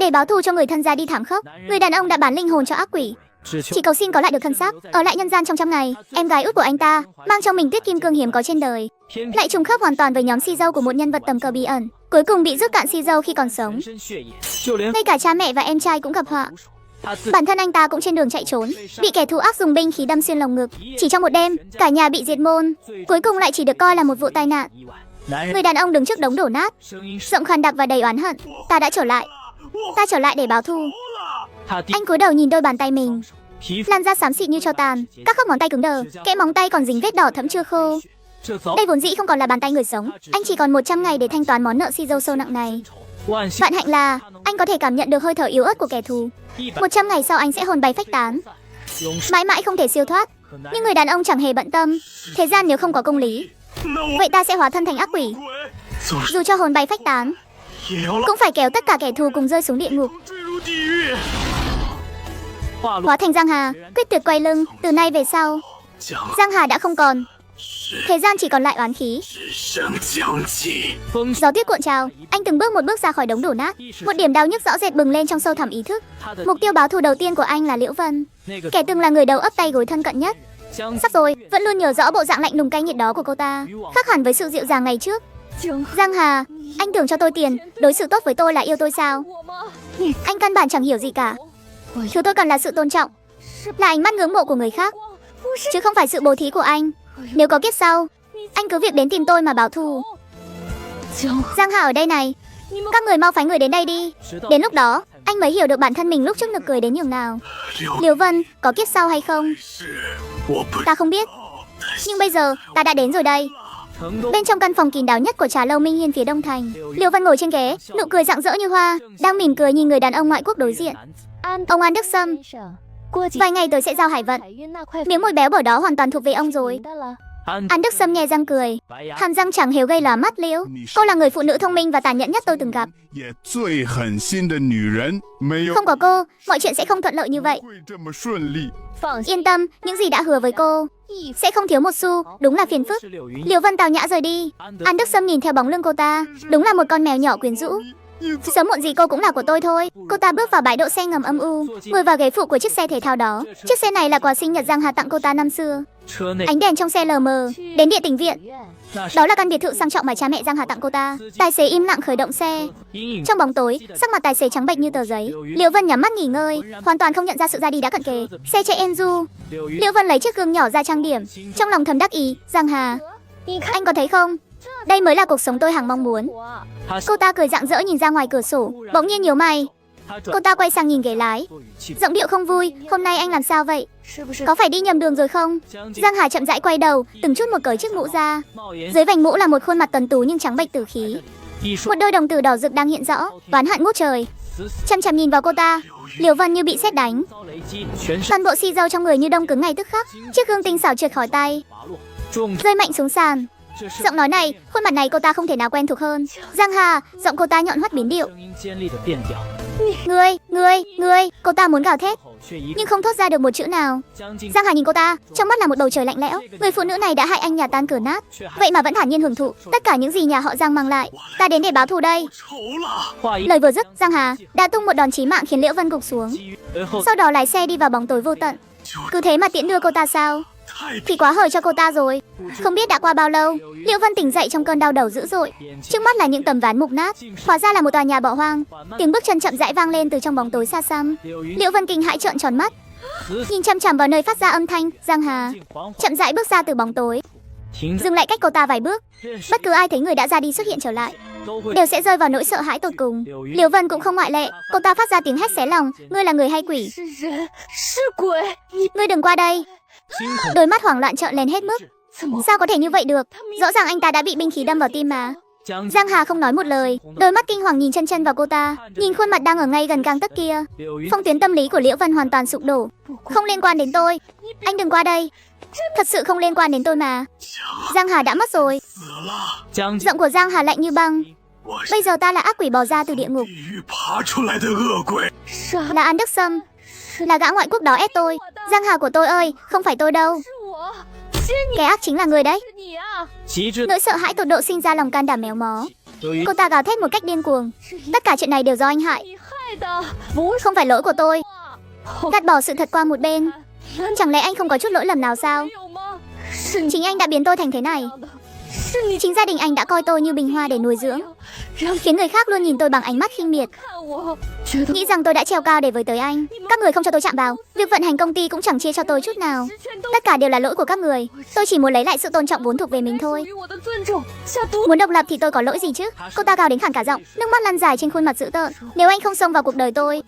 Để báo thù cho người thân ra đi thảm khốc, người đàn ông đã bán linh hồn cho ác quỷ, chỉ cầu xin có lại được thân xác, ở lại nhân gian trong trăm ngày. Em gái út của anh ta mang trong mình tuyết kim cương hiếm có trên đời, lại trùng khớp hoàn toàn với nhóm si dâu của một nhân vật tầm cỡ bí ẩn, cuối cùng bị rước cạn si dâu khi còn sống. Ngay cả cha mẹ và em trai cũng gặp họa. Bản thân anh ta cũng trên đường chạy trốn, bị kẻ thù ác dùng binh khí đâm xuyên lồng ngực. Chỉ trong một đêm, cả nhà bị diệt môn, cuối cùng lại chỉ được coi là một vụ tai nạn. Người đàn ông đứng trước đống đổ nát, giọng khàn đặc và đầy oán hận. Ta đã trở lại, ta trở lại để báo thù. Anh cúi đầu nhìn đôi bàn tay mình, làn da xám xịt như tro tàn, các khớp ngón tay cứng đờ, kẽ móng tay còn dính vết đỏ thẫm chưa khô. Đây vốn dĩ không còn là bàn tay người sống. Anh chỉ còn 100 ngày để thanh toán món nợ si dâu sâu nặng này. Vạn hạnh là anh có thể cảm nhận được hơi thở yếu ớt của kẻ thù. 100 ngày sau anh sẽ hồn bay phách tán, mãi mãi không thể siêu thoát. Nhưng người đàn ông chẳng hề bận tâm. Thế gian nếu không có công lý, vậy ta sẽ hóa thân thành ác quỷ. Dù cho hồn bay phách tán, cũng phải kéo tất cả kẻ thù cùng rơi xuống địa ngục. Hóa thành Giang Hà, quyết tuyệt quay lưng. Từ nay về sau, Giang Hà đã không còn. Thế gian chỉ còn lại oán khí. Gió tuyết cuộn trào, anh từng bước một bước ra khỏi đống đổ nát. Một điểm đau nhức rõ rệt bừng lên trong sâu thẳm ý thức. Mục tiêu báo thù đầu tiên của anh là Liễu Vân, kẻ từng là người đầu ấp tay gối thân cận nhất. Sắp rồi, vẫn luôn nhớ rõ bộ dạng lạnh lùng cay nghiệt đó của cô ta, khác hẳn với sự dịu dàng ngày trước. Giang Hà, anh tưởng cho tôi tiền, đối xử tốt với tôi là yêu tôi sao? Anh căn bản chẳng hiểu gì cả. Thứ tôi cần là sự tôn trọng, là ánh mắt ngưỡng mộ của người khác, chứ không phải sự bố thí của anh. Nếu có kiếp sau, anh cứ việc đến tìm tôi mà báo thù. Giang Hà ở đây này, các người mau phái người đến đây đi. Đến lúc đó, anh mới hiểu được bản thân mình lúc trước nực cười đến nhường nào. Liễu Vân, có kiếp sau hay không? Ta không biết, nhưng bây giờ ta đã đến rồi đây. Bên trong căn phòng kín đáo nhất của trà lâu Minh Hiên phía Đông Thành, Liễu Vân ngồi trên ghế, nụ cười rạng rỡ như hoa, đang mỉm cười nhìn người đàn ông ngoại quốc đối diện. Ông An Đức Sâm, vài ngày tới sẽ giao hải vận. Miếng mồi béo bở đó hoàn toàn thuộc về ông rồi. An Đức Sâm nhe răng cười, hàm răng chẳng hề gây lóa mắt Liễu. Cô là người phụ nữ thông minh và tàn nhẫn nhất tôi từng gặp. Không có cô, mọi chuyện sẽ không thuận lợi như vậy. Yên tâm, những gì đã hứa với cô sẽ không thiếu một xu, đúng là phiền phức. Liễu Vân tào nhã rời đi. An Đức Sâm nhìn theo bóng lưng cô ta, đúng là một con mèo nhỏ quyến rũ. Sớm muộn gì cô cũng là của tôi thôi. Cô ta bước vào bãi đỗ xe ngầm âm u, ngồi vào ghế phụ của chiếc xe thể thao đó. Chiếc xe này là quà sinh nhật Giang Hà tặng cô ta năm xưa. Ánh đèn trong xe lờ mờ. Đến địa tỉnh viện, đó là căn biệt thự sang trọng mà cha mẹ Giang Hà tặng cô ta. Tài xế im lặng khởi động xe. Trong bóng tối, sắc mặt tài xế trắng bệch như tờ giấy. Liễu Vân nhắm mắt nghỉ ngơi, hoàn toàn không nhận ra sự ra đi đã cận kề. Xe chạy êm du. Liễu Vân lấy chiếc gương nhỏ ra trang điểm, trong lòng thầm đắc ý. Giang Hà, anh có thấy không? Đây mới là cuộc sống tôi hằng mong muốn. Cô ta cười rạng rỡ nhìn ra ngoài cửa sổ, bỗng nhiên nhíu mày. Cô ta quay sang nhìn ghế lái, giọng điệu không vui. Hôm nay anh làm sao vậy? Có phải đi nhầm đường rồi không? Giang Hà chậm rãi quay đầu, từng chút một cởi chiếc mũ ra. Dưới vành mũ là một khuôn mặt tuấn tú nhưng trắng bệch tử khí. Một đôi đồng tử đỏ rực đang hiện rõ, oán hận ngút trời. Chăm chăm nhìn vào cô ta, Liễu Vân như bị sét đánh. Toàn bộ si dâu trong người như đông cứng ngay tức khắc. Chiếc gương tinh xảo trượt khỏi tay, rơi mạnh xuống sàn. Giọng nói này, khuôn mặt này cô ta không thể nào quen thuộc hơn. Giang Hà, giọng cô ta nhọn hoắt biến điệu. Ngươi, cô ta muốn gào thét, nhưng không thốt ra được một chữ nào. Giang Hà nhìn cô ta, trong mắt là một bầu trời lạnh lẽo. Người phụ nữ này đã hại anh nhà tan cửa nát, vậy mà vẫn thản nhiên hưởng thụ tất cả những gì nhà họ Giang mang lại. Ta đến để báo thù đây. Lời vừa dứt, Giang Hà đã tung một đòn chí mạng khiến Liễu Vân gục xuống. Sau đó lái xe đi vào bóng tối vô tận. Cứ thế mà tiễn đưa cô ta sao? Thì quá hời cho cô ta rồi. Không biết đã qua bao lâu, Liễu Vân tỉnh dậy trong cơn đau đầu dữ dội. Trước mắt là những tấm ván mục nát, hóa ra là một tòa nhà bỏ hoang. Tiếng bước chân chậm rãi vang lên từ trong bóng tối xa xăm. Liễu Vân kinh hãi trợn tròn mắt, nhìn chằm chằm vào nơi phát ra âm thanh. Giang Hà chậm rãi bước ra từ bóng tối, dừng lại cách cô ta vài bước. Bất cứ ai thấy người đã ra đi xuất hiện trở lại đều sẽ rơi vào nỗi sợ hãi tột cùng. Liễu Vân cũng không ngoại lệ. Cô ta phát ra tiếng hét xé lòng. Ngươi là người hay quỷ? Ngươi đừng qua đây. Đôi mắt hoảng loạn trợn lên hết mức. Sao có thể như vậy được? Rõ ràng anh ta đã bị binh khí đâm vào tim mà. Giang Hà không nói một lời, đôi mắt kinh hoàng nhìn chân chân vào cô ta, nhìn khuôn mặt đang ở ngay gần gang tấc kia. Phong tuyến tâm lý của Liễu Vân hoàn toàn sụp đổ. Không liên quan đến tôi. Anh đừng qua đây. Thật sự không liên quan đến tôi mà. Giang Hà đã mất rồi. Giọng của Giang Hà lạnh như băng. Bây giờ ta là ác quỷ bò ra từ địa ngục. Là An Đức Sâm, là gã ngoại quốc đó ép tôi. Giang Hà của tôi ơi, không phải tôi đâu. Kẻ ác chính là người đấy. Nỗi sợ hãi tột độ sinh ra lòng can đảm méo mó. Cô ta gào thét một cách điên cuồng. Tất cả chuyện này đều do anh hại. Không phải lỗi của tôi. Gạt bỏ sự thật qua một bên. Chẳng lẽ anh không có chút lỗi lầm nào sao? Chính anh đã biến tôi thành thế này. Chính gia đình anh đã coi tôi như bình hoa để nuôi dưỡng, khiến người khác luôn nhìn tôi bằng ánh mắt khinh miệt, nghĩ rằng tôi đã trèo cao để với tới anh. Các người không cho tôi chạm vào, việc vận hành công ty cũng chẳng chia cho tôi chút nào. Tất cả đều là lỗi của các người. Tôi chỉ muốn lấy lại sự tôn trọng vốn thuộc về mình thôi. Muốn độc lập thì tôi có lỗi gì chứ? Cô ta gào đến khản cả giọng, nước mắt lăn dài trên khuôn mặt dữ tợn. Nếu anh không xông vào cuộc đời tôi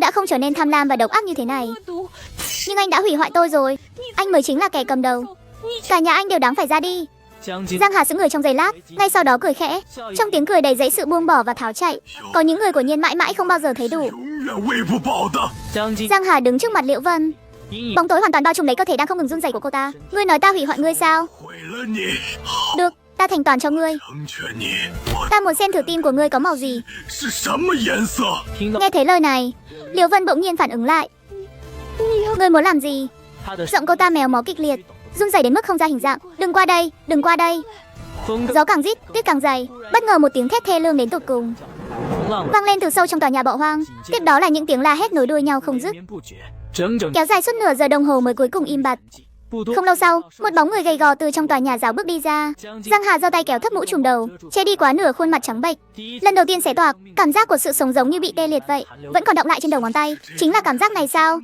đã không trở nên tham lam và độc ác như thế này. Nhưng anh đã hủy hoại tôi rồi. Anh mới chính là kẻ cầm đầu. Cả nhà anh đều đáng phải ra đi. Giang Hà sững người trong giây lát, ngay sau đó cười khẽ. Trong tiếng cười đầy dẫy sự buông bỏ và tháo chạy. Có những người của Nhiên mãi mãi không bao giờ thấy đủ. Giang Hà đứng trước mặt Liễu Vân. Bóng tối hoàn toàn bao trùm lấy cơ thể đang không ngừng run rẩy của cô ta. Ngươi nói ta hủy hoại ngươi sao? Được, ta thành toàn cho ngươi. Ta muốn xem thử tim của ngươi có màu gì. Nghe thấy lời này, Liễu Vân bỗng nhiên phản ứng lại. Ngươi muốn làm gì? Giọng cô ta mèo mó kịch liệt, run rẩy đến mức không ra hình dạng. Đừng qua đây, đừng qua đây. Gió càng rít, tuyết càng dày. Bất ngờ một tiếng thét thê lương đến tột cùng vang lên từ sâu trong tòa nhà bỏ hoang. Tiếp đó là những tiếng la hét nối đuôi nhau không dứt, kéo dài suốt nửa giờ đồng hồ mới cuối cùng im bặt. Không lâu sau, một bóng người gầy gò từ trong tòa nhà rảo bước đi ra. Giang Hà giơ tay kéo thấp mũ trùm đầu, che đi quá nửa khuôn mặt trắng bệch. Lần đầu tiên xé toạc, cảm giác của sự sống giống như bị tê liệt vậy, vẫn còn đọng lại trên đầu ngón tay. Chính là cảm giác này sao?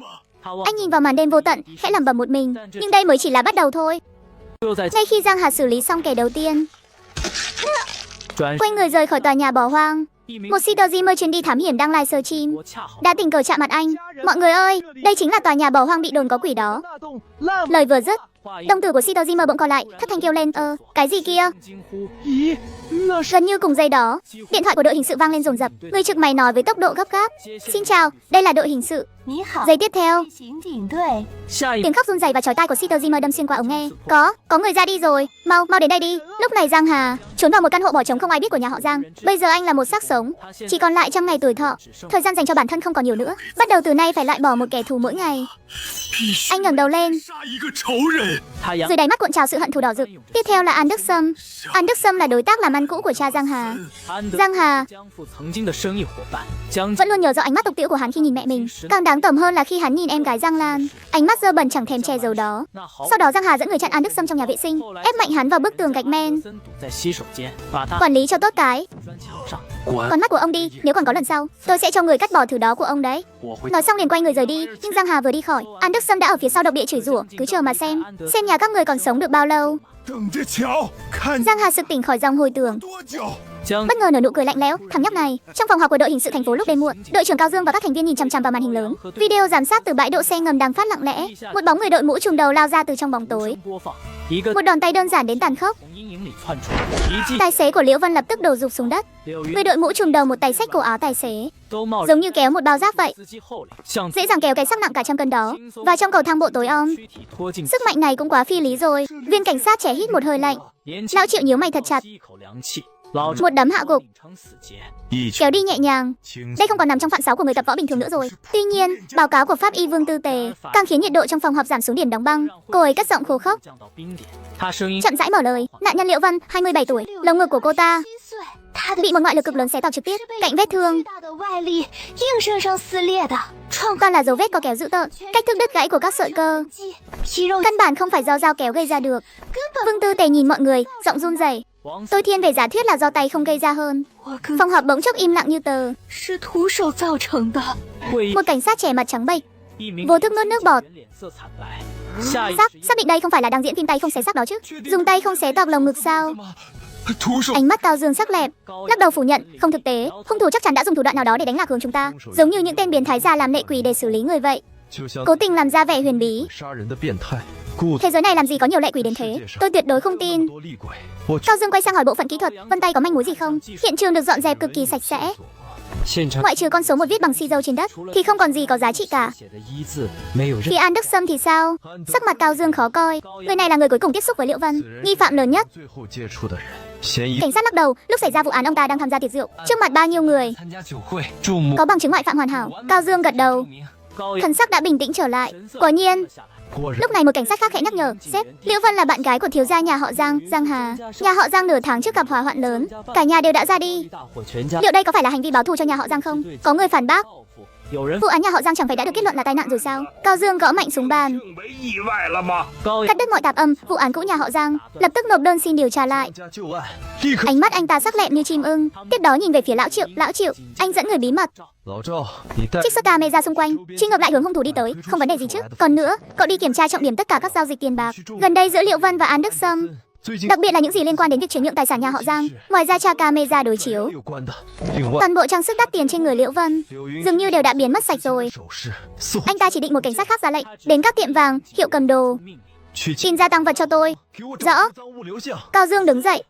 Anh nhìn vào màn đêm vô tận, khẽ lẩm bẩm một mình. Nhưng đây mới chỉ là bắt đầu thôi. Ngay khi Giang Hà xử lý xong kẻ đầu tiên, quay người rời khỏi tòa nhà bỏ hoang, một Shidojima chuyến đi thám hiểm đang live stream đã tình cờ chạm mặt anh. Mọi người ơi, đây chính là tòa nhà bỏ hoang bị đồn có quỷ đó. Lời vừa dứt, đồng tử của Shidojima bỗng co lại, thất thanh kêu lên, cái gì kia? Gần như cùng giây đó, điện thoại của đội hình sự vang lên dồn dập. Người trực máy nói với tốc độ gấp gáp. Xin chào, đây là đội hình sự. Giây tiếp theo, tiếng khóc run rẩy và chói tai của Shidojima đâm xuyên qua ống nghe. Có người ra đi rồi, mau đến đây đi. Lúc này Giang Hà trốn vào một căn hộ bỏ trống không ai biết của nhà họ Giang. Bây giờ anh là một xác sống, chỉ còn lại trăm ngày tuổi thọ. Thời gian dành cho bản thân không còn nhiều nữa. Bắt đầu từ nay phải loại bỏ một kẻ thù mỗi ngày. Anh ngẩng đầu lên, dưới đáy mắt cuộn trào sự hận thù đỏ rực. Tiếp theo là An Đức Sâm. An Đức Sâm là đối tác làm ăn cũ của cha Giang Hà. Giang Hà vẫn luôn nhớ rõ ánh mắt tục tĩu của hắn khi nhìn mẹ mình. Càng đáng tởm hơn là khi hắn nhìn em gái Giang Lan, ánh mắt dơ bẩn chẳng thèm che giấu đó. Sau đó Giang Hà dẫn người chặn An Đức Sâm trong nhà vệ sinh, ép mạnh hắn vào bức tường gạch men. Quản lý cho tốt cái con mắt của ông đi, nếu còn có lần sau, tôi sẽ cho người cắt bỏ thứ đó của ông đấy. Nói xong liền quay người rời đi. Nhưng Giang Hà vừa đi khỏi, An Đức Sâm đã ở phía sau độc địa chửi rủa, cứ chờ mà xem nhà các người còn sống được bao lâu. Giang Hà sực tỉnh khỏi dòng hồi tưởng, bất ngờ nở nụ cười lạnh lẽo. Thằng nhóc này. Trong phòng họp của đội hình sự thành phố lúc đêm muộn, đội trưởng Cao Dương và các thành viên nhìn chằm chằm vào màn hình lớn. Video giám sát từ bãi đỗ xe ngầm đang phát lặng lẽ. Một bóng người đội mũ trùm đầu lao ra từ trong bóng tối. Một đòn tay đơn giản đến tàn khốc. Tài xế của Liễu Vân lập tức đổ rụp xuống đất. Người đội mũ trùm đầu một tay xách cổ áo tài xế, giống như kéo một bao rác vậy, dễ dàng kéo cái xác nặng cả trăm cân đó và trong cầu thang bộ tối om. Sức mạnh này cũng quá phi lý rồi. Viên cảnh sát trẻ hít một hơi lạnh. Lão Triệu nhíu mày thật chặt. Một đấm hạ gục, kéo đi nhẹ nhàng. Đây không còn nằm trong phạm sáu của người tập võ bình thường nữa rồi. Tuy nhiên, báo cáo của pháp y Vương Tư Tề càng khiến nhiệt độ trong phòng họp giảm xuống điểm đóng băng. Cô ấy cất giọng khô khốc, chậm rãi mở lời. Nạn nhân Liễu Vân, 27 tuổi, lồng ngực của cô ta bị một ngoại lực cực lớn xé toạc trực tiếp. Cạnh vết thương toàn là dấu vết có kéo dữ tợn, cách thức đứt gãy của các sợi cơ, căn bản không phải do dao kéo gây ra được. Vương Tư Tề nhìn mọi người, giọng run rẩy. Tôi thiên về giả thuyết là do tay không gây ra hơn. Phòng họp bỗng chốc im lặng như tờ. Một cảnh sát trẻ mặt trắng bệch, vô thức nuốt nước bọt. Xác định đây không phải là đang diễn phim tay không xé xác đó chứ? Dùng tay không xé toạc lồng ngực sao? Ánh mắt Cao Dương sắc lẹm, lắc đầu phủ nhận, không thực tế. Hung thủ chắc chắn đã dùng thủ đoạn nào đó để đánh lạc hướng chúng ta, giống như những tên biến thái già làm lệ quỷ để xử lý người vậy, cố tình làm ra vẻ huyền bí. Thế giới này làm gì có nhiều lệ quỷ đến thế? Tôi tuyệt đối không tin. Cao Dương quay sang hỏi bộ phận kỹ thuật, vân tay có manh mối gì không? Hiện trường được dọn dẹp cực kỳ sạch sẽ, ngoại trừ con số một viết bằng xi dâu trên đất thì không còn gì có giá trị cả. Phía An Đức Sâm thì sao? Sắc mặt Cao Dương khó coi. Người này là người cuối cùng tiếp xúc với Liễu Vân, nghi phạm lớn nhất. Cảnh sát lắc đầu. Lúc xảy ra vụ án ông ta đang tham gia tiệc rượu trước mặt bao nhiêu người, có bằng chứng ngoại phạm hoàn hảo. Cao Dương gật đầu, thần sắc đã bình tĩnh trở lại. Quả nhiên, Lúc này một cảnh sát khác khẽ nhắc nhở, sếp, Liễu Vân là bạn gái của thiếu gia nhà họ Giang, Giang Hà. Nhà họ Giang nửa tháng trước gặp hỏa hoạn lớn, cả nhà đều đã ra đi. Liệu đây có phải là hành vi báo thù cho nhà họ Giang không? Có người phản bác. Vụ án nhà họ Giang chẳng phải đã được kết luận là tai nạn rồi sao? Cao Dương gõ mạnh xuống bàn, cắt đứt mọi tạp âm. Vụ án cũ nhà họ Giang, lập tức nộp đơn xin điều tra lại. Ánh mắt anh ta sắc lẹm như chim ưng, tiếp đó nhìn về phía lão Triệu. Lão Triệu, anh dẫn người bí mật trích xuất camera xung quanh, truy ngược lại hướng hung thủ đi tới, không vấn đề gì chứ? Còn nữa, cậu đi kiểm tra trọng điểm tất cả các giao dịch tiền bạc gần đây giữa Liễu Vân và An Đức Sâm, đặc biệt là những gì liên quan đến việc chuyển nhượng tài sản nhà họ Giang. Ngoài ra tra camera đối chiếu, toàn bộ trang sức đắt tiền trên người Liễu Vân dường như đều đã biến mất sạch rồi. Anh ta chỉ định một cảnh sát khác ra lệnh đến các tiệm vàng, hiệu cầm đồ, tìm ra tăng vật cho tôi. Rõ. Cao Dương đứng dậy,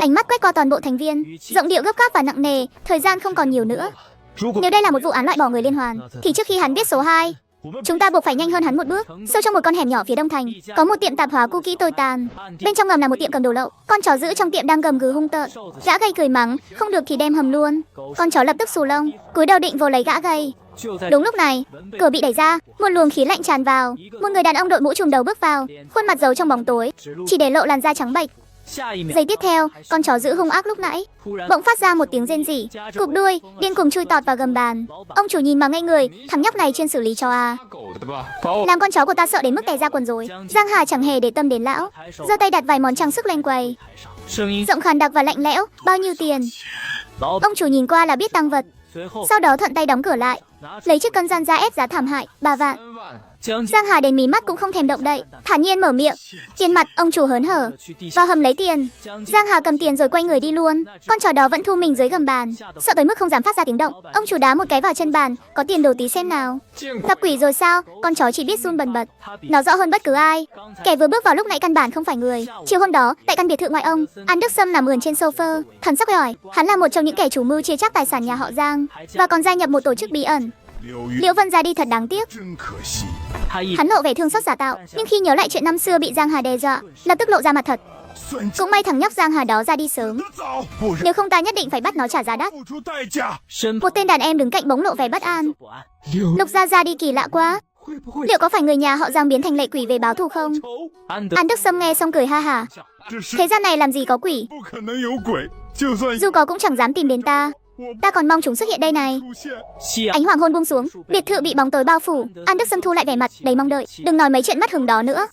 ánh mắt quét qua toàn bộ thành viên, giọng điệu gấp gáp và nặng nề. Thời gian không còn nhiều nữa. Nếu đây là một vụ án loại bỏ người liên hoàn, thì trước khi hắn biết số 2, chúng ta buộc phải nhanh hơn hắn một bước. Sâu trong một con hẻm nhỏ phía đông thành, có một tiệm tạp hóa cũ kỹ tồi tàn. Bên trong ngầm là một tiệm cầm đồ lậu. Con chó giữ trong tiệm đang gầm gừ hung tợn. Gã gầy cười mắng, không được thì đem hầm luôn. Con chó lập tức xù lông, cúi đầu định vô lấy gã gầy. Đúng lúc này, cửa bị đẩy ra, một luồng khí lạnh tràn vào. Một người đàn ông đội mũ trùm đầu bước vào, khuôn mặt giấu trong bóng tối, chỉ để lộ làn da trắng bệch. Giây tiếp theo, con chó giữ hung ác lúc nãy bỗng phát ra một tiếng rên rỉ, cụp đuôi, điên cuồng chui tọt vào gầm bàn. Ông chủ nhìn mà ngây người, thằng nhóc này chuyên xử lý chó à? Làm con chó của ta sợ đến mức tè ra quần rồi. Giang Hà chẳng hề để tâm đến lão, giơ tay đặt vài món trang sức lên quầy, giọng khàn đặc và lạnh lẽo, bao nhiêu tiền? Ông chủ nhìn qua là biết tăng vật, sau đó thuận tay đóng cửa lại, lấy chiếc cân gian ra ép giá thảm hại, 3 vạn. Giang Hà đến mí mắt cũng không thèm động đậy, thản nhiên mở miệng. Tiền mặt. Ông chủ hớn hở, vào hầm lấy tiền. Giang Hà cầm tiền rồi quay người đi luôn. Con chó đó vẫn thu mình dưới gầm bàn, sợ tới mức không dám phát ra tiếng động. Ông chủ đá một cái vào chân bàn, có tiền đổ tí xem nào. Gặp quỷ rồi sao? Con chó chỉ biết run bần bật. Nó rõ hơn bất cứ ai, kẻ vừa bước vào lúc nãy căn bản không phải người. Chiều hôm đó, tại căn biệt thự ngoại ông, An Đức Sâm nằm ườn trên sofa, thần sắc uể oải. Hắn là một trong những kẻ chủ mưu chia chác tài sản nhà họ Giang, và còn gia nhập một tổ chức bí ẩn. Liễu Vân ra đi thật đáng tiếc. Hắn lộ vẻ thương xót giả tạo, nhưng khi nhớ lại chuyện năm xưa bị Giang Hà đe dọa, lập tức lộ ra mặt thật. Cũng may thằng nhóc Giang Hà đó ra đi sớm, nếu không ta nhất định phải bắt nó trả giá đắt. Một tên đàn em đứng cạnh bỗng lộ vẻ bất an. Lục Gia ra đi kỳ lạ quá. Liệu có phải người nhà họ Giang biến thành lệ quỷ về báo thù không? An Đức Sâm nghe xong cười ha hả. Thế gian này làm gì có quỷ, dù có cũng chẳng dám tìm đến ta. Ta còn mong chúng xuất hiện đây này. Ánh hoàng hôn buông xuống, biệt thự bị bóng tối bao phủ. An Đức Sâm thu lại vẻ mặt đầy mong đợi. Đừng nói mấy chuyện mất hứng đó nữa.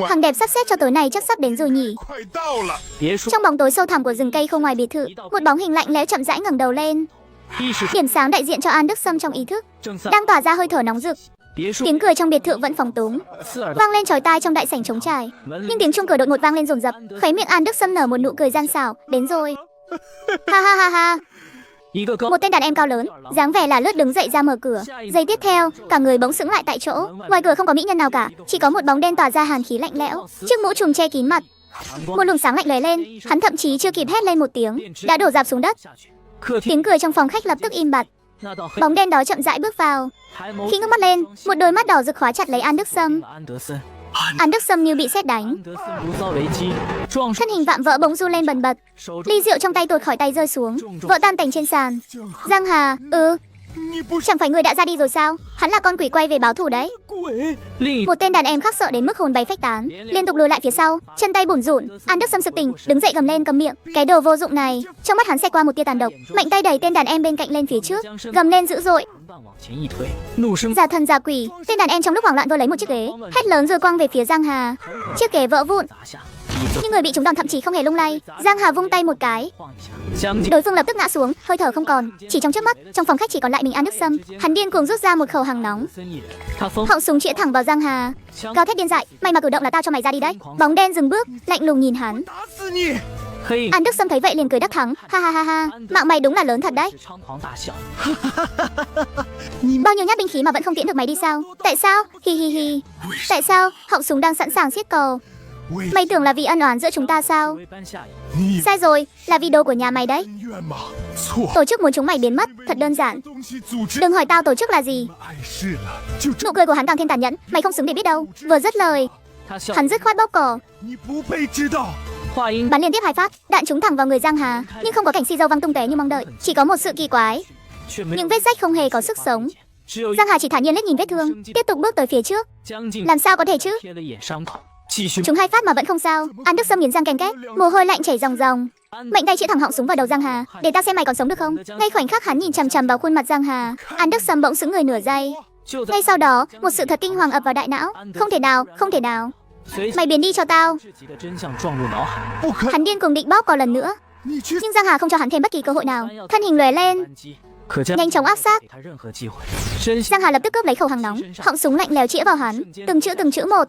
Thằng đẹp sắp xếp cho tối này chắc sắp đến rồi nhỉ. Trong bóng tối sâu thẳm của rừng cây không ngoài biệt thự, một bóng hình lạnh lẽo chậm rãi ngẩng đầu lên. Điểm sáng đại diện cho An Đức Sâm trong ý thức, đang tỏa ra hơi thở nóng rực. Tiếng cười trong biệt thự vẫn phóng túng, vang lên chói tai trong đại sảnh trống trải. Nhưng tiếng chuông cửa đột ngột vang lên dồn dập. Khóe miệng An Đức Sâm nở một nụ cười gian xảo. Đến rồi. Ha ha ha ha. Một tên đàn em cao lớn, dáng vẻ là lướt đứng dậy ra mở cửa. Giây tiếp theo, cả người bỗng sững lại tại chỗ. Ngoài cửa không có mỹ nhân nào cả, chỉ có một bóng đen tỏa ra hàn khí lạnh lẽo. Chiếc mũ trùm che kín mặt, một luồng sáng lạnh lóe lên. Hắn thậm chí chưa kịp hét lên một tiếng, đã đổ rạp xuống đất. Tiếng cười trong phòng khách lập tức im bặt. Bóng đen đó chậm rãi bước vào. Khi ngước mắt lên, một đôi mắt đỏ rực khóa chặt lấy An Đức Sâm. An Đức Sâm như bị sét đánh, thân hình vạm vỡ bỗng run lên bần bật. Ly rượu trong tay tuột khỏi tay rơi xuống, vỡ tan tành trên sàn. Giang Hà, chẳng phải người đã ra đi rồi sao? Hắn là con quỷ quay về báo thù đấy. Một tên đàn em khác sợ đến mức hồn bay phách tán, liên tục lùi lại phía sau, chân tay bủn rủn. An Đức Sâm sực tỉnh, đứng dậy gầm lên câm miệng. Cái đồ vô dụng này. Trong mắt hắn xẹt qua một tia tàn độc, mạnh tay đẩy tên đàn em bên cạnh lên phía trước, gầm lên dữ dội. Giả thần giả quỷ. Tên đàn em trong lúc hoảng loạn vơ lấy một chiếc ghế, hét lớn rồi quăng về phía Giang Hà. Chiếc ghế vỡ vụn, nhưng người bị trúng đòn thậm chí không hề lung lay. Giang Hà vung tay một cái, đối phương lập tức ngã xuống, hơi thở không còn. Chỉ trong chớp mắt, trong phòng khách chỉ còn lại mình An Đức Sâm. Hắn điên cuồng rút ra một khẩu hàng nóng, họng súng chĩa thẳng vào Giang Hà, gào thét điên dại. Mày mà cử động là tao cho mày ra đi đấy. Bóng đen dừng bước, lạnh lùng nhìn hắn. An Đức Sâm thấy vậy liền cười đắc thắng. Ha ha ha ha, mạng mày đúng là lớn thật đấy. Bao nhiêu nhát binh khí mà vẫn không tiễn được mày đi sao? Tại sao? Hi hi hi. Tại sao? Họng súng đang sẵn sàng xiết cò. Mày tưởng là vì ân oán giữa chúng ta sao? Sai rồi, là vì đồ của nhà mày đấy. Tổ chức muốn chúng mày biến mất, thật đơn giản. Đừng hỏi tao tổ chức là gì. Nụ cười của hắn càng thêm tàn nhẫn. Mày không xứng để biết đâu. Vừa dứt lời, hắn dứt khoát bóp cò, bắn liên tiếp 2 phát, đạn trúng thẳng vào người Giang Hà, nhưng không có cảnh xi dâu văng tung tóe như mong đợi, chỉ có một sự kỳ quái. Những vết rách không hề có sức sống. Giang Hà chỉ thản nhiên liếc nhìn vết thương, tiếp tục bước tới phía trước. Làm sao có thể chứ? Chúng 2 phát mà vẫn không sao. An Đức Sâm nghiến răng ken két, mồ hôi lạnh chảy ròng ròng. Mạnh tay chĩa thẳng họng súng vào đầu Giang Hà, để ta xem mày còn sống được không. Ngay khoảnh khắc hắn nhìn chằm chằm vào khuôn mặt Giang Hà, An Đức Sâm bỗng sững người nửa giây. Ngay sau đó, một sự thật kinh hoàng ập vào đại não. Không thể nào, không thể nào. Mày biến đi cho tao. Hắn điên cuồng định bóp cò lần nữa, nhưng Giang Hà không cho hắn thêm bất kỳ cơ hội nào. Thân hình lóe lên, nhanh chóng áp sát. Giang Hà lập tức cướp lấy khẩu hàng nóng, họng súng lạnh lẽo chĩa vào hắn, từng chữ một.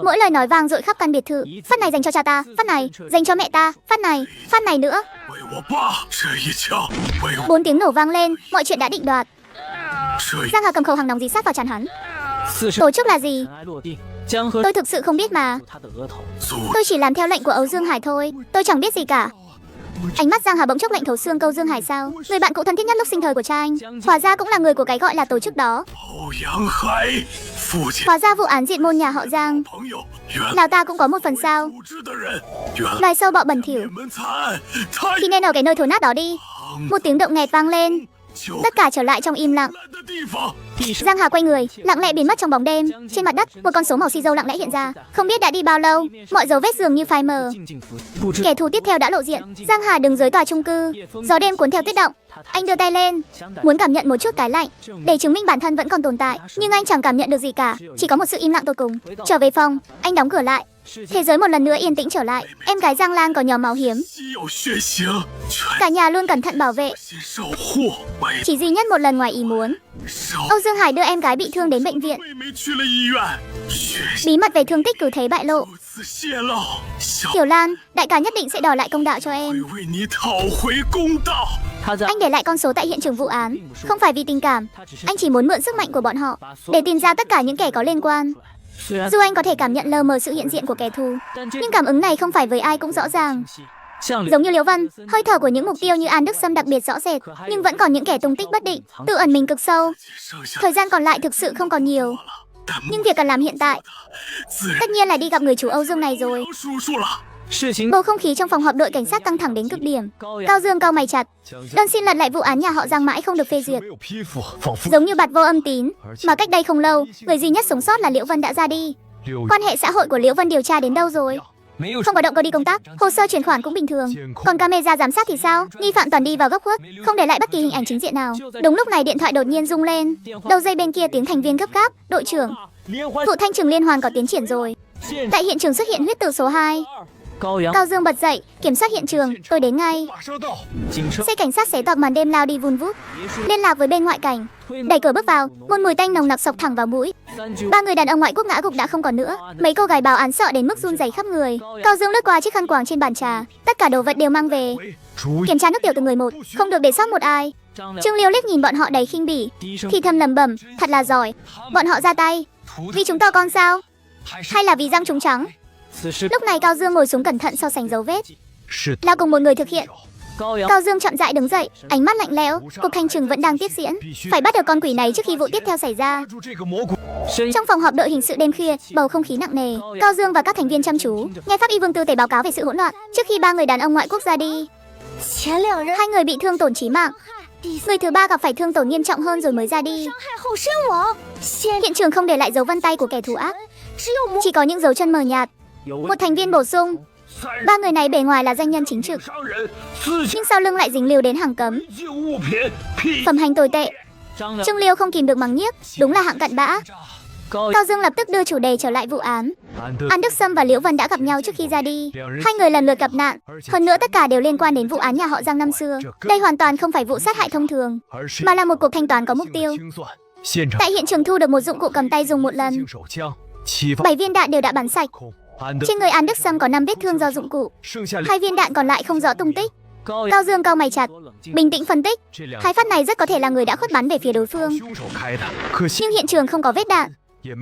Mỗi lời nói vang dội khắp căn biệt thự. Phát này dành cho cha ta, phát này dành cho mẹ ta, phát này nữa. 4 tiếng nổ vang lên, mọi chuyện đã định đoạt. Giang Hà cầm khẩu hàng nóng dí sát vào trán hắn. Tổ chức là gì? Tôi thực sự không biết mà. Tôi chỉ làm theo lệnh của Âu Dương Hải thôi. Tôi chẳng biết gì cả. Ánh mắt Giang Hà bỗng chốc lạnh thấu xương. Câu Dương Hải sao? Người bạn cũ thân thiết nhất lúc sinh thời của cha anh, hóa ra cũng là người của cái gọi là tổ chức đó. Hóa ra vụ án diệt môn nhà họ Giang, Lào ta cũng có một phần sao? Loài sâu bọ bẩn thỉu, thì nên ở cái nơi thối nát đó đi. Một tiếng động nghẹt vang lên, tất cả trở lại trong im lặng. Giang Hà quay người, lặng lẽ biến mất trong bóng đêm. Trên mặt đất, một con số màu xì dâu lặng lẽ hiện ra. Không biết đã đi bao lâu, mọi dấu vết dường như phai mờ. Kẻ thù tiếp theo đã lộ diện. Giang Hà đứng dưới tòa chung cư, gió đêm cuốn theo tuyết động. Anh đưa tay lên, muốn cảm nhận một chút cái lạnh, để chứng minh bản thân vẫn còn tồn tại. Nhưng anh chẳng cảm nhận được gì cả, chỉ có một sự im lặng tột cùng. Trở về phòng, anh đóng cửa lại. Thế giới một lần nữa yên tĩnh trở lại. Em gái Giang Lan có nhóm máu hiếm, cả nhà luôn cẩn thận bảo vệ. Chỉ duy nhất một lần ngoài ý muốn, Âu Dương Hải đưa em gái bị thương đến bệnh viện. Bí mật về thương tích cứ thế bại lộ. Tiểu Lan, đại ca nhất định sẽ đòi lại công đạo cho em. Anh để lại con số tại hiện trường vụ án, không phải vì tình cảm. Anh chỉ muốn mượn sức mạnh của bọn họ để tìm ra tất cả những kẻ có liên quan. Dù anh có thể cảm nhận lờ mờ sự hiện diện của kẻ thù, nhưng cảm ứng này không phải với ai cũng rõ ràng. Giống như Liễu Vân, hơi thở của những mục tiêu như An Đức Sâm đặc biệt rõ rệt, nhưng vẫn còn những kẻ tung tích bất định, tự ẩn mình cực sâu. Thời gian còn lại thực sự không còn nhiều, nhưng việc cần làm hiện tại tất nhiên là đi gặp người chủ Âu Dương này rồi. Bầu không khí trong phòng họp đội cảnh sát căng thẳng đến cực điểm. Cao Dương cau mày chặt, đơn xin lật lại vụ án nhà họ Giang mãi không được phê duyệt. Giống như bạt vô âm tín, mà cách đây không lâu, người duy nhất sống sót là Liễu Vân đã ra đi. Quan hệ xã hội của Liễu Vân điều tra đến đâu rồi? Không có động cơ đi công tác, hồ sơ chuyển khoản cũng bình thường. Còn camera giám sát thì sao? Nghi phạm toàn đi vào góc khuất, không để lại bất kỳ hình ảnh chính diện nào. Đúng lúc này điện thoại đột nhiên rung lên. Đầu dây bên kia tiếng thành viên gấp gáp, đội trưởng, vụ thanh trừng liên hoàn có tiến triển rồi. Tại hiện trường xuất hiện huyết tử số 2. Cao Dương bật dậy, kiểm soát hiện trường, tôi đến ngay. Xe cảnh sát xé toạc màn đêm lao đi vun vút, liên lạc với bên ngoại cảnh. Đẩy cửa bước vào, một mùi tanh nồng nặc xộc thẳng vào mũi. 3 người đàn ông ngoại quốc ngã gục đã không còn nữa. Mấy cô gái báo án sợ đến mức run rẩy khắp người. Cao Dương lướt qua chiếc khăn quàng trên bàn trà, tất cả đồ vật đều mang về. Kiểm tra nước tiểu từng người một, không được để sót một ai. Trương Liêu liếc nhìn bọn họ đầy khinh bỉ, thì thầm lẩm bẩm, thật là giỏi. Bọn họ ra tay vì chúng to con sao, hay là vì răng chúng trắng? Lúc này Cao Dương ngồi xuống cẩn thận so sánh dấu vết, là cùng một người thực hiện. Cao Dương chậm rãi đứng dậy, ánh mắt lạnh lẽo. Cuộc thanh trừng vẫn đang tiếp diễn, phải bắt được con quỷ này trước khi vụ tiếp theo xảy ra. Trong phòng họp đội hình sự đêm khuya, bầu không khí nặng nề. Cao Dương và các thành viên chăm chú nghe pháp y Vương Tư Tề báo cáo về sự hỗn loạn trước khi 3 người đàn ông ngoại quốc ra đi. 2 người bị thương tổn chí mạng, người thứ 3 gặp phải thương tổn nghiêm trọng hơn rồi mới ra đi. Hiện trường không để lại dấu vân tay của kẻ thù ác, chỉ có những dấu chân mờ nhạt. Một thành viên bổ sung, 3 người này bề ngoài là doanh nhân chính trực, nhưng sau lưng lại dính líu đến hàng cấm, phẩm hành tồi tệ. Trương Liêu không kìm được mắng nhiếc, đúng là hạng cặn bã. Cao Dương lập tức đưa chủ đề trở lại vụ án. An Đức Sâm và Liễu Vân đã gặp nhau trước khi ra đi. 2 người lần lượt gặp nạn, hơn nữa tất cả đều liên quan đến vụ án nhà họ Giang năm xưa. Đây hoàn toàn không phải vụ sát hại thông thường, mà là một cuộc thanh toán có mục tiêu. Tại hiện trường thu được một dụng cụ cầm tay dùng một lần. 7 viên đạn đều đã bắn sạch. Trên người An Đức Sâm có 5 vết thương do dụng cụ, 2 viên đạn còn lại không rõ tung tích. Cao Dương cau mày chặt, bình tĩnh phân tích, 2 phát này rất có thể là người đã khuất bắn về phía đối phương. Nhưng hiện trường không có vết đạn,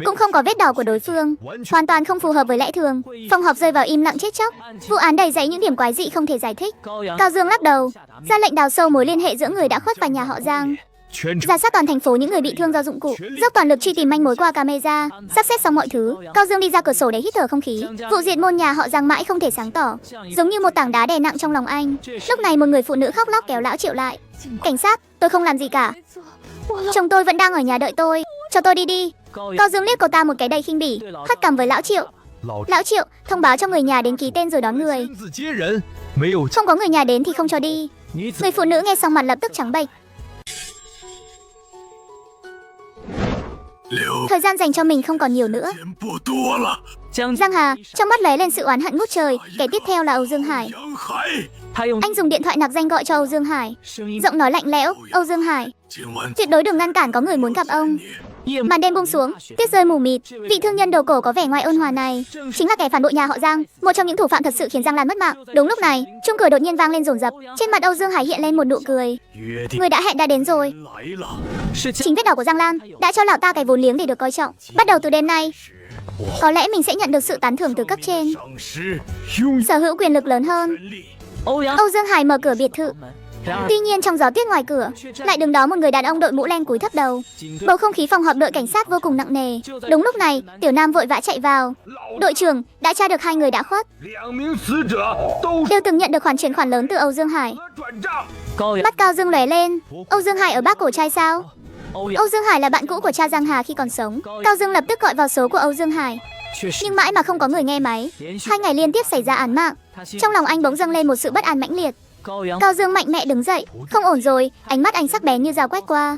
cũng không có vết đỏ của đối phương, hoàn toàn không phù hợp với lẽ thường. Phòng họp rơi vào im lặng chết chóc. Vụ án đầy dẫy những điểm quái dị không thể giải thích. Cao Dương lắc đầu, ra lệnh đào sâu mối liên hệ giữa người đã khuất và nhà họ Giang. Rà soát toàn thành phố những người bị thương do dụng cụ, dốc toàn lực truy tìm manh mối qua camera. Sắp xếp xong mọi thứ, Cao Dương đi ra cửa sổ để hít thở không khí. Vụ diệt môn nhà họ Giang mãi không thể sáng tỏ, giống như một tảng đá đè nặng trong lòng anh. Lúc này một người phụ nữ khóc lóc kéo lão Triệu lại. Cảnh sát, tôi không làm gì cả. Chồng tôi vẫn đang ở nhà đợi tôi. Cho tôi đi đi. Cao Dương liếc cậu ta một cái đầy khinh bỉ, hất cằm với Lão Triệu. Lão Triệu, thông báo cho người nhà đến ký tên rồi đón người. Không có người nhà đến thì không cho đi. Người phụ nữ nghe xong mặt lập tức trắng bệch. Thời gian dành cho mình không còn nhiều nữa. Giang Hà trong mắt lóe lên sự oán hận ngút trời. Kẻ tiếp theo là Âu Dương Hải. Anh dùng điện thoại nặc danh gọi cho Âu Dương Hải. Giọng nói lạnh lẽo, Âu Dương Hải, tuyệt đối đừng ngăn cản, có người muốn gặp ông. Màn đêm buông xuống, tuyết rơi mù mịt. Vị thương nhân đầu cổ có vẻ ngoài ôn hòa này chính là kẻ phản bội nhà họ Giang, một trong những thủ phạm thật sự khiến Giang Lan mất mạng. Đúng lúc này, chuông cửa đột nhiên vang lên dồn dập. Trên mặt Âu Dương Hải hiện lên một nụ cười. Người đã hẹn đã đến rồi. Chính vết đỏ của Giang Lan đã cho lão ta cái vốn liếng để được coi trọng. Bắt đầu từ đêm nay, có lẽ mình sẽ nhận được sự tán thưởng từ cấp trên, sở hữu quyền lực lớn hơn. Âu Dương Hải mở cửa biệt thự. Tuy nhiên trong gió tuyết ngoài cửa lại đứng đó một người đàn ông đội mũ len cúi thấp đầu. Bầu không khí phòng họp đội cảnh sát vô cùng nặng nề. Đúng lúc này, Tiểu Nam vội vã chạy vào. Đội trưởng đã tra được 2 người đã khuất, đều từng nhận được khoản chuyển khoản lớn từ Âu Dương Hải. Mắt Cao Dương lóe lên. Âu Dương Hải ở Bác Cổ Trai sao? Âu Dương Hải là bạn cũ của cha Giang Hà khi còn sống. Cao Dương lập tức gọi vào số của Âu Dương Hải, nhưng mãi mà không có người nghe máy. 2 ngày liên tiếp xảy ra án mạng. Trong lòng anh bỗng dâng lên một sự bất an mãnh liệt. Cao Dương mạnh mẽ đứng dậy. Không ổn rồi. Ánh mắt anh sắc bén như dao quét qua,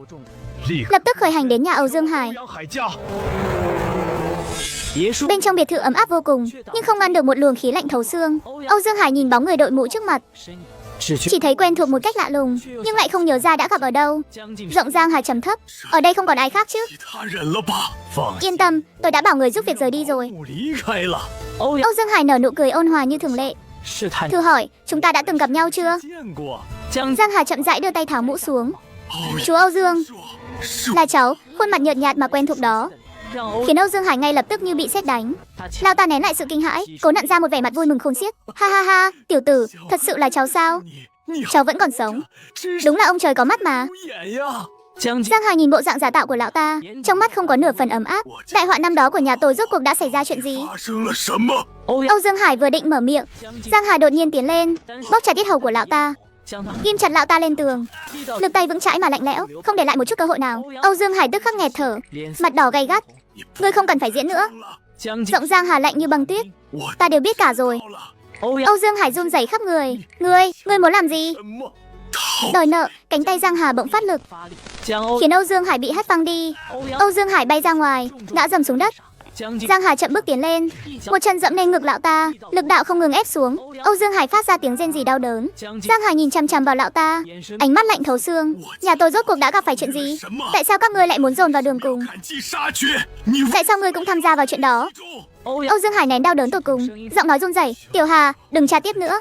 lập tức khởi hành đến nhà Âu Dương Hải. Bên trong biệt thự ấm áp vô cùng, nhưng không ngăn được một luồng khí lạnh thấu xương. Âu Dương Hải nhìn bóng người đội mũ trước mặt, chỉ thấy quen thuộc một cách lạ lùng, nhưng lại không nhớ ra đã gặp ở đâu. Giọng Giang Hà trầm thấp, ở đây không còn ai khác chứ? Yên tâm, tôi đã bảo người giúp việc rời đi rồi. Âu Dương Hải nở nụ cười ôn hòa như thường lệ. Thử hỏi, chúng ta đã từng gặp nhau chưa? Giang Hà chậm rãi đưa tay tháo mũ xuống. Chú Âu Dương, là cháu. Khuôn mặt nhợt nhạt mà quen thuộc đó khiến Âu Dương Hải ngay lập tức như bị sét đánh. Lão ta nén lại sự kinh hãi, cố nặn ra một vẻ mặt vui mừng khôn xiết. Ha ha ha, tiểu tử, thật sự là cháu sao? Cháu vẫn còn sống. Đúng là ông trời có mắt mà. Giang Hà nhìn bộ dạng giả tạo của lão ta, trong mắt không có nửa phần ấm áp. Đại họa năm đó của nhà tôi rốt cuộc đã xảy ra chuyện gì? Âu Dương Hải vừa định mở miệng, Giang Hà đột nhiên tiến lên, bóp chặt yết hầu của lão ta, ghim chặt lão ta lên tường. Lực tay vững chãi mà lạnh lẽo, không để lại một chút cơ hội nào. Âu Dương Hải tức khắc nghẹt thở, mặt đỏ gay gắt. Ngươi không cần phải diễn nữa. Giọng Giang Hà lạnh như băng tuyết. Ta đều biết cả rồi. Âu Dương Hải run rẩy khắp người. Ngươi muốn làm gì? Đòi nợ. Cánh tay Giang Hà bỗng phát lực, khiến Âu Dương Hải bị hất văng đi. Âu Dương Hải bay ra ngoài, ngã dầm xuống đất. Giang Hà chậm bước tiến lên, một chân dẫm lên ngực lão ta, lực đạo không ngừng ép xuống. Âu Dương Hải phát ra tiếng rên rỉ đau đớn. Giang Hà nhìn chằm chằm vào lão ta, ánh mắt lạnh thấu xương. Nhà tôi rốt cuộc đã gặp phải chuyện gì? Tại sao các ngươi lại muốn dồn vào đường cùng? Tại sao ngươi cũng tham gia vào chuyện đó? Âu Dương Hải nén đau đớn tột cùng, giọng nói run rẩy. Tiểu Hà, đừng tra tiếp nữa.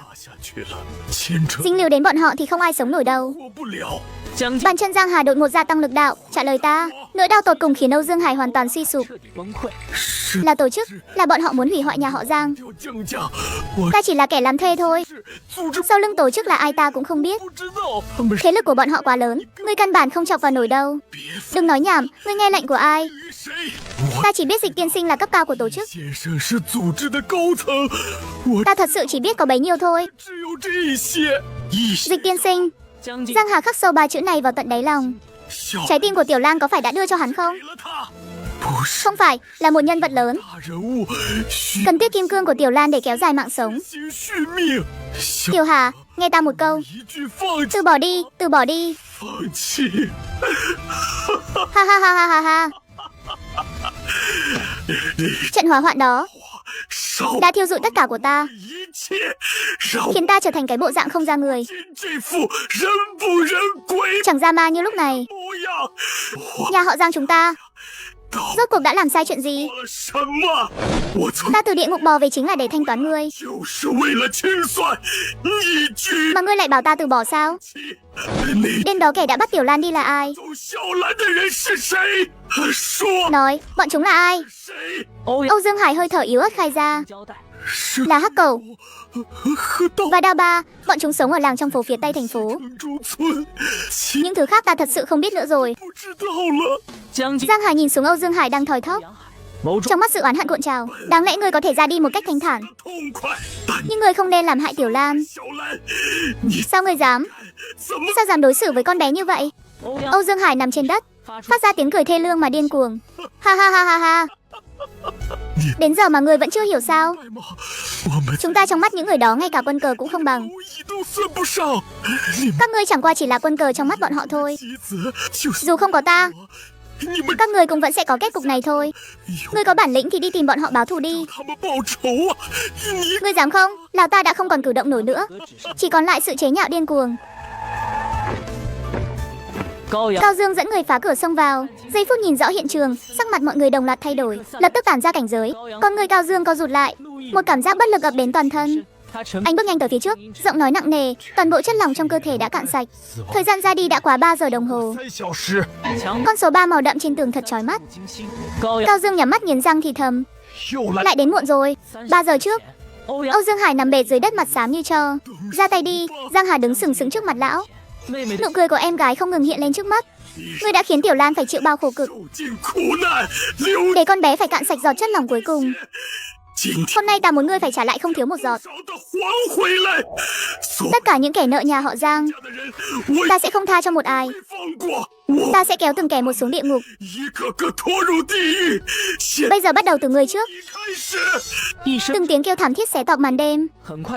Dính líu đến bọn họ thì không ai sống nổi đâu. Bàn chân Giang Hà đột ngột gia tăng lực đạo, trả lời ta. Nỗi đau tột cùng khiến Âu Dương Hải hoàn toàn suy sụp. Là tổ chức, là bọn họ muốn hủy hoại nhà họ Giang. Ta chỉ là kẻ làm thuê thôi. Sau lưng tổ chức là ai ta cũng không biết. Thế lực của bọn họ quá lớn, ngươi căn bản không chọc vào nổi đâu. Đừng nói nhảm, ngươi nghe lệnh của ai? Ta chỉ biết Dịch tiên sinh là cấp cao của tổ chức. Ta thật sự chỉ biết có bấy nhiêu thôi. Dịch tiên sinh. Giang Hà khắc sâu 3 chữ này vào tận đáy lòng. Trái tim của Tiểu Lan có phải đã đưa cho hắn không? Không phải, là một nhân vật lớn. Cần tuyết kim cương của Tiểu Lan để kéo dài mạng sống. Tiểu Hà, nghe ta một câu. Từ bỏ đi, từ bỏ đi. Ha ha ha ha ha ha. Trận hỏa hoạn đó đã thiêu rụi tất cả của ta, khiến ta trở thành cái bộ dạng không ra người, chẳng ra ma như lúc này. Nhà họ Giang chúng ta rốt cuộc đã làm sai chuyện gì? Ta từ địa ngục bò về chính là để thanh toán ngươi, mà ngươi lại bảo ta từ bỏ sao? Đêm đó kẻ đã bắt Tiểu Lan đi là ai? Nói, bọn chúng là ai? Âu Dương Hải hơi thở yếu ớt khai ra. Là Hắc Cẩu và Đao Ba. Bọn chúng sống ở làng trong phố phía tây thành phố. Những thứ khác ta thật sự không biết nữa rồi. Giang Hà nhìn xuống Âu Dương Hải đang thoi thóp, trong mắt sự oán hận cuộn trào. Đáng lẽ ngươi có thể ra đi một cách thanh thản, nhưng ngươi không nên làm hại Tiểu Lan. Sao ngươi dám? Sao dám đối xử với con bé như vậy? Âu Dương Hải nằm trên đất, phát ra tiếng cười thê lương mà điên cuồng. Ha ha ha ha ha. Đến giờ mà người vẫn chưa hiểu sao? Chúng ta trong mắt những người đó ngay cả quân cờ cũng không bằng. Các ngươi chẳng qua chỉ là quân cờ trong mắt bọn họ thôi. Dù không có ta, các người cũng vẫn sẽ có kết cục này thôi. Ngươi có bản lĩnh thì đi tìm bọn họ báo thù đi. Ngươi dám không? Lào ta đã không còn cử động nổi nữa, chỉ còn lại sự chế nhạo điên cuồng. Cao Dương dẫn người phá cửa xông vào. Giây phút nhìn rõ hiện trường, sắc mặt mọi người đồng loạt thay đổi, lập tức tản ra cảnh giới. Con người Cao Dương co rụt lại, một cảm giác bất lực ập đến toàn thân. Anh bước nhanh tới phía trước, giọng nói nặng nề, toàn bộ chất lỏng trong cơ thể đã cạn sạch. Thời gian ra đi đã quá 3 giờ đồng hồ. Con số 3 màu đậm trên tường thật chói mắt. Cao Dương nhắm mắt nghiến răng thì thầm, lại đến muộn rồi. 3 giờ trước. Âu Dương Hải nằm bệt dưới đất, mặt xám như tro. Ra tay đi. Giang Hà đứng sừng sững trước mặt lão. Nụ cười của em gái không ngừng hiện lên trước mắt. Ngươi đã khiến Tiểu Lan phải chịu bao khổ cực, để con bé phải cạn sạch giọt chất lỏng cuối cùng. Hôm nay ta muốn ngươi phải trả lại không thiếu một giọt. Tất cả những kẻ nợ nhà họ Giang, ta sẽ không tha cho một ai. Ta sẽ kéo từng kẻ một xuống địa ngục. Bây giờ bắt đầu từ ngươi trước. Từng tiếng kêu thảm thiết xé toạc màn đêm,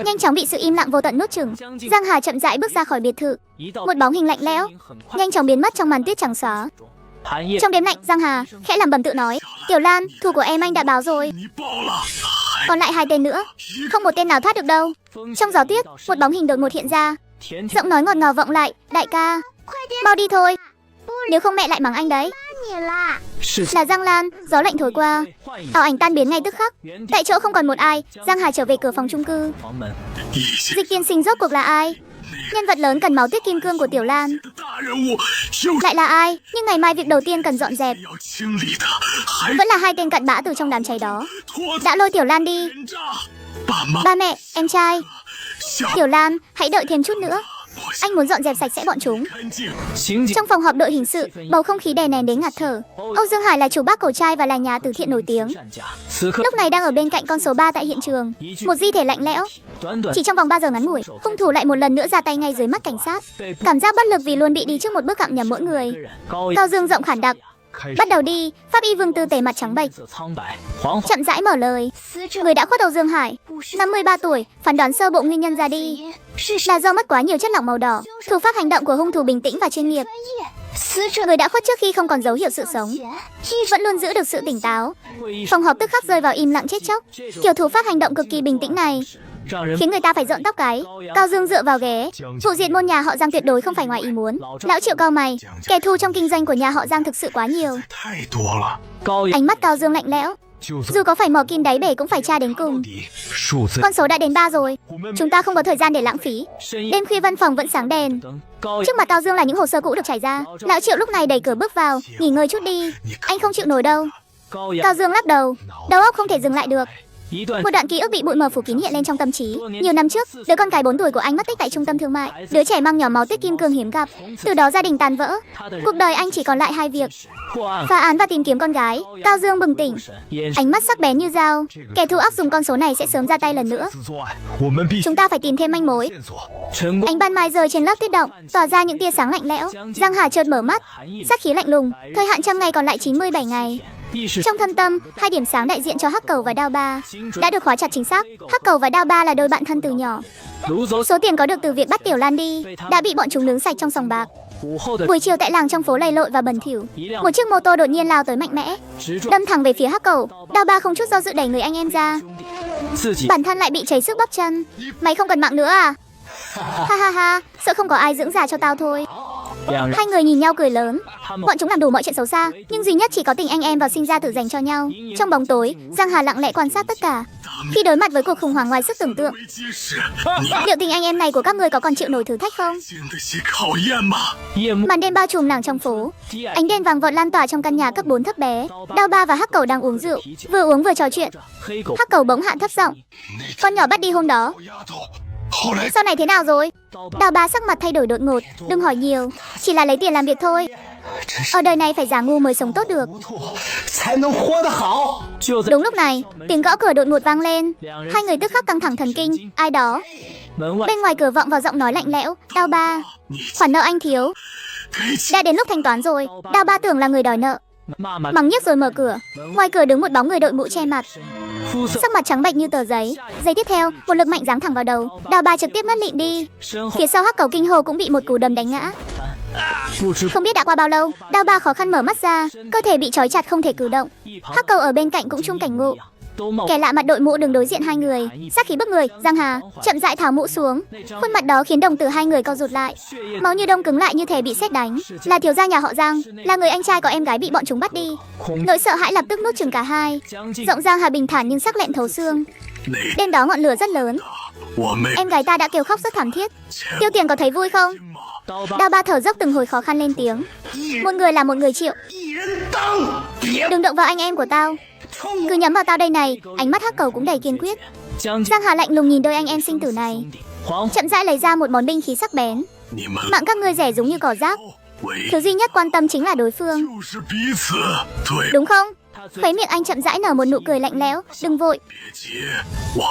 nhanh chóng bị sự im lặng vô tận nuốt chửng. Giang Hà chậm rãi bước ra khỏi biệt thự. Một bóng hình lạnh lẽo nhanh chóng biến mất trong màn tuyết trắng xóa. Trong đêm lạnh, Giang Hà khẽ lẩm bẩm tự nói, Tiểu Lan, thù của em anh đã báo rồi. Còn lại 2 tên nữa, không một tên nào thoát được đâu. Trong gió tuyết, một bóng hình đột ngột hiện ra. Giọng nói ngọt ngào vọng lại, đại ca, mau đi thôi, nếu không mẹ lại mắng anh đấy. Là Giang Lan. Gió lạnh thổi qua, ảo ảnh tan biến ngay tức khắc. Tại chỗ không còn một ai. Giang Hà trở về cửa phòng chung cư. Dịch tiên sinh rốt cuộc là ai? Nhân vật lớn cần máu tuyết kim cương của Tiểu Lan lại là ai? Nhưng ngày mai việc đầu tiên cần dọn dẹp vẫn là 2 tên cặn bã từ trong đám cháy đó. Đã lôi Tiểu Lan đi. Ba mẹ, em trai, Tiểu Lan, hãy đợi thêm chút nữa. Anh muốn dọn dẹp sạch sẽ bọn chúng. Trong phòng họp đội hình sự, bầu không khí đè nén đến ngạt thở. Âu Dương Hải là chủ bác cổ trai và là nhà từ thiện nổi tiếng. Lúc này đang ở bên cạnh con số 3 tại hiện trường. Một di thể lạnh lẽo. Chỉ trong vòng 3 giờ ngắn ngủi, hung thủ lại một lần nữa ra tay ngay dưới mắt cảnh sát. Cảm giác bất lực vì luôn bị đi trước một bước gặm nhầm mỗi người. Cao Dương giọng khản đặc, bắt đầu đi. Pháp y Vương Tư tề mặt trắng bệch, chậm rãi mở lời. Người đã khuất Âu Dương Hải, 53 tuổi, phán đoán sơ bộ nguyên nhân ra đi là do mất quá nhiều chất lỏng màu đỏ. Thủ pháp hành động của hung thủ bình tĩnh và chuyên nghiệp. Người đã khuất trước khi không còn dấu hiệu sự sống, vẫn luôn giữ được sự tỉnh táo. Phòng họp tức khắc rơi vào im lặng chết chóc. Kiểu thủ pháp hành động cực kỳ bình tĩnh này khiến người ta phải rợn tóc gáy. Cao Dương dựa vào ghế. Vụ diệt môn nhà họ Giang tuyệt đối không phải ngoài ý muốn. Lão Triệu cau mày, kẻ thù trong kinh doanh của nhà họ Giang thực sự quá nhiều. Ánh mắt Cao Dương lạnh lẽo. Dù có phải mò kim đáy bể cũng phải tra đến cùng. Con số đã đến 3 rồi. Chúng ta không có thời gian để lãng phí. Đêm khuya văn phòng vẫn sáng đèn. Trước mặt Cao Dương là những hồ sơ cũ được trải ra. Lão Triệu lúc này đẩy cửa bước vào. Nghỉ ngơi chút đi, anh không chịu nổi đâu. Cao Dương lắc đầu. Đầu óc không thể dừng lại được. Một đoạn ký ức bị bụi mờ phủ kín hiện lên trong tâm trí. Nhiều năm trước, đứa con gái 4 tuổi của anh mất tích tại trung tâm thương mại. Đứa trẻ mang nhỏ máu tuyết kim cương hiếm gặp. Từ đó gia đình tàn vỡ. Cuộc đời anh chỉ còn lại 2 việc: phá án và tìm kiếm con gái. Cao Dương bừng tỉnh, ánh mắt sắc bén như dao. Kẻ thù ác dùng con số này sẽ sớm ra tay lần nữa. Chúng ta phải tìm thêm manh mối. Ánh ban mai rơi trên lớp tuyết động, tỏa ra những tia sáng lạnh lẽo. Giang Hà chợt mở mắt, sát khí lạnh lùng. Thời hạn 100 ngày còn lại 97 ngày. Trong thâm tâm, 2 điểm sáng đại diện cho Hắc Cầu và Đao Ba đã được khóa chặt chính xác. Hắc Cầu và Đao Ba là đôi bạn thân từ nhỏ. Số tiền có được từ việc bắt Tiểu Lan đi đã bị bọn chúng nướng sạch trong sòng bạc. Buổi chiều tại làng trong phố lầy lội và bẩn thỉu, một chiếc mô tô đột nhiên lao tới mạnh mẽ, đâm thẳng về phía Hắc Cầu. Đao Ba không chút do dự đẩy người anh em ra. Bản thân lại bị cháy sức bắp chân. Mày không cần mạng nữa à? Ha ha ha, sợ không có ai dưỡng già cho tao thôi. 2 người nhìn nhau cười lớn. Bọn chúng làm đủ mọi chuyện xấu xa, nhưng duy nhất chỉ có tình anh em vào sinh ra tự dành cho nhau. Trong bóng tối, Giang Hà lặng lẽ quan sát tất cả. Khi đối mặt với cuộc khủng hoảng ngoài sức tưởng tượng, liệu tình anh em này của các người có còn chịu nổi thử thách không? Màn đêm bao trùm làng trong phố. Ánh đèn vàng vọt lan tỏa trong căn nhà cấp 4 thấp bé. Đao Ba và Hắc Cầu đang uống rượu, vừa uống vừa trò chuyện. Hắc Cầu bỗng hạ thấp giọng, con nhỏ bắt đi hôm đó, sau này thế nào rồi? Đao Ba sắc mặt thay đổi đột ngột. Đừng hỏi nhiều, chỉ là lấy tiền làm việc thôi. Ở đời này phải giả ngu mới sống tốt được. Đúng lúc này, tiếng gõ cửa đột ngột vang lên. 2 người tức khắc căng thẳng thần kinh. Ai đó? Bên ngoài cửa vọng vào giọng nói lạnh lẽo. Đao Ba, khoản nợ anh thiếu Đã đến lúc thanh toán rồi. Đao ba tưởng là người đòi nợ, mắng nhiếc rồi mở cửa. Ngoài cửa đứng một bóng người đội mũ che mặt, sắc mặt trắng bệch như tờ giấy. Giây tiếp theo, một lực mạnh giáng thẳng vào đầu. Đao ba trực tiếp ngất lịm đi. Phía sau Hắc Cầu kinh hô cũng bị một cú đấm đánh ngã. Không biết đã qua bao lâu, Đao ba khó khăn mở mắt ra, cơ thể bị trói chặt không thể cử động. Hắc Cầu ở bên cạnh cũng chung cảnh ngộ. Kẻ lạ mặt đội mũ đứng đối diện hai người, sát khí bức người. Giang Hà chậm rãi tháo mũ xuống, khuôn mặt đó khiến đồng tử hai người co rụt lại, máu như đông cứng lại như thể bị sét đánh. Là thiếu gia nhà họ Giang, là người anh trai có em gái bị bọn chúng bắt đi. Nỗi sợ hãi lập tức nuốt chửng cả hai. Giọng Giang Hà bình thản nhưng sắc lẹm thấu xương. Đêm đó ngọn lửa rất lớn, em gái ta đã kêu khóc rất thảm thiết. Tiêu Tiền có thấy vui không? Đao ba thở dốc từng hồi khó khăn lên tiếng. Một người là một người chịu. Đừng động vào anh em của tao, cứ nhắm vào tao đây này. Ánh mắt Hắc Cầu cũng đầy kiên quyết. Giang Hà lạnh lùng nhìn đôi anh em sinh tử này, chậm rãi lấy ra một món binh khí sắc bén. Mạng các ngươi rẻ giống như cỏ rác, thứ duy nhất quan tâm chính là đối phương, đúng không? Khóe miệng anh chậm rãi nở một nụ cười lạnh lẽo. Đừng vội,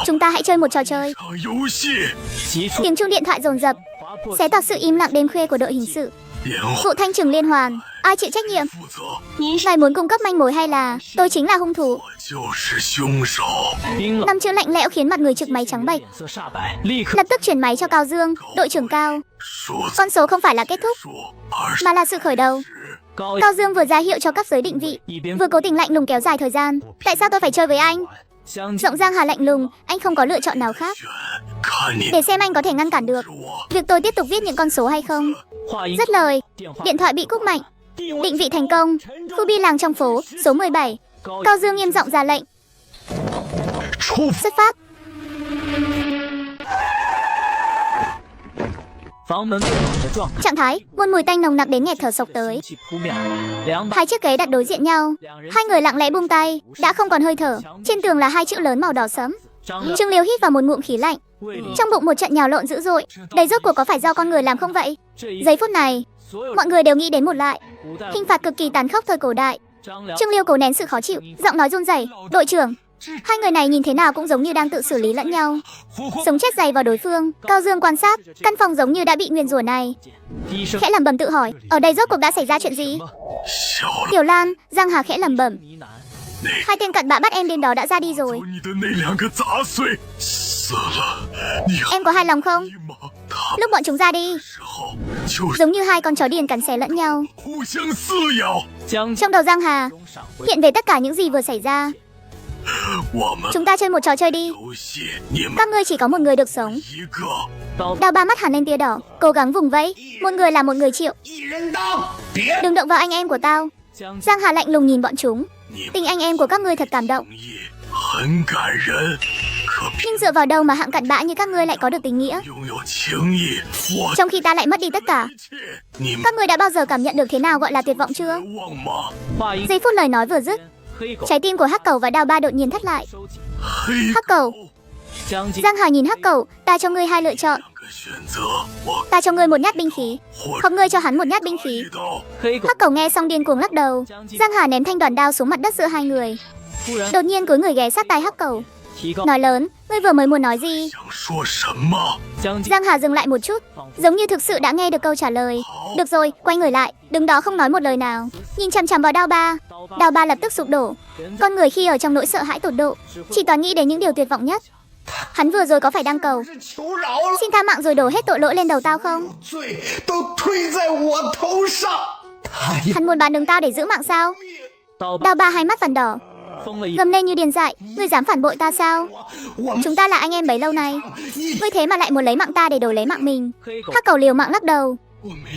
chúng ta hãy chơi một trò chơi. Tiếng chuông điện thoại dồn dập xé toạc sự im lặng đêm khuya của đội hình sự. Vụ thanh trừng liên hoàn, ai chịu trách nhiệm? Ngài muốn cung cấp manh mối hay là tôi chính là hung thủ? Năm chữ lạnh lẽo khiến mặt người trực máy trắng bệch. Lập tức chuyển máy cho Cao Dương. Đội trưởng Cao, con số không phải là kết thúc, mà là sự khởi đầu. Cao Dương vừa ra hiệu cho cấp giới định vị, vừa cố tình lạnh lùng kéo dài thời gian. Tại sao tôi phải chơi với anh? Giọng Giang Hà lạnh lùng. Anh không có lựa chọn nào khác, để xem anh có thể ngăn cản được việc tôi tiếp tục viết những con số hay không. Dứt lời, điện thoại bị cúp mạnh. Định vị thành công. Khu bi làng trong phố, số 17. Cao Dương nghiêm giọng ra lệnh. Xuất phát. Trạng thái, một mùi tanh nồng nặc đến nghẹt thở sộc tới. Hai chiếc ghế đặt đối diện nhau, hai người lặng lẽ buông tay. Đã không còn hơi thở. Trên tường là hai chữ lớn màu đỏ sẫm. Trương Liêu hít vào một ngụm khí lạnh. Trong bụng một trận nhào lộn dữ dội. Đây rốt cuộc có phải do con người làm không vậy? Giây phút này, mọi người đều nghĩ đến một lại hình phạt cực kỳ tàn khốc thời cổ đại. Trương Liêu cố nén sự khó chịu, giọng nói run rẩy. Đội trưởng, hai người này nhìn thế nào cũng giống như đang tự xử lý lẫn nhau, sống chết dày vào đối phương. Cao Dương quan sát căn phòng giống như đã bị nguyền rủa này, khẽ lẩm bẩm tự hỏi, ở đây rốt cuộc đã xảy ra chuyện gì? Tiểu Lan, Giang Hà khẽ lẩm bẩm. Hai tên cặn bã bắt em đêm đó đã ra đi rồi. Em có hài lòng không? Lúc bọn chúng ra đi, giống như hai con chó điên cắn xé lẫn nhau. Trong đầu Giang Hà hiện về tất cả những gì vừa xảy ra. Chúng ta chơi một trò chơi đi. Các ngươi chỉ có một người được sống. Đao ba mắt hẳn lên tia đỏ, cố gắng vùng vẫy. Một người là một người chịu. Đừng động vào anh em của tao. Giang Hà lạnh lùng nhìn bọn chúng. Tình anh em của các ngươi thật cảm động, nhưng dựa vào đâu mà hạng cặn bã như các ngươi lại có được tình nghĩa, trong khi ta lại mất đi tất cả? Các ngươi đã bao giờ cảm nhận được thế nào gọi là tuyệt vọng chưa? Giây phút lời nói vừa dứt, trái tim của Hắc Cầu và Đao ba đột nhiên thắt lại. Hắc Cầu. Giang Hà nhìn Hắc Cầu. Ta cho ngươi hai lựa chọn. Ta cho ngươi một nhát binh khí, hoặc ngươi cho hắn một nhát binh khí. Hắc Cầu nghe xong điên cuồng lắc đầu. Giang Hà ném thanh đoàn đao xuống mặt đất giữa hai người, đột nhiên cúi người ghé sát tai Hắc Cầu, nói lớn, ngươi vừa mới muốn nói gì? Giang Hà dừng lại một chút, giống như thực sự đã nghe được câu trả lời. Được rồi, quay người lại, đứng đó không nói một lời nào, nhìn chằm chằm vào Đao ba. Đao ba lập tức sụp đổ. Con người khi ở trong nỗi sợ hãi tột độ, chỉ toàn nghĩ đến những điều tuyệt vọng nhất. Hắn vừa rồi có phải đang cầu xin tha mạng rồi đổ hết tội lỗi lên đầu tao không? Hắn muốn bán đứng tao để giữ mạng sao? Đao ba hai mắt vằn đỏ, gầm lên như điên dại. Ngươi dám phản bội ta sao? Chúng ta là anh em bấy lâu nay, ngươi thế mà lại muốn lấy mạng ta để đổi lấy mạng mình. Hắc Cầu liều mạng lắc đầu.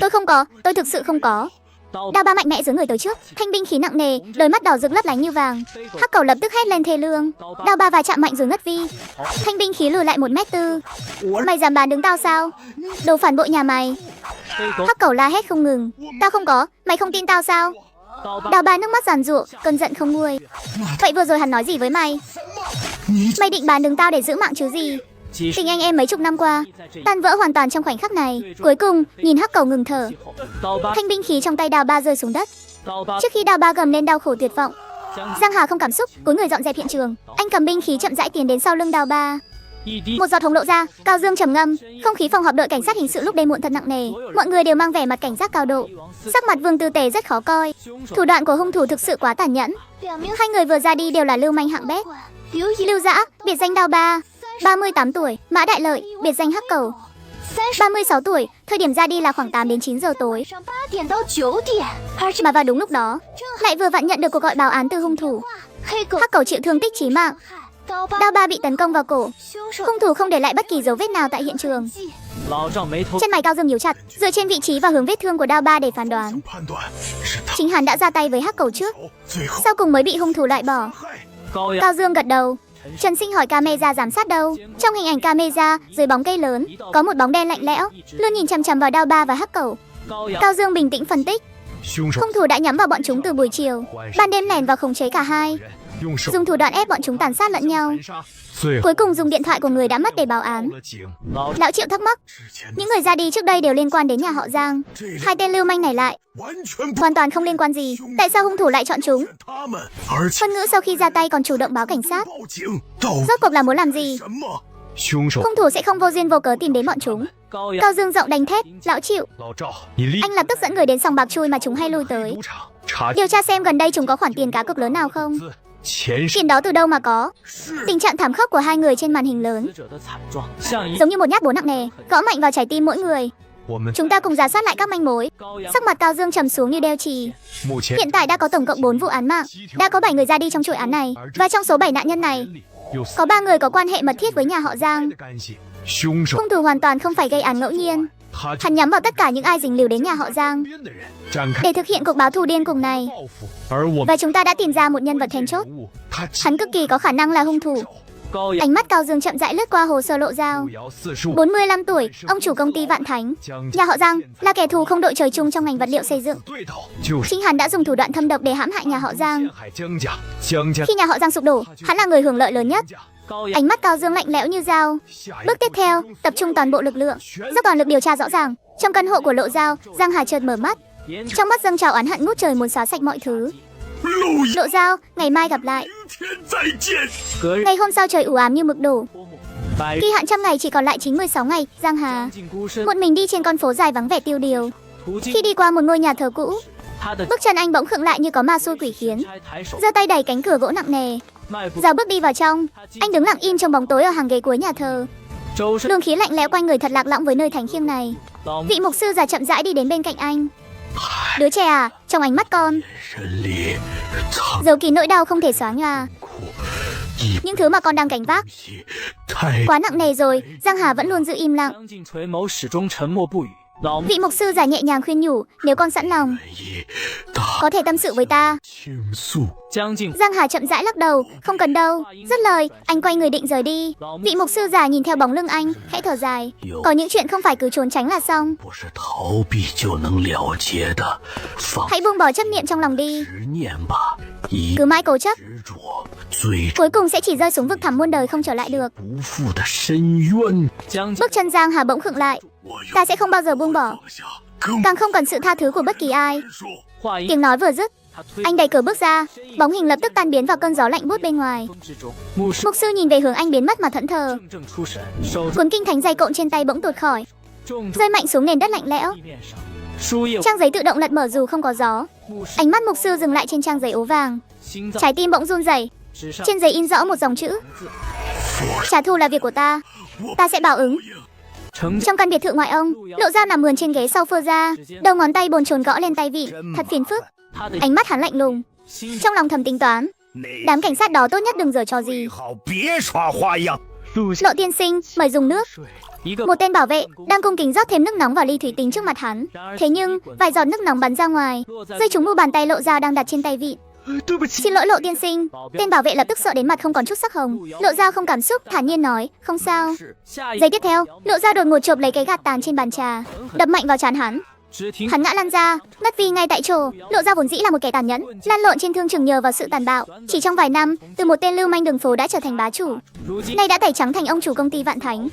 Tôi không có, tôi thực sự không có. Đao ba mạnh mẽ giơ người tới trước, thanh binh khí nặng nề, đôi mắt đỏ rực lấp lánh như vàng. Hắc Cầu lập tức hét lên thê lương. Đao ba và chạm mạnh rồi ngất vi. Thanh binh khí lùi lại 1m4. Mày dám bán đứng tao sao? Đồ phản bội nhà mày. Hắc Cầu la hét không ngừng. Tao không có, mày không tin tao sao? Đao ba nước mắt giàn giụa, cơn giận không nguôi. Vậy vừa rồi hắn nói gì với mày? Mày định bán đứng tao để giữ mạng chứ gì? Tình anh em mấy chục năm qua tan vỡ hoàn toàn trong khoảnh khắc này. Cuối cùng nhìn Hắc Cầu ngừng thở, thanh binh khí trong tay Đao ba rơi xuống đất. Trước khi Đao ba gầm lên đau khổ tuyệt vọng, Giang Hà không cảm xúc, cúi người dọn dẹp hiện trường. Anh cầm binh khí chậm rãi tiến đến sau lưng Đao ba. Một giọt hồng lộ ra, Cao Dương trầm ngâm. Không khí phòng họp đội cảnh sát hình sự lúc đêm muộn thật nặng nề. Mọi người đều mang vẻ mặt cảnh giác cao độ. Sắc mặt Vương Tư Tề rất khó coi. Thủ đoạn của hung thủ thực sự quá tàn nhẫn. Hai người vừa ra đi đều là lưu manh hạng bét. Lưu Dã, biệt danh Đao Ba, 38 tuổi, Mã Đại Lợi, biệt danh Hắc Cầu, 36 tuổi, thời điểm ra đi là khoảng 8 đến 9 giờ tối. Mà vào đúng lúc đó, lại vừa vặn nhận được cuộc gọi báo án từ hung thủ. Hắc Cầu chịu thương tích chí mạng, Đao Ba bị tấn công vào cổ. Hung thủ không để lại bất kỳ dấu vết nào tại hiện trường. Chân mày Cao Dương nhíu chặt, dựa trên vị trí và hướng vết thương của Đao Ba để phán đoán. Chính hắn đã ra tay với Hắc Cầu trước, sau cùng mới bị hung thủ loại bỏ. Cao Dương gật đầu. Trần Sinh hỏi camera giám sát đâu? Trong hình ảnh camera, dưới bóng cây lớn, có một bóng đen lạnh lẽo, luôn nhìn chằm chằm vào Đao Ba và Hắc Cầu. Cao Dương bình tĩnh phân tích. Hung thủ đã nhắm vào bọn chúng từ buổi chiều, ban đêm lẻn vào khống chế cả hai, dùng thủ đoạn ép bọn chúng tàn sát lẫn nhau. Cuối cùng dùng điện thoại của người đã mất để báo án. Lão Triệu thắc mắc, những người ra đi trước đây đều liên quan đến nhà họ Giang. Hai tên lưu manh này lại hoàn toàn không liên quan gì. Tại sao hung thủ lại chọn chúng? Hơn nữa sau khi ra tay còn chủ động báo cảnh sát. Rốt cuộc là muốn làm gì? Hung thủ sẽ không vô duyên vô cớ tìm đến bọn chúng. Cao Dương giọng đánh thét, Lão Triệu, anh lập tức dẫn người đến sòng bạc chui mà chúng hay lui tới, điều tra xem gần đây chúng có khoản tiền cá cược lớn nào không. Tiền đó từ đâu mà có? Tình trạng thảm khốc của hai người trên màn hình lớn giống như một nhát búa nặng nề, gõ mạnh vào trái tim mỗi người. Chúng ta cùng rà soát lại các manh mối. Sắc mặt Cao Dương trầm xuống như đeo chì. Hiện tại đã có tổng cộng 4 vụ án mạng, đã có 7 người ra đi trong chuỗi án này, và trong số 7 nạn nhân này, có 3 người có quan hệ mật thiết với nhà họ Giang. Hung thủ hoàn toàn không phải gây án ngẫu nhiên. Hắn nhắm vào tất cả những ai dính líu đến nhà họ Giang để thực hiện cuộc báo thù điên cuồng này. Và chúng ta đã tìm ra một nhân vật then chốt. Hắn cực kỳ có khả năng là hung thủ. Ánh mắt Cao Dương chậm rãi lướt qua hồ sơ Lộ Giao. 45 tuổi, ông chủ công ty Vạn Thánh. Nhà họ Giang là kẻ thù không đội trời chung trong ngành vật liệu xây dựng. Chính hắn đã dùng thủ đoạn thâm độc để hãm hại nhà họ Giang. Khi nhà họ Giang sụp đổ, hắn là người hưởng lợi lớn nhất. Ánh mắt Cao Dương lạnh lẽo như dao. Bước tiếp theo, tập trung toàn bộ lực lượng, dốc toàn lực điều tra rõ ràng. Trong căn hộ của Lộ Giao, Giang Hà chợt mở mắt. Trong mắt dâng trào oán hận ngút trời muốn xóa sạch mọi thứ. Lộ Giao, ngày mai gặp lại. Ngày hôm sau trời u ám như mực đổ. Kỳ hạn trăm ngày chỉ còn lại chính 16 ngày. Giang Hà một mình đi trên con phố dài vắng vẻ tiêu điều. Khi đi qua một ngôi nhà thờ cũ, bước chân anh bỗng khựng lại như có ma xui quỷ khiến, giơ tay đẩy cánh cửa gỗ nặng nề, dạo bước đi vào trong. Anh đứng lặng im trong bóng tối ở hàng ghế cuối nhà thờ. Luồng khí lạnh lẽo quanh người thật lạc lõng với nơi thánh thiêng này. Vị mục sư già chậm rãi đi đến bên cạnh anh. Đứa trẻ à, trong ánh mắt con giấu kín nỗi đau không thể xóa nhòa. Những thứ mà con đang gánh vác quá nặng nề rồi. Giang Hà vẫn luôn giữ im lặng. Vị mục sư già nhẹ nhàng khuyên nhủ, nếu con sẵn lòng, có thể tâm sự với ta. Giang Hà chậm rãi lắc đầu, không cần đâu. Dứt lời, anh quay người định rời đi. Vị mục sư già nhìn theo bóng lưng anh, khẽ thở dài. Có những chuyện không phải cứ trốn tránh là xong. Hãy buông bỏ chấp niệm trong lòng đi. Cứ mãi cố chấp, cuối cùng sẽ chỉ rơi xuống vực thẳm muôn đời không trở lại được. Bước chân Giang Hà bỗng khựng lại. Ta sẽ không bao giờ buông bỏ, càng không cần sự tha thứ của bất kỳ ai. Tiếng nói vừa dứt, anh đẩy cửa bước ra, bóng hình lập tức tan biến vào cơn gió lạnh buốt bên ngoài. Mục sư nhìn về hướng anh biến mất mà thẫn thờ. Cuốn kinh thánh dày cộm trên tay bỗng tuột khỏi, rơi mạnh xuống nền đất lạnh lẽo. Trang giấy tự động lật mở dù không có gió. Ánh mắt mục sư dừng lại trên trang giấy ố vàng. Trái tim bỗng run rẩy. Trên giấy in rõ một dòng chữ: trả thù là việc của ta, ta sẽ báo ứng. Trong căn biệt thự ngoại ông, Lộ Giao nằm mườn trên ghế sau phơ ra, đầu ngón tay bồn chồn gõ lên tay vịn, thật phiền phức. Ánh mắt hắn lạnh lùng, trong lòng thầm tính toán, đám cảnh sát đó tốt nhất đừng giở trò gì. Lộ tiên sinh, mời dùng nước. Một tên bảo vệ đang cung kính rót thêm nước nóng vào ly thủy tinh trước mặt hắn. Thế nhưng vài giọt nước nóng bắn ra ngoài, rơi trúng mu bàn tay Lộ Giao đang đặt trên tay vịn. Xin lỗi Lộ tiên sinh. Tên bảo vệ lập tức sợ đến mặt không còn chút sắc hồng. Lộ Giao không cảm xúc, thản nhiên nói, không sao. Giây tiếp theo, Lộ Giao đột ngột chộp lấy cái gạt tàn trên bàn trà, đập mạnh vào trán hắn. Hắn ngã lăn ra, ngất đi ngay tại chỗ. Lộ Dao vốn dĩ là một kẻ tàn nhẫn, lăn lộn trên thương trường nhờ vào sự tàn bạo. Chỉ trong vài năm, từ một tên lưu manh đường phố đã trở thành bá chủ, nay đã tẩy trắng thành ông chủ công ty Vạn Thánh.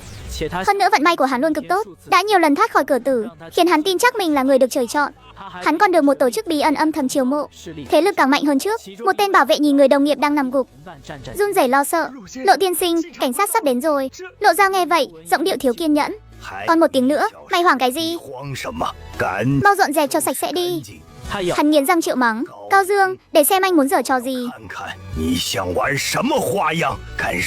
Hơn nữa vận may của hắn luôn cực tốt, đã nhiều lần thoát khỏi cửa tử, khiến hắn tin chắc mình là người được trời chọn. Hắn còn được một tổ chức bí ẩn âm thầm chiều mộ, thế lực càng mạnh hơn trước. Một tên bảo vệ nhìn người đồng nghiệp đang nằm gục, run rẩy lo sợ. Lộ tiên sinh, cảnh sát sắp đến rồi. Lộ Dao nghe vậy, giọng điệu thiếu kiên nhẫn. Còn một tiếng nữa, mày hoảng cái gì? Mau dọn dẹp cho sạch sẽ đi. Hắn nghiến răng trợn mắng. Cao Dương, để xem anh muốn giở trò gì.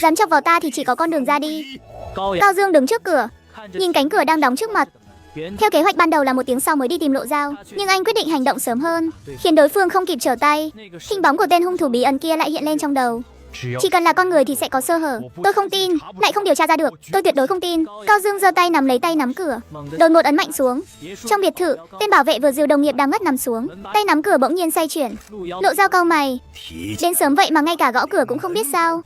Dám chọc vào ta thì chỉ có con đường ra đi. Cao Dương đứng trước cửa, nhìn cánh cửa đang đóng trước mặt. Theo kế hoạch ban đầu là một tiếng sau mới đi tìm Lộ Dao, nhưng anh quyết định hành động sớm hơn, khiến đối phương không kịp trở tay. Hình bóng của tên hung thủ bí ẩn kia lại hiện lên trong đầu. Chỉ cần là con người thì sẽ có sơ hở. Tôi không tin, lại không điều tra ra được. Tôi tuyệt đối không tin. Cao Dương giơ tay nắm lấy tay nắm cửa, đột ngột ấn mạnh xuống. Trong biệt thự, tên bảo vệ vừa dìu đồng nghiệp đang ngất nằm xuống, tay nắm cửa bỗng nhiên xoay chuyển. Lộ Dao cau mày. Đến sớm vậy mà ngay cả gõ cửa cũng không biết sao.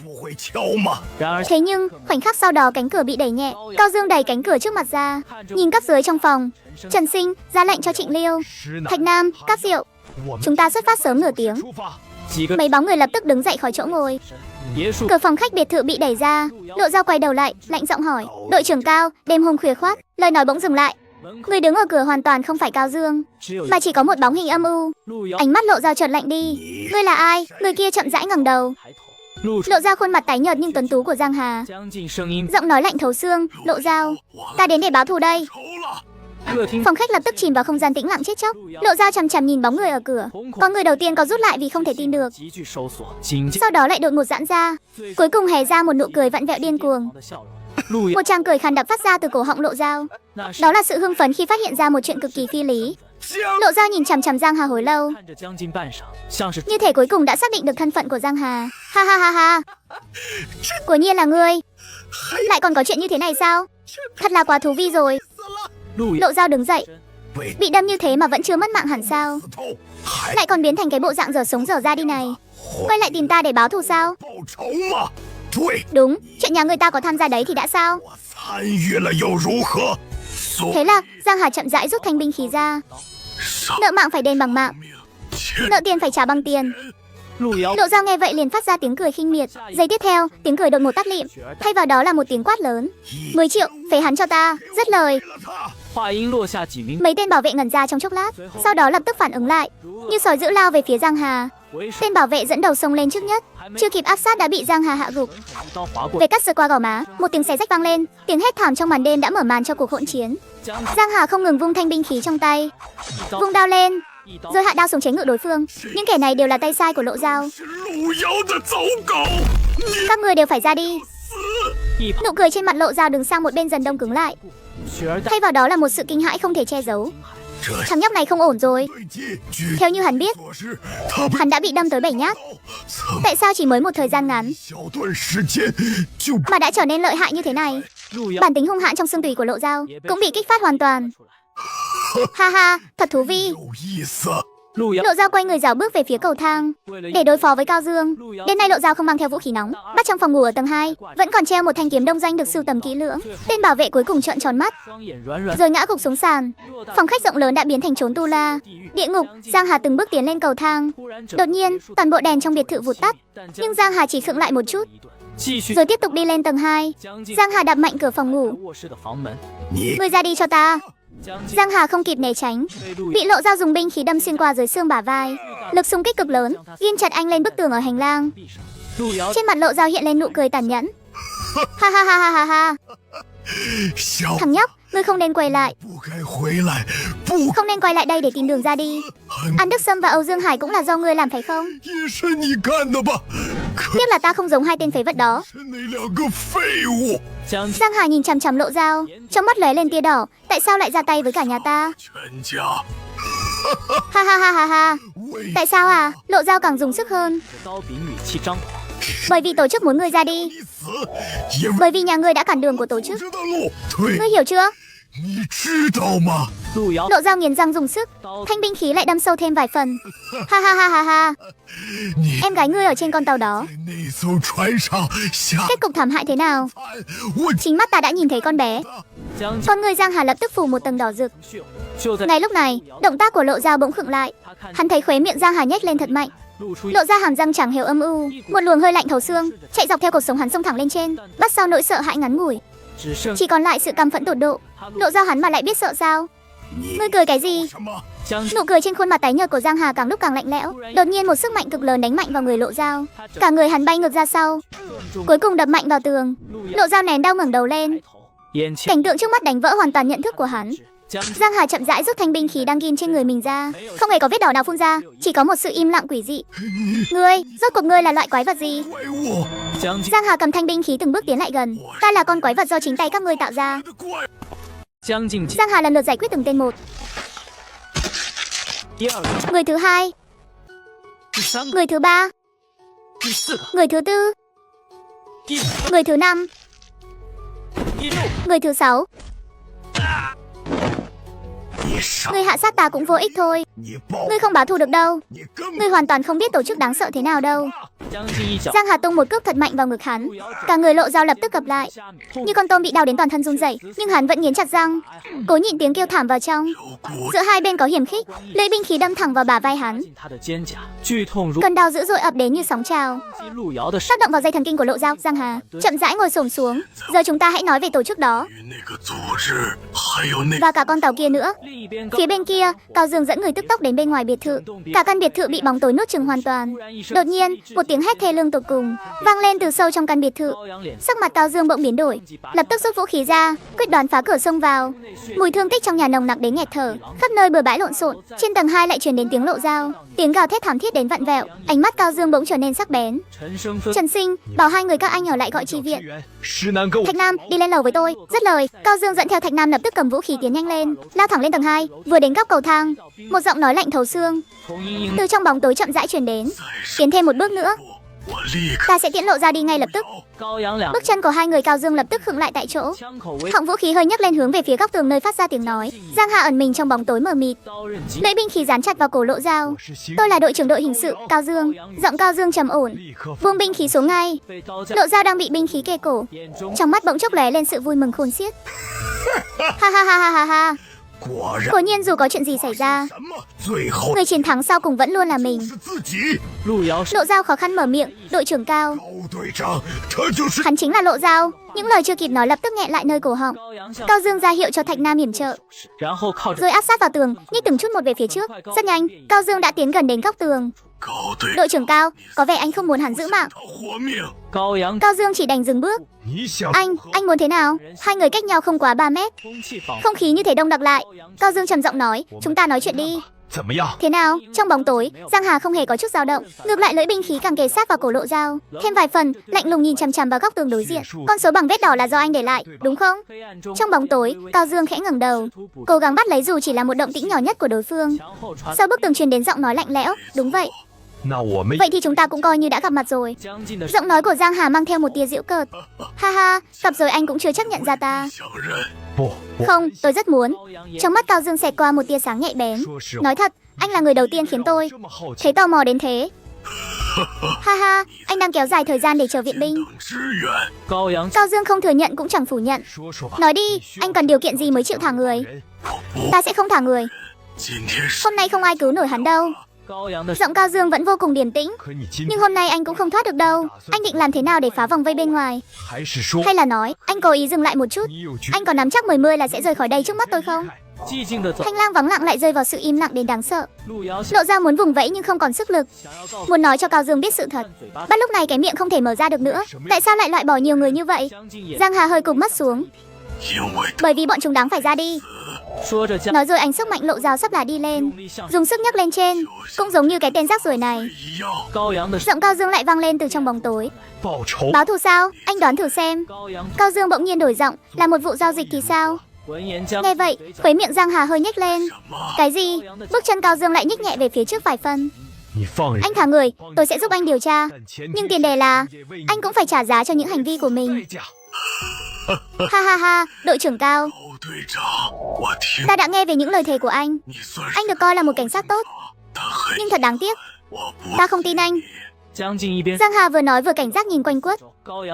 Thế nhưng khoảnh khắc sau đó cánh cửa bị đẩy nhẹ. Cao Dương đẩy cánh cửa trước mặt ra, nhìn cấp dưới trong phòng. Trần Sinh ra lệnh cho Trịnh Liêu, Thạch Nam, Cát Diệu, chúng ta xuất phát sớm nửa tiếng. Mấy bóng người lập tức đứng dậy khỏi chỗ ngồi. Cửa phòng khách biệt thự bị đẩy ra. Lộ Dao quay đầu lại, lạnh giọng hỏi. Đội trưởng Cao, đêm hôm khuya khoắt. Lời nói bỗng dừng lại. Người đứng ở cửa hoàn toàn không phải Cao Dương, mà chỉ có một bóng hình âm u. Ánh mắt Lộ Dao chợt lạnh đi. Ngươi là ai? Người kia chậm rãi ngẩng đầu, lộ ra khuôn mặt tái nhợt nhưng tuấn tú của Giang Hà. Giọng nói lạnh thấu xương. Lộ Dao, ta đến để báo thù đây. Phòng khách lập tức chìm vào không gian tĩnh lặng chết chóc. Lộ Dao chằm chằm nhìn bóng người ở cửa. Con người đầu tiên có rút lại vì không thể tin được, sau đó lại đột ngột giãn ra, cuối cùng hé ra một nụ cười vặn vẹo điên cuồng. Một tràng cười khàn đặc phát ra từ cổ họng Lộ Dao. Đó là sự hưng phấn khi phát hiện ra một chuyện cực kỳ phi lý. Lộ Dao nhìn chằm chằm Giang Hà hồi lâu, như thể cuối cùng đã xác định được thân phận của Giang Hà. Ha ha ha ha, quả nhiên là ngươi. Lại còn có chuyện như thế này sao? Thật là quá thú vị rồi. Lộ Dao đứng dậy. Bị đâm như thế mà vẫn chưa mất mạng hẳn sao? Lại còn biến thành cái bộ dạng dở sống dở ra đi này. Quay lại tìm ta để báo thù sao? Đúng, chuyện nhà người ta có tham gia đấy thì đã sao? Thế là Giang Hà chậm rãi rút thanh binh khí ra. Nợ mạng phải đền bằng mạng, nợ tiền phải trả bằng tiền. Lộ Dao nghe vậy liền phát ra tiếng cười khinh miệt. Giây tiếp theo, tiếng cười đột ngột tắt lịm, thay vào đó là một tiếng quát lớn. 10 triệu, phế hắn cho ta. Dứt lời, mấy tên bảo vệ ngẩn ra trong chốc lát, sau đó lập tức phản ứng lại, như sói dữ lao về phía Giang Hà. Tên bảo vệ dẫn đầu xông lên trước nhất, chưa kịp áp sát đã bị Giang Hà hạ gục. Về cắt sượt qua gò má, một tiếng xé rách vang lên, tiếng hét thảm trong màn đêm đã mở màn cho cuộc hỗn chiến. Giang Hà không ngừng vung thanh binh khí trong tay, vung đao lên, rồi hạ đao xuống chế ngự đối phương. Những kẻ này đều là tay sai của Lộ Dao. Các người đều phải ra đi. Nụ cười trên mặt Lộ Dao đứng sang một bên dần đông cứng lại, thay vào đó là một sự kinh hãi không thể che giấu. Thằng nhóc này không ổn rồi. Theo như hắn biết, hắn đã bị đâm tới 7 nhát. Tại sao chỉ mới một thời gian ngắn mà đã trở nên lợi hại như thế này? Bản tính hung hãn trong xương tủy của Lộ Dao cũng bị kích phát hoàn toàn. Ha ha, thật thú vị. Lộ Dao quay người rảo bước về phía cầu thang để đối phó với Cao Dương. Đêm nay Lộ Dao không mang theo vũ khí nóng, bắt trong phòng ngủ ở tầng 2 vẫn còn treo một thanh kiếm đông doanh được sưu tầm kỹ lưỡng. Tên bảo vệ cuối cùng trợn tròn mắt, rồi ngã gục xuống sàn. Phòng khách rộng lớn đã biến thành chốn tu la, địa ngục. Giang Hà từng bước tiến lên cầu thang. Đột nhiên, toàn bộ đèn trong biệt thự vụt tắt, nhưng Giang Hà chỉ khựng lại một chút, rồi tiếp tục đi lên tầng 2. Giang Hà đạp mạnh cửa phòng ngủ. Ngươi ra đi cho ta. Giang Hà không kịp né tránh, bị Lộ Dao dùng binh khí đâm xuyên qua dưới xương bả vai. Lực xung kích cực lớn ghim chặt anh lên bức tường ở hành lang. Trên mặt Lộ Dao hiện lên nụ cười tàn nhẫn. Ha ha ha ha ha ha. Thằng nhóc, ngươi không nên quay lại. Không nên quay lại đây để tìm đường ra đi. An Đức Sâm và Âu Dương Hải cũng là do ngươi làm phải không? Tiếc là ta không giống hai tên phế vật đó. Giang Hà nhìn chằm chằm Lộ Dao, trong mắt lóe lên tia đỏ. Tại sao lại ra tay với cả nhà ta? Ha ha ha ha ha. Tại sao à? Lộ Dao càng dùng sức hơn. Bởi vì tổ chức muốn ngươi ra đi. Bởi vì nhà ngươi đã cản đường của tổ chức. Ngươi hiểu chưa? Lộ Dao nghiến răng dùng sức, thanh binh khí lại đâm sâu thêm vài phần. Ha ha ha ha ha. Em gái ngươi ở trên con tàu đó, kết cục thảm hại thế nào? Chính mắt ta đã nhìn thấy con bé. Con người Giang Hà lập tức phủ một tầng đỏ rực. Ngay lúc này, động tác của Lộ Dao bỗng khựng lại. Hắn thấy khóe miệng Giang Hà nhếch lên thật mạnh, lộ ra hàm răng trắng hều âm u, một luồng hơi lạnh thấu xương chạy dọc theo cột sống hắn xông thẳng lên trên, bắt sau nỗi sợ hãi ngắn ngủi. Chỉ còn lại sự căm phẫn tột độ. Lộ Dao hắn mà lại biết sợ sao? Ngươi cười cái gì? Nụ cười trên khuôn mặt tái nhợt của Giang Hà càng lúc càng lạnh lẽo. Đột nhiên một sức mạnh cực lớn đánh mạnh vào người Lộ Dao, cả người hắn bay ngược ra sau, cuối cùng đập mạnh vào tường. Lộ Dao nén đau ngẩng đầu lên. Cảnh tượng trước mắt đánh vỡ hoàn toàn nhận thức của hắn. Giang Hà chậm rãi rút thanh binh khí đang ghim trên người mình ra, không hề có vết đỏ nào phun ra, chỉ có một sự im lặng quỷ dị. Ngươi, rốt cuộc ngươi là loại quái vật gì? Giang Hà cầm thanh binh khí từng bước tiến lại gần. Ta là con quái vật do chính tay các ngươi tạo ra. Giang Hà lần lượt giải quyết từng tên một. Người thứ hai, người thứ ba, người thứ tư, người thứ năm, người thứ sáu. Ngươi hạ sát ta cũng vô ích thôi. Ngươi không báo thù được đâu. Ngươi hoàn toàn không biết tổ chức đáng sợ thế nào đâu. Giang Hà tung một cước thật mạnh vào ngực hắn. Cả người Lộ Dao lập tức gập lại, như con tôm bị đau đến toàn thân run rẩy, nhưng hắn vẫn nghiến chặt răng, cố nhịn tiếng kêu thảm vào trong. Giữa hai bên có hiểm khích, lưỡi binh khí đâm thẳng vào bả vai hắn. Cơn đau dữ dội ập đến như sóng trào, tác động vào dây thần kinh của Lộ Dao. Giang Hà chậm rãi ngồi xổm xuống. Giờ chúng ta hãy nói về tổ chức đó và cả con tàu kia nữa. Phía bên kia, Cao Dương dẫn người tức tốc đến bên ngoài biệt thự. Cả căn biệt thự bị bóng tối nuốt chửng hoàn toàn. Đột nhiên, một tiếng hét thê lương tột cùng vang lên từ sâu trong căn biệt thự. Sắc mặt Cao Dương bỗng biến đổi, lập tức rút vũ khí ra, quyết đoán phá cửa xông vào. Mùi thương tích trong nhà nồng nặc đến nghẹt thở, khắp nơi bừa bãi lộn xộn. Trên tầng 2 lại truyền đến tiếng Lộ Dao, tiếng gào thét thảm thiết đến vặn vẹo. Ánh mắt Cao Dương bỗng trở nên sắc bén. Trần Sinh, bảo hai người các anh ở lại gọi chi viện. Thạch Nam, đi lên lầu với tôi. Dứt lời, Cao Dương dẫn theo Thạch Nam lập tức cầm vũ khí tiến nhanh lên, lao thẳng lên tầng 2. Vừa đến góc cầu thang, một giọng nói lạnh thấu xương từ trong bóng tối chậm rãi truyền đến. Tiến thêm một bước nữa, ta sẽ tiễn Lộ Dao đi ngay lập tức. Bước chân của hai người Cao Dương lập tức khựng lại tại chỗ. Họng vũ khí hơi nhấc lên hướng về phía góc tường nơi phát ra tiếng nói. Giang Hà ẩn mình trong bóng tối mờ mịt, lưỡi binh khí dán chặt vào cổ Lộ Dao. Tôi là đội trưởng đội hình sự Cao Dương. Giọng Cao Dương trầm ổn, buông binh khí xuống ngay. Lộ Dao đang bị binh khí kề cổ, trong mắt bỗng chốc lóe lên sự vui mừng khôn xiết. Ha ha ha ha ha ha. Quả nhiên dù có chuyện gì xảy ra, người chiến thắng sau cùng vẫn luôn là mình. Lộ Dao khó khăn mở miệng. Đội trưởng Cao. Hắn chính là Lộ Dao. Những lời chưa kịp nói lập tức nghẹn lại nơi cổ họng. Cao Dương ra hiệu cho Thạch Nam yểm trợ, rồi áp sát vào tường, nhích từng chút một về phía trước. Rất nhanh, Cao Dương đã tiến gần đến góc tường. Đội trưởng Cao, có vẻ anh không muốn hắn giữ mạng. Cao Dương chỉ đành dừng bước. Anh muốn thế nào? Hai người cách nhau không quá 3 mét. Không khí như thể đông đặc lại. Cao Dương trầm giọng nói, chúng ta nói chuyện đi. Thế nào? Trong bóng tối, Giang Hà không hề có chút dao động, ngược lại lưỡi binh khí càng kề sát vào cổ Lộ Dao, thêm vài phần lạnh lùng nhìn chằm chằm vào góc tường đối diện. Con số bằng vết đỏ là do anh để lại, đúng không? Trong bóng tối, Cao Dương khẽ ngẩng đầu, cố gắng bắt lấy dù chỉ là một động tĩnh nhỏ nhất của đối phương. Sau bức tường truyền đến giọng nói lạnh lẽo, đúng vậy. Vậy thì chúng ta cũng coi như đã gặp mặt rồi. Giọng nói của Giang Hà mang theo một tia giễu cợt. Ha ha, gặp rồi anh cũng chưa chắc nhận ra ta. Không, tôi rất muốn. Trong mắt Cao Dương xẹt qua một tia sáng nhạy bén. Nói thật, anh là người đầu tiên khiến tôi thấy tò mò đến thế. Ha ha, anh đang kéo dài thời gian để chờ viện binh. Cao Dương không thừa nhận cũng chẳng phủ nhận. Nói đi, anh cần điều kiện gì mới chịu thả người? Ta sẽ không thả người. Hôm nay không ai cứu nổi hắn đâu. Giọng Cao Dương vẫn vô cùng điềm tĩnh. Nhưng hôm nay anh cũng không thoát được đâu. Anh định làm thế nào để phá vòng vây bên ngoài? Hay là nói, anh cố ý dừng lại một chút? Anh có nắm chắc 10 là sẽ rời khỏi đây trước mắt tôi không? Thanh lang vắng lặng lại rơi vào sự im lặng đến đáng sợ. Lộ Dao muốn vùng vẫy nhưng không còn sức lực, muốn nói cho Cao Dương biết sự thật. Bắt lúc này cái miệng không thể mở ra được nữa. Tại sao lại loại bỏ nhiều người như vậy? Giang Hà hơi cụp mắt xuống. Bởi vì bọn chúng đáng phải ra đi. Nói rồi anh sức mạnh Lộ Dao sắp là đi lên, dùng sức nhấc lên trên, cũng giống như cái tên rác rưởi này. Giọng Cao Dương lại vang lên từ trong bóng tối. Báo thù sao? Anh đoán thử xem. Cao Dương bỗng nhiên đổi giọng, là một vụ giao dịch thì sao? Nghe vậy, khóe miệng Giang Hà hơi nhếch lên. Cái gì? Bước chân Cao Dương lại nhích nhẹ về phía trước vài phân. Anh thả người, tôi sẽ giúp anh điều tra, nhưng tiền đề là anh cũng phải trả giá cho những hành vi của mình. Ha ha ha, đội trưởng Cao, ta đã nghe về những lời thề của anh. Anh được coi là một cảnh sát tốt, nhưng thật đáng tiếc, ta không tin anh. Giang Hà vừa nói vừa cảnh giác nhìn quanh quất.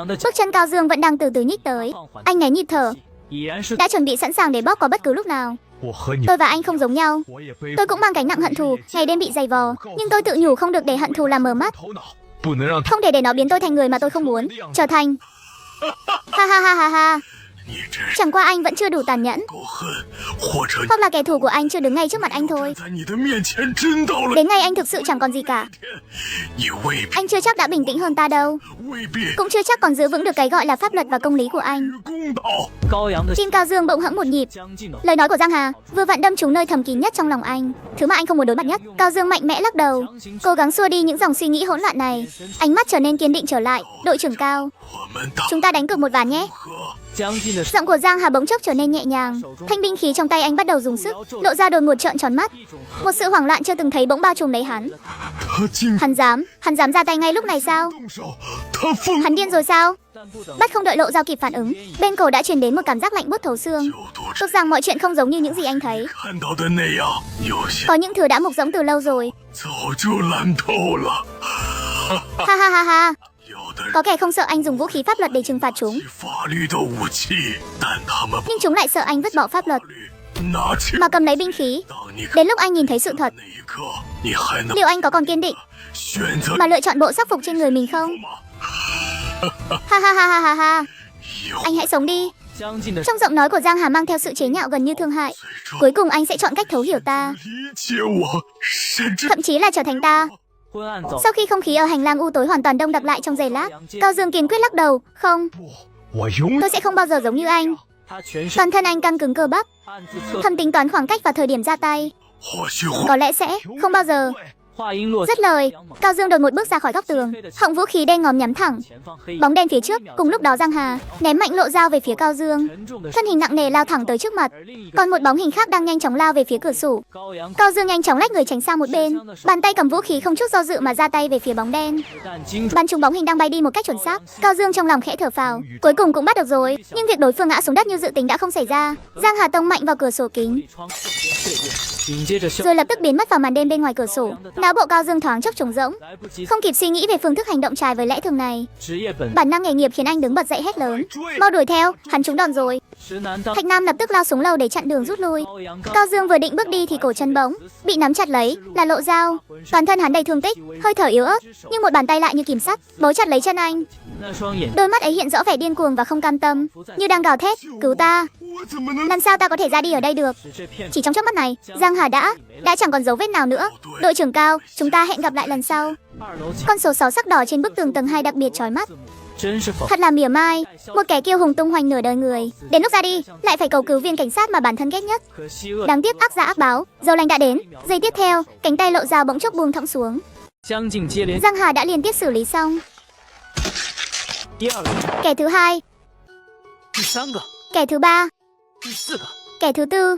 Bước chân Cao Dương vẫn đang từ từ nhích tới. Anh né nhịp thở, đã chuẩn bị sẵn sàng để bóp có bất cứ lúc nào. Tôi và anh không giống nhau. Tôi cũng mang gánh nặng hận thù, ngày đêm bị giày vò, nhưng tôi tự nhủ không được để hận thù làm mờ mắt. Không thể để nó biến tôi thành người mà tôi không muốn trở thành. Ha ha ha ha ha. Chẳng qua anh vẫn chưa đủ tàn nhẫn, hoặc là kẻ thù của anh chưa đứng ngay trước mặt anh thôi. Đến ngày anh thực sự chẳng còn gì cả, anh chưa chắc đã bình tĩnh hơn ta đâu. Cũng chưa chắc còn giữ vững được cái gọi là pháp luật và công lý của anh. Tim Cao Dương bỗng hẫng một nhịp. Lời nói của Giang Hà vừa vặn đâm trúng nơi thầm kín nhất trong lòng anh, thứ mà anh không muốn đối mặt nhất. Cao Dương mạnh mẽ lắc đầu, cố gắng xua đi những dòng suy nghĩ hỗn loạn này. Ánh mắt trở nên kiên định trở lại. Đội trưởng Cao, chúng ta đánh cược một ván nhé. Giọng của Giang Hà bỗng chốc trở nên nhẹ nhàng. Thanh binh khí trong tay anh bắt đầu dùng sức, lộ ra đột ngột trợn tròn mắt. Một sự hoảng loạn chưa từng thấy bỗng bao trùm lấy hắn. Hắn dám ra tay ngay lúc này sao? Hắn điên rồi sao? Bắt không đợi Lộ Dao kịp phản ứng, bên cổ đã truyền đến một cảm giác lạnh buốt thấu xương. Tức rằng mọi chuyện không giống như những gì anh thấy. Có những thứ đã mục rỗng từ lâu rồi. Ha ha ha ha. Có kẻ không sợ anh dùng vũ khí pháp luật để trừng phạt chúng, nhưng chúng lại sợ anh vứt bỏ pháp luật mà cầm lấy binh khí. Đến lúc anh nhìn thấy sự thật, liệu anh có còn kiên định mà lựa chọn bộ sắc phục trên người mình không? Ha ha ha ha ha ha. Anh hãy sống đi. Trong giọng nói của Giang Hà mang theo sự chế nhạo gần như thương hại. Cuối cùng anh sẽ chọn cách thấu hiểu ta, thậm chí là trở thành ta. Sau khi không khí ở hành lang u tối hoàn toàn đông đặc lại trong giây lát, Cao Dương kiên quyết lắc đầu. Không, tôi sẽ không bao giờ giống như anh. Toàn thân anh căng cứng cơ bắp, thầm tính toán khoảng cách và thời điểm ra tay. Có lẽ sẽ không bao giờ. Dứt lời, Cao Dương đột ngột bước ra khỏi góc tường, họng vũ khí đen ngòm nhắm thẳng bóng đen phía trước. Cùng lúc đó Giang Hà ném mạnh Lộ Dao về phía Cao Dương, thân hình nặng nề lao thẳng tới trước mặt. Còn một bóng hình khác đang nhanh chóng lao về phía cửa sổ. Cao Dương nhanh chóng lách người tránh sang một bên, bàn tay cầm vũ khí không chút do dự mà ra tay về phía bóng đen. Bắn trúng bóng hình đang bay đi một cách chuẩn xác. Cao Dương trong lòng khẽ thở phào, cuối cùng cũng bắt được rồi. Nhưng việc đối phương ngã xuống đất như dự tính đã không xảy ra. Giang Hà tông mạnh vào cửa sổ kính, rồi lập tức biến mất vào màn đêm bên ngoài cửa sổ. Não bộ Cao Dương thoáng chốc trống rỗng, không kịp suy nghĩ về phương thức hành động trái với lẽ thường này. Bản năng nghề nghiệp khiến anh đứng bật dậy hét lớn, mau đuổi theo, hắn trúng đòn rồi. Thạch Nam lập tức lao xuống lầu để chặn đường rút lui. Cao Dương vừa định bước đi thì cổ chân bỗng bị nắm chặt lấy, là Lộ Dao. Toàn thân hắn đầy thương tích, hơi thở yếu ớt, nhưng một bàn tay lại như kìm sắt bấu chặt lấy chân anh. Đôi mắt ấy hiện rõ vẻ điên cuồng và không cam tâm, như đang gào thét, cứu ta. Làm sao ta có thể ra đi ở đây được? Chỉ trong chớp mắt này, Giang Hà đã chẳng còn dấu vết nào nữa. Đội trưởng Cao, chúng ta hẹn gặp lại lần sau. Con số 6 sắc đỏ trên bức tường tầng 2 đặc biệt chói mắt. Thật là mỉa mai, một kẻ kiêu hùng tung hoành nửa đời người, đến lúc ra đi lại phải cầu cứu viên cảnh sát mà bản thân ghét nhất. Đáng tiếc ác giả ác báo, dâu lành đã đến. Giây tiếp theo, cánh tay Lộ Dao bỗng chốc buông thõng xuống. Giang Hà đã liên tiếp xử lý xong kẻ thứ hai, kẻ thứ ba, kẻ thứ tư.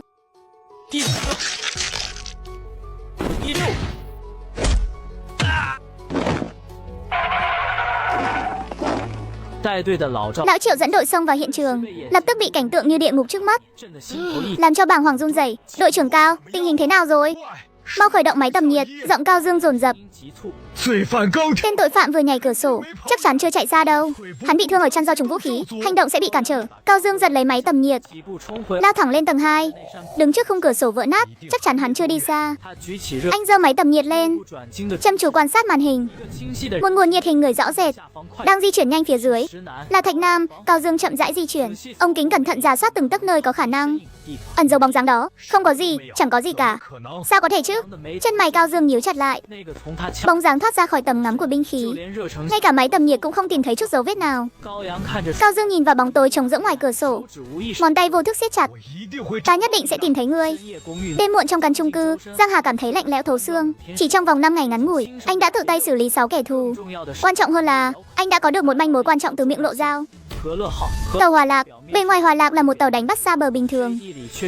Lão Triệu dẫn đội xông vào hiện trường, lập tức bị cảnh tượng như địa ngục trước mắt làm cho bàng hoàng run rẩy. Đội trưởng Cao, tình hình thế nào rồi? Mau khởi động máy tầm nhiệt. Giọng Cao Dương dồn dập. Tên tội phạm vừa nhảy cửa sổ, chắc chắn chưa chạy ra đâu. Hắn bị thương ở chân do trúng vũ khí, hành động sẽ bị cản trở. Cao Dương giật lấy máy tầm nhiệt, lao thẳng lên tầng 2. Đứng trước khung cửa sổ vỡ nát, chắc chắn hắn chưa đi xa. Anh giơ máy tầm nhiệt lên, chăm chú quan sát màn hình. Một nguồn nhiệt hình người rõ rệt đang di chuyển nhanh phía dưới. Là Thạch Nam. Cao Dương chậm rãi di chuyển, ống kính cẩn thận rà soát từng tấc nơi có khả năng ẩn dấu bóng dáng đó. Không có gì, chẳng có gì cả. Sao có thể chứ? Chân mày Cao Dương nhíu chặt lại. Bóng dáng thoát ra khỏi tầm ngắm của binh khí, ngay cả máy tầm nhiệt cũng không tìm thấy chút dấu vết nào. Cao Dương nhìn vào bóng tối trống rỗng ngoài cửa sổ, ngón tay vô thức siết chặt. Ta nhất định sẽ tìm thấy ngươi. Đêm muộn trong căn chung cư, Giang Hà cảm thấy lạnh lẽo thấu xương. Chỉ trong vòng 5 ngày ngắn ngủi, anh đã tự tay xử lý 6 kẻ thù. Quan trọng hơn là anh đã có được một manh mối quan trọng từ miệng Lộ Dao. Tàu Hòa Lạc. Bề ngoài Hòa Lạc là một tàu đánh bắt xa bờ bình thường,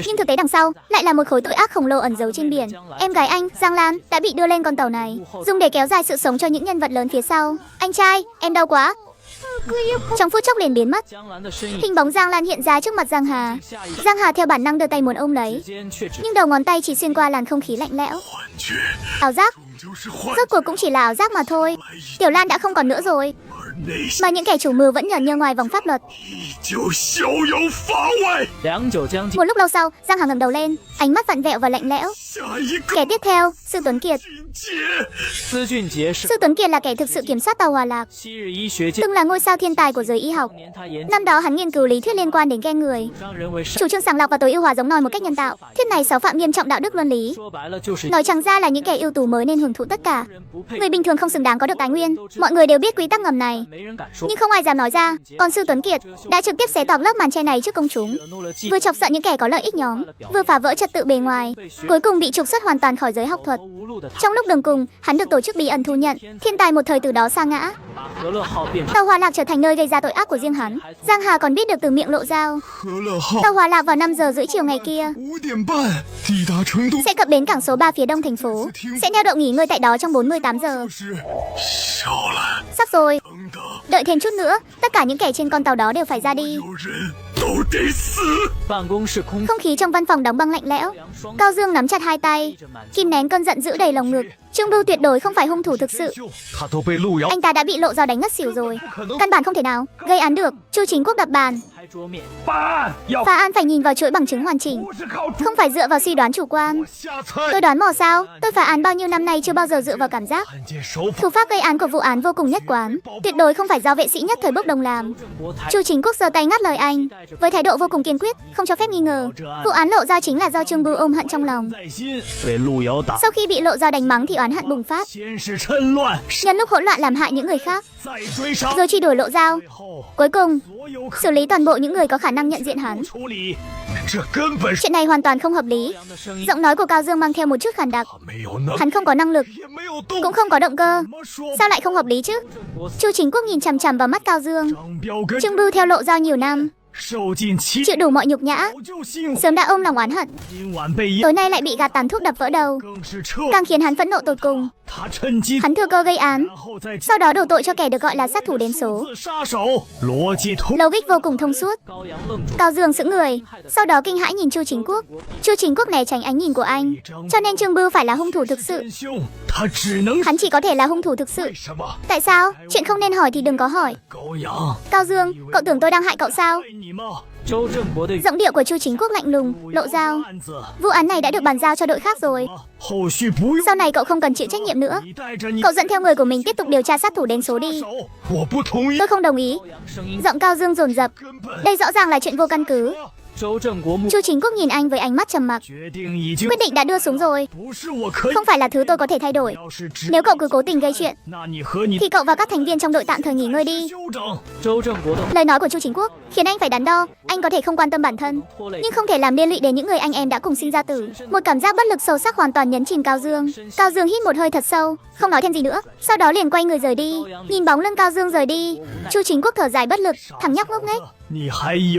nhưng thực tế đằng sau lại là một khối tội ác khổng lồ ẩn giấu trên biển. Em gái anh, Giang Lan, đã bị đưa lên con tàu này, dùng để kéo dài sự sống cho những nhân vật lớn phía sau. Anh trai, em đau quá. Trong phút chốc liền biến mất. Hình bóng Giang Lan hiện ra trước mặt Giang Hà. Giang Hà theo bản năng đưa tay muốn ôm lấy, nhưng đầu ngón tay chỉ xuyên qua làn không khí lạnh lẽo. Ảo giác. Rốt cuộc cũng chỉ là ảo giác mà thôi. Tiểu Lan đã không còn nữa rồi. mà những kẻ chủ mưu vẫn nhởn nhơ ngoài vòng pháp luật. Một lúc lâu sau, Giang Hà ngẩng đầu lên, ánh mắt vặn vẹo và lạnh lẽo. Kẻ tiếp theo, Sư Tuấn Kiệt. Sư Tuấn Kiệt là kẻ thực sự kiểm soát Tàu Hòa Lạc, từng là ngôi sao thiên tài của giới y học. Năm đó hắn nghiên cứu lý thuyết liên quan đến gen người, chủ trương sàng lọc và tối ưu hóa giống nòi một cách nhân tạo. Thuyết này xáo phạm nghiêm trọng đạo đức luân lý. Nói chẳng ra là những kẻ ưu tú mới nên hưởng thụ tất cả. Người bình thường không xứng đáng có được tài nguyên. Mọi người đều biết quy tắc ngầm này, nhưng không ai dám nói ra. Còn Sư Tuấn Kiệt đã trực tiếp xé toạc lớp màn che này trước công chúng, vừa chọc giận những kẻ có lợi ích nhóm, vừa phá vỡ trật tự bề ngoài, cuối cùng bị trục xuất hoàn toàn khỏi giới học thuật. Trong lúc đường cùng, hắn được tổ chức bí ẩn thu nhận, thiên tài một thời từ đó sa ngã. Tàu Hòa Lạc trở thành nơi gây ra tội ác của riêng hắn. Giang Hà còn biết được từ miệng Lộ Giao. Tàu Hòa Lạc vào 5 giờ rưỡi chiều ngày kia sẽ cập bến cảng số 3 phía đông thành phố, sẽ neo đậu nghỉ ngơi tại đó trong 48 giờ. Sắp rồi, đợi thêm chút nữa, tất cả những kẻ trên con tàu đó đều phải ra đi. Không khí trong văn phòng đóng băng lạnh lẽo. Cao Dương nắm chặt hai tay, kìm nén cơn giận dữ đầy lồng ngực. Trương Bưu tuyệt đối không phải hung thủ thực sự. Anh ta đã bị Lộ Giao đánh ngất xỉu rồi, căn bản không thể nào gây án được. Chu Chính Quốc đập bàn. Phá án phải nhìn vào chuỗi bằng chứng hoàn chỉnh, không phải dựa vào suy đoán chủ quan. Tôi đoán mò sao? Tôi phá án bao nhiêu năm nay chưa bao giờ dựa vào cảm giác. Thủ pháp gây án của vụ án vô cùng nhất quán, tuyệt đối không phải do vệ sĩ nhất thời bốc đồng làm. Chu Chính Quốc giơ tay ngắt lời anh, với thái độ vô cùng kiên quyết, không cho phép nghi ngờ. Vụ án Lộ Giao chính là do Trương Bưu ôm hận trong lòng. Sau khi bị Lộ Giao đánh mắng thì oán hận bùng phát, nhân lúc hỗn loạn làm hại những người khác, rồi truy đuổi Lộ Giao. Cuối cùng xử lý toàn bộ những người có khả năng nhận diện hắn. Chuyện này hoàn toàn không hợp lý. Giọng nói của Cao Dương mang theo một chút khàn đặc. Hắn không có năng lực, cũng không có động cơ, sao lại không hợp lý chứ? Chu Chính Quốc nhìn chằm chằm vào mắt Cao Dương. Trương Bưu theo Lộ Giao nhiều năm, chịu đủ mọi nhục nhã, sớm đã ôm lòng oán hận. Tối nay lại bị gạt tàn thuốc đập vỡ đầu, càng khiến hắn phẫn nộ tột cùng. Hắn thừa cơ gây án, sau đó đổ tội cho kẻ được gọi là sát thủ đến số. Logic vô cùng thông suốt. Cao Dương sững người, sau đó kinh hãi nhìn Chu Chính Quốc. Chu Chính Quốc né tránh ánh nhìn của anh, cho nên Trương Bưu phải là hung thủ thực sự. Hắn chỉ có thể là hung thủ thực sự. Tại sao? Chuyện không nên hỏi thì đừng có hỏi. Cao Dương, cậu tưởng tôi đang hại cậu sao? Giọng điệu của Chu Chính Quốc lạnh lùng. Lộ Giao, vụ án này đã được bàn giao cho đội khác rồi, sau này cậu không cần chịu trách nhiệm nữa. Cậu dẫn theo người của mình tiếp tục điều tra sát thủ đến số đi. Tôi không đồng ý. Giọng Cao Dương dồn dập. Đây rõ ràng là chuyện vô căn cứ. Chu Chính Quốc nhìn anh với ánh mắt trầm mặc. Quyết định đã đưa xuống rồi, không phải là thứ tôi có thể thay đổi. Nếu cậu cứ cố tình gây chuyện thì cậu và các thành viên trong đội tạm thời nghỉ ngơi đi. Lời nói của Chu Chính Quốc khiến anh phải đắn đo. Anh có thể không quan tâm bản thân, nhưng không thể làm liên lụy đến những người anh em đã cùng sinh ra tử. Một cảm giác bất lực sâu sắc hoàn toàn nhấn chìm Cao Dương. Cao Dương hít một hơi thật sâu, không nói thêm gì nữa, sau đó liền quay người rời đi. Nhìn bóng lưng Cao Dương rời đi, Chu Chính Quốc thở dài bất lực. Thằng nhóc ngốc nghếch,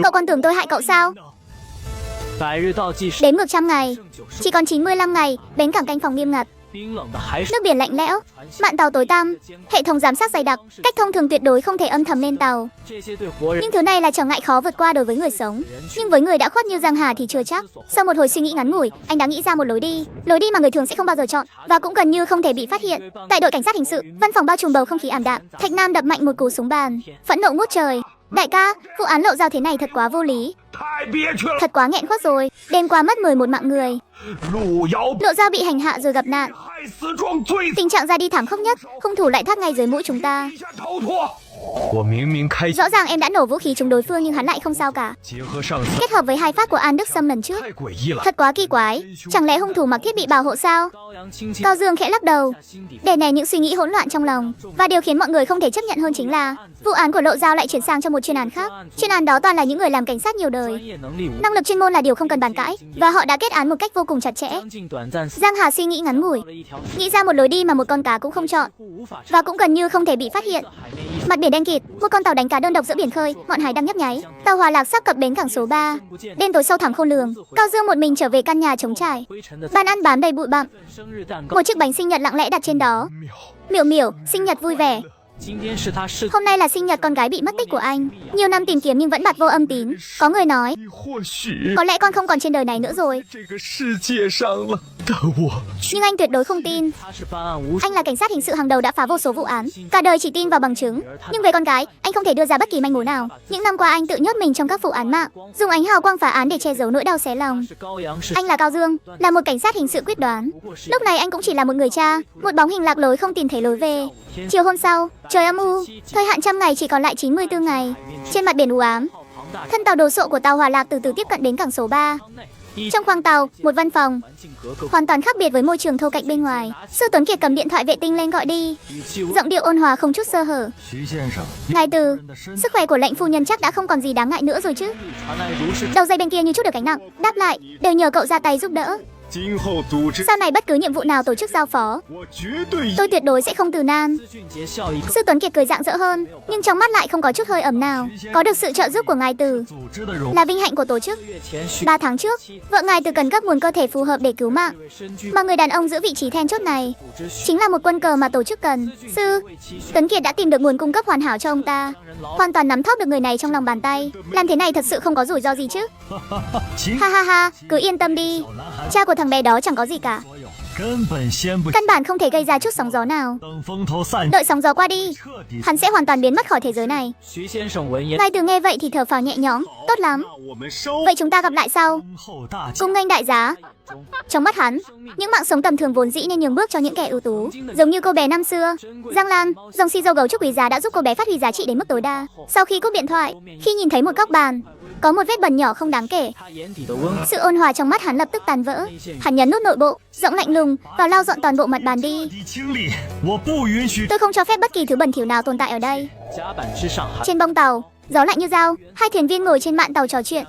cậu còn tưởng tôi hại cậu sao? Đếm ngược 100 ngày, chỉ còn 95 ngày, bến cảng canh phòng nghiêm ngặt. Nước biển lạnh lẽo, mạn tàu tối tăm, hệ thống giám sát dày đặc, cách thông thường tuyệt đối không thể âm thầm lên tàu. Nhưng thứ này là trở ngại khó vượt qua đối với người sống, nhưng với người đã khuất như Giang Hà thì chưa chắc. Sau một hồi suy nghĩ ngắn ngủi, anh đã nghĩ ra một lối đi mà người thường sẽ không bao giờ chọn, và cũng gần như không thể bị phát hiện. Tại đội cảnh sát hình sự, văn phòng bao trùm bầu không khí ảm đạm. Thạch Nam đập mạnh một cú xuống bàn, phẫn nộ ngút trời. Đại ca, vụ án Lộ Giao thế này thật quá vô lý, thật quá nghẹn khuất rồi. Đêm qua mất 11 mạng người, Lộ Giao bị hành hạ rồi gặp nạn, tình trạng ra đi thảm khốc nhất, hung thủ lại thoát ngay dưới mũi chúng ta. Rõ ràng em đã nổ vũ khí trúng đối phương nhưng hắn lại không sao cả. Kết hợp với hai phát của An Đức Sâm lần trước, thật quá kỳ quái. Chẳng lẽ hung thủ mặc thiết bị bảo hộ sao? Cao Dương khẽ lắc đầu, để nén những suy nghĩ hỗn loạn trong lòng. Và điều khiến mọi người không thể chấp nhận hơn chính là vụ án của Lộ Giao lại chuyển sang cho một chuyên án khác. Chuyên án đó toàn là những người làm cảnh sát nhiều đời, năng lực chuyên môn là điều không cần bàn cãi, và họ đã kết án một cách vô cùng chặt chẽ. Giang Hà suy nghĩ ngắn ngủi, nghĩ ra một lối đi mà một con cá cũng không chọn, và cũng gần như không thể bị phát hiện. Mặt biển đen kịt, một con tàu đánh cá đơn độc giữa biển khơi, ngọn hải đang nhấp nháy. Tàu Hòa Lạc sắp cập bến cảng số 3. Đêm tối sâu thẳm khôn lường, Cao Dương một mình trở về căn nhà trống trải. Bàn ăn bám đầy bụi bặm, một chiếc bánh sinh nhật lặng lẽ đặt trên đó. Miểu Miểu, sinh nhật vui vẻ. Hôm nay là sinh nhật con gái bị mất tích của anh. Nhiều năm tìm kiếm nhưng vẫn bặt vô âm tín. Có người nói, có lẽ con không còn trên đời này nữa rồi. Nhưng anh tuyệt đối không tin. Anh là cảnh sát hình sự hàng đầu đã phá vô số vụ án, cả đời chỉ tin vào bằng chứng. Nhưng về con gái, anh không thể đưa ra bất kỳ manh mối nào. Những năm qua anh tự nhốt mình trong các vụ án mạng, dùng ánh hào quang phá án để che giấu nỗi đau xé lòng. Anh là Cao Dương, là một cảnh sát hình sự quyết đoán. Lúc này anh cũng chỉ là một người cha, một bóng hình lạc lối không tìm thấy lối về. Chiều hôm sau, trời âm u, thời hạn 100 ngày chỉ còn lại 94 ngày. Trên mặt biển u ám, thân tàu đồ sộ của tàu Hòa Lạc từ từ tiếp cận đến cảng số 3. Trong khoang tàu, một văn phòng hoàn toàn khác biệt với môi trường thô kệch bên ngoài. Sư Tuấn Kiệt cầm điện thoại vệ tinh lên gọi đi, giọng điệu ôn hòa không chút sơ hở. Ngài Từ, sức khỏe của lệnh phu nhân chắc đã không còn gì đáng ngại nữa rồi chứ? Đầu dây bên kia như chút được gánh nặng, đáp lại, đều nhờ cậu ra tay giúp đỡ. Sau này bất cứ nhiệm vụ nào tổ chức giao phó, tôi tuyệt đối sẽ không từ nan. Sư Tuấn Kiệt cười rạng rỡ hơn, nhưng trong mắt lại không có chút hơi ẩm nào. Có được sự trợ giúp của ngài Từ là vinh hạnh của tổ chức. 3 tháng trước, vợ ngài Từ cần cấp nguồn cơ thể phù hợp để cứu mạng, mà người đàn ông giữ vị trí then chốt này chính là một quân cờ mà tổ chức cần. Sư Tuấn Kiệt đã tìm được nguồn cung cấp hoàn hảo cho ông ta, hoàn toàn nắm thóp được người này trong lòng bàn tay. Làm thế này thật sự không có rủi ro gì chứ? Ha ha ha, cứ yên tâm đi, cha của thằng bé đó chẳng có gì cả. Căn bản không thể gây ra chút sóng gió nào. Đợi sóng gió qua đi, hắn sẽ hoàn toàn biến mất khỏi thế giới này. Ngài Từ nghe vậy thì thở phào nhẹ nhõm. Tốt lắm, vậy chúng ta gặp lại sau. Cung nghênh đại giá. Trong mắt hắn, những mạng sống tầm thường vốn dĩ nên nhường bước cho những kẻ ưu tú, giống như cô bé năm xưa. Giang Lan, dòng xì dầu gấu trúc quý giá đã giúp cô bé phát huy giá trị đến mức tối đa. Sau khi cúp điện thoại, khi nhìn thấy một góc bàn có một vết bẩn nhỏ không đáng kể, sự ôn hòa trong mắt hắn lập tức tan vỡ. Hắn nhấn nút nội bộ, giọng lạnh lùng, và lau dọn toàn bộ mặt bàn đi. Tôi không cho phép bất kỳ thứ bẩn thỉu nào tồn tại ở đây. Trên bông tàu, gió lạnh như dao, hai thuyền viên ngồi trên mạn tàu trò chuyện.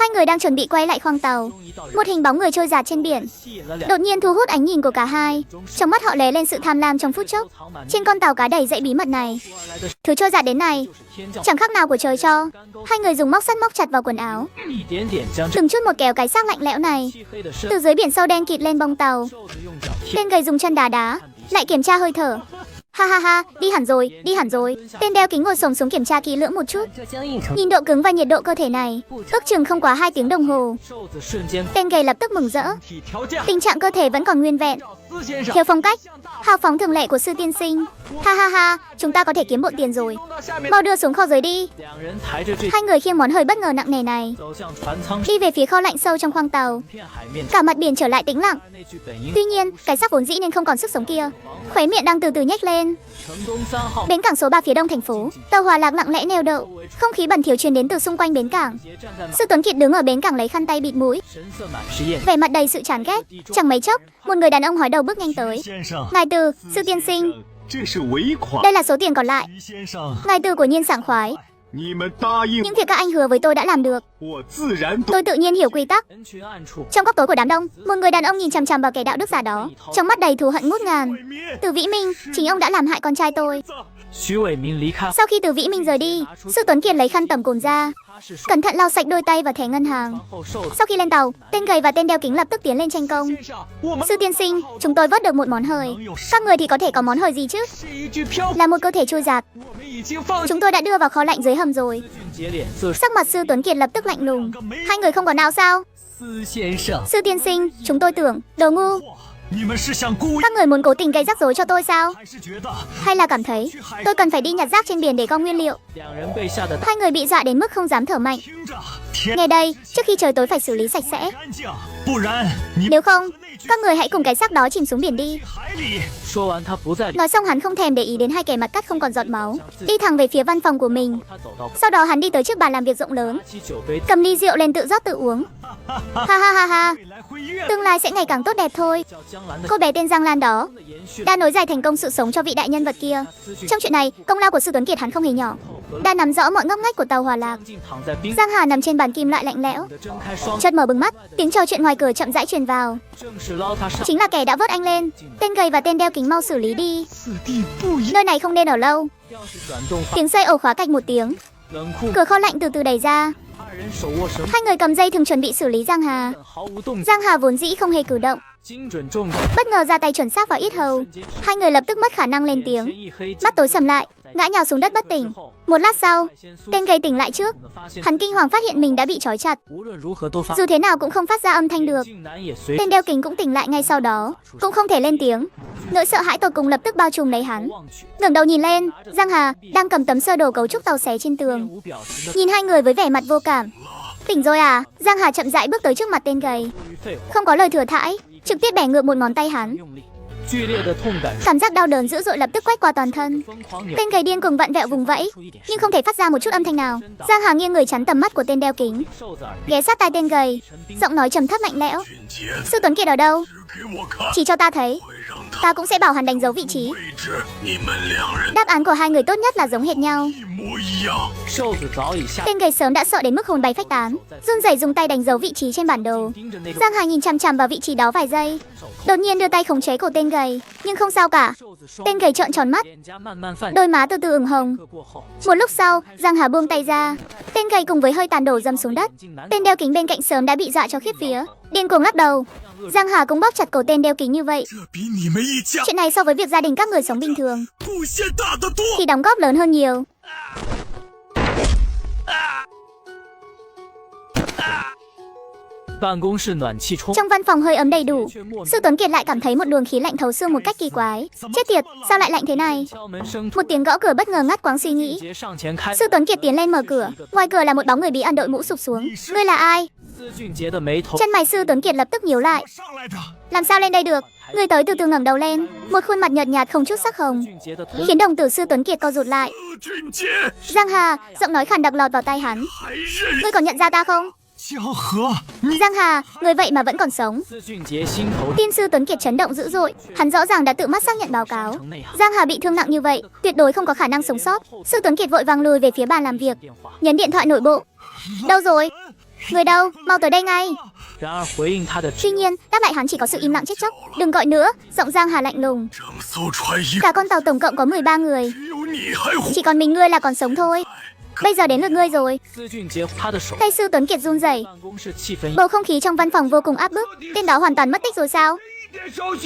Hai người đang chuẩn bị quay lại khoang tàu. Một hình bóng người trôi dạt trên biển đột nhiên thu hút ánh nhìn của cả hai. Trong mắt họ lóe lên sự tham lam trong phút chốc. Trên con tàu cá đầy dẫy bí mật này, thứ trôi dạt đến này chẳng khác nào của trời cho. Hai người dùng móc sắt móc chặt vào quần áo, từng chút một kéo cái xác lạnh lẽo này từ dưới biển sâu đen kịt lên bông tàu. Tên gầy dùng chân đá đá, lại kiểm tra hơi thở. Ha ha ha, đi hẳn rồi, đi hẳn rồi. Tên đeo kính ngồi xổm xuống kiểm tra kỹ lưỡng một chút. Nhìn độ cứng và nhiệt độ cơ thể này, ước chừng không quá 2 tiếng đồng hồ. Tên gầy lập tức mừng rỡ. Tình trạng cơ thể vẫn còn nguyên vẹn, theo phong cách hào phóng thường lệ của sư tiên sinh. Ha ha ha, chúng ta có thể kiếm bộ tiền rồi. Mau đưa xuống kho dưới đi. Hai người khiêng món hơi bất ngờ nặng nề này đi về phía kho lạnh sâu trong khoang tàu. Cả mặt biển trở lại tĩnh lặng. Tuy nhiên, cái xác vốn dĩ nên không còn sức sống kia khóe miệng đang từ từ nhếch lên. Bến cảng số 3 phía đông thành phố, tàu Hòa Lạc lặng lẽ neo đậu. Không khí bẩn thỉu truyền đến từ xung quanh bến cảng. Sư Tuấn Kiệt đứng ở bến cảng lấy khăn tay bịt mũi, vẻ mặt đầy sự chán ghét. Chẳng mấy chốc, một người đàn ông hói đầu bước nhanh tới. Ngài Từ, sư tiên sinh, đây là số tiền còn lại. Ngài Từ quả nhiên sảng khoái. Những việc các anh hứa với tôi đã làm được. Tôi tự nhiên hiểu quy tắc. Trong góc tối của đám đông, một người đàn ông nhìn chằm chằm vào kẻ đạo đức giả đó, trong mắt đầy thù hận ngút ngàn. Từ Vĩ Minh, chính ông đã làm hại con trai tôi. Sau khi Từ Vĩ Minh rời đi, sư Tuấn Kiệt lấy khăn tẩm cồn ra, cẩn thận lau sạch đôi tay và thẻ ngân hàng. Sau khi lên tàu, tên gầy và tên đeo kính lập tức tiến lên tranh công. Sư tiên sinh, chúng tôi vớt được một món hời. Các người thì có thể có món hời gì chứ? Là một cơ thể trôi dạt. Chúng tôi đã đưa vào kho lạnh dưới hầm rồi. Sắc mặt sư Tuấn Kiệt lập tức lạnh lùng. Hai người không có não sao? Sư tiên sinh, chúng tôi tưởng, đồ ngu. Các người muốn cố tình gây rắc rối cho tôi sao? Hay là cảm thấy tôi cần phải đi nhặt rác trên biển để gom nguyên liệu? Hai người bị dọa đến mức không dám thở mạnh. Nghe đây, trước khi trời tối phải xử lý sạch sẽ. Nếu không, các người hãy cùng cái xác đó chìm xuống biển đi. Nói xong hắn không thèm để ý đến hai kẻ mặt cắt không còn giọt máu, đi thẳng về phía văn phòng của mình. Sau đó hắn đi tới trước bàn làm việc rộng lớn, cầm ly rượu lên tự rót tự uống. Ha ha ha ha, tương lai sẽ ngày càng tốt đẹp thôi. Cô bé tên Giang Lan đó đã nối dài thành công sự sống cho vị đại nhân vật kia. Trong chuyện này, công lao của sư Tuấn Kiệt hắn không hề nhỏ, đã nắm rõ mọi ngóc ngách của tàu Hòa Lạc. Giang Hà nằm trên bàn kim loại lạnh lẽo, chợt mở bừng mắt, tiếng trò chuyện ngoài cửa chậm rãi truyền vào. Chính là kẻ đã vớt anh lên. Tên gầy và tên đeo kính mau xử lý đi. Nơi này không nên ở lâu. Tiếng xây ổ khóa cạch một tiếng, cửa kho lạnh từ từ đẩy ra. Hai người cầm dây thường chuẩn bị xử lý Giang Hà. Giang Hà vốn dĩ không hề cử động, bất ngờ ra tay chuẩn xác vào yết hầu. Hai người lập tức mất khả năng lên tiếng, mắt tối sầm lại, ngã nhào xuống đất bất tỉnh. Một lát sau, tên gầy tỉnh lại trước. Hắn kinh hoàng phát hiện mình đã bị trói chặt, dù thế nào cũng không phát ra âm thanh được. Tên đeo kính cũng tỉnh lại ngay sau đó, cũng không thể lên tiếng. Nỗi sợ hãi tột cùng lập tức bao trùm lấy hắn. Ngẩng đầu nhìn lên, Giang Hà đang cầm tấm sơ đồ cấu trúc tàu xé trên tường, nhìn hai người với vẻ mặt vô cảm. Tỉnh rồi à? Giang Hà chậm rãi bước tới trước mặt tên gầy, không có lời thừa thãi, trực tiếp bẻ ngược một ngón tay hắn. Cảm giác đau đớn dữ dội lập tức quét qua toàn thân. Tên gầy điên cuồng vặn vẹo vùng vẫy, nhưng không thể phát ra một chút âm thanh nào. Giang Hà nghiêng người chắn tầm mắt của tên đeo kính, ghé sát tai tên gầy, giọng nói trầm thấp lạnh lẽo. Sư Tuấn Kiệt ở đâu? Chỉ cho ta thấy, ta cũng sẽ bảo hắn đánh dấu vị trí. Đáp án của hai người tốt nhất là giống hệt nhau. Tên gầy sớm đã sợ đến mức hồn bay phách tán, run rẩy dùng tay đánh dấu vị trí trên bản đồ. Giang Hà nhìn chằm chằm vào vị trí đó vài giây, đột nhiên đưa tay khống chế cổ tên gầy, nhưng không sao cả. Tên gầy trợn tròn mắt, đôi má từ từ ửng hồng. Một lúc sau, Giang Hà buông tay ra, tên gầy cùng với hơi tàn đổ dầm xuống đất. Tên đeo kính bên cạnh sớm đã bị dọa cho khiếp vía, điên cuồng lắc đầu. Giang Hà cũng bóp chặt cổ tên đeo kính như vậy. Chuyện này so với việc gia đình các người sống bình thường thì đóng góp lớn hơn nhiều. Trong văn phòng hơi ấm đầy đủ, Sư Tuấn Kiệt lại cảm thấy một luồng khí lạnh thấu xương một cách kỳ quái. Chết tiệt, sao lại lạnh thế này? Một tiếng gõ cửa bất ngờ ngắt quãng suy nghĩ. Sư Tuấn Kiệt tiến lên mở cửa. Ngoài cửa là một bóng người bí ẩn đội mũ sụp xuống. Ngươi là ai? Chân mày Sư Tuấn Kiệt lập tức nhíu lại. Làm sao lên đây được? Người tới từ từ ngẩng đầu lên, một khuôn mặt nhợt nhạt không chút sắc hồng, khiến đồng tử Sư Tuấn Kiệt co rụt lại. Giang Hà, giọng nói khàn đặc lọt vào tai hắn. Ngươi còn nhận ra ta không? Giang Hà, người vậy mà vẫn còn sống. Tim Sư Tuấn Kiệt chấn động dữ dội, hắn rõ ràng đã tự mắt xác nhận báo cáo. Giang Hà bị thương nặng như vậy, tuyệt đối không có khả năng sống sót. Sư Tuấn Kiệt vội vàng lùi về phía bàn làm việc, nhấn điện thoại nội bộ. Đâu rồi? Người đâu? Mau tới đây ngay. Tuy nhiên, đáp lại hắn chỉ có sự im lặng chết chóc. Đừng gọi nữa, giọng Giang Hà lạnh lùng. Cả con tàu tổng cộng có 13 người, chỉ còn mình ngươi là còn sống thôi. Bây giờ đến lượt ngươi rồi. Tay Sư Tuấn Kiệt run rẩy. Bầu không khí trong văn phòng vô cùng áp bức. Tên đó hoàn toàn mất tích rồi sao?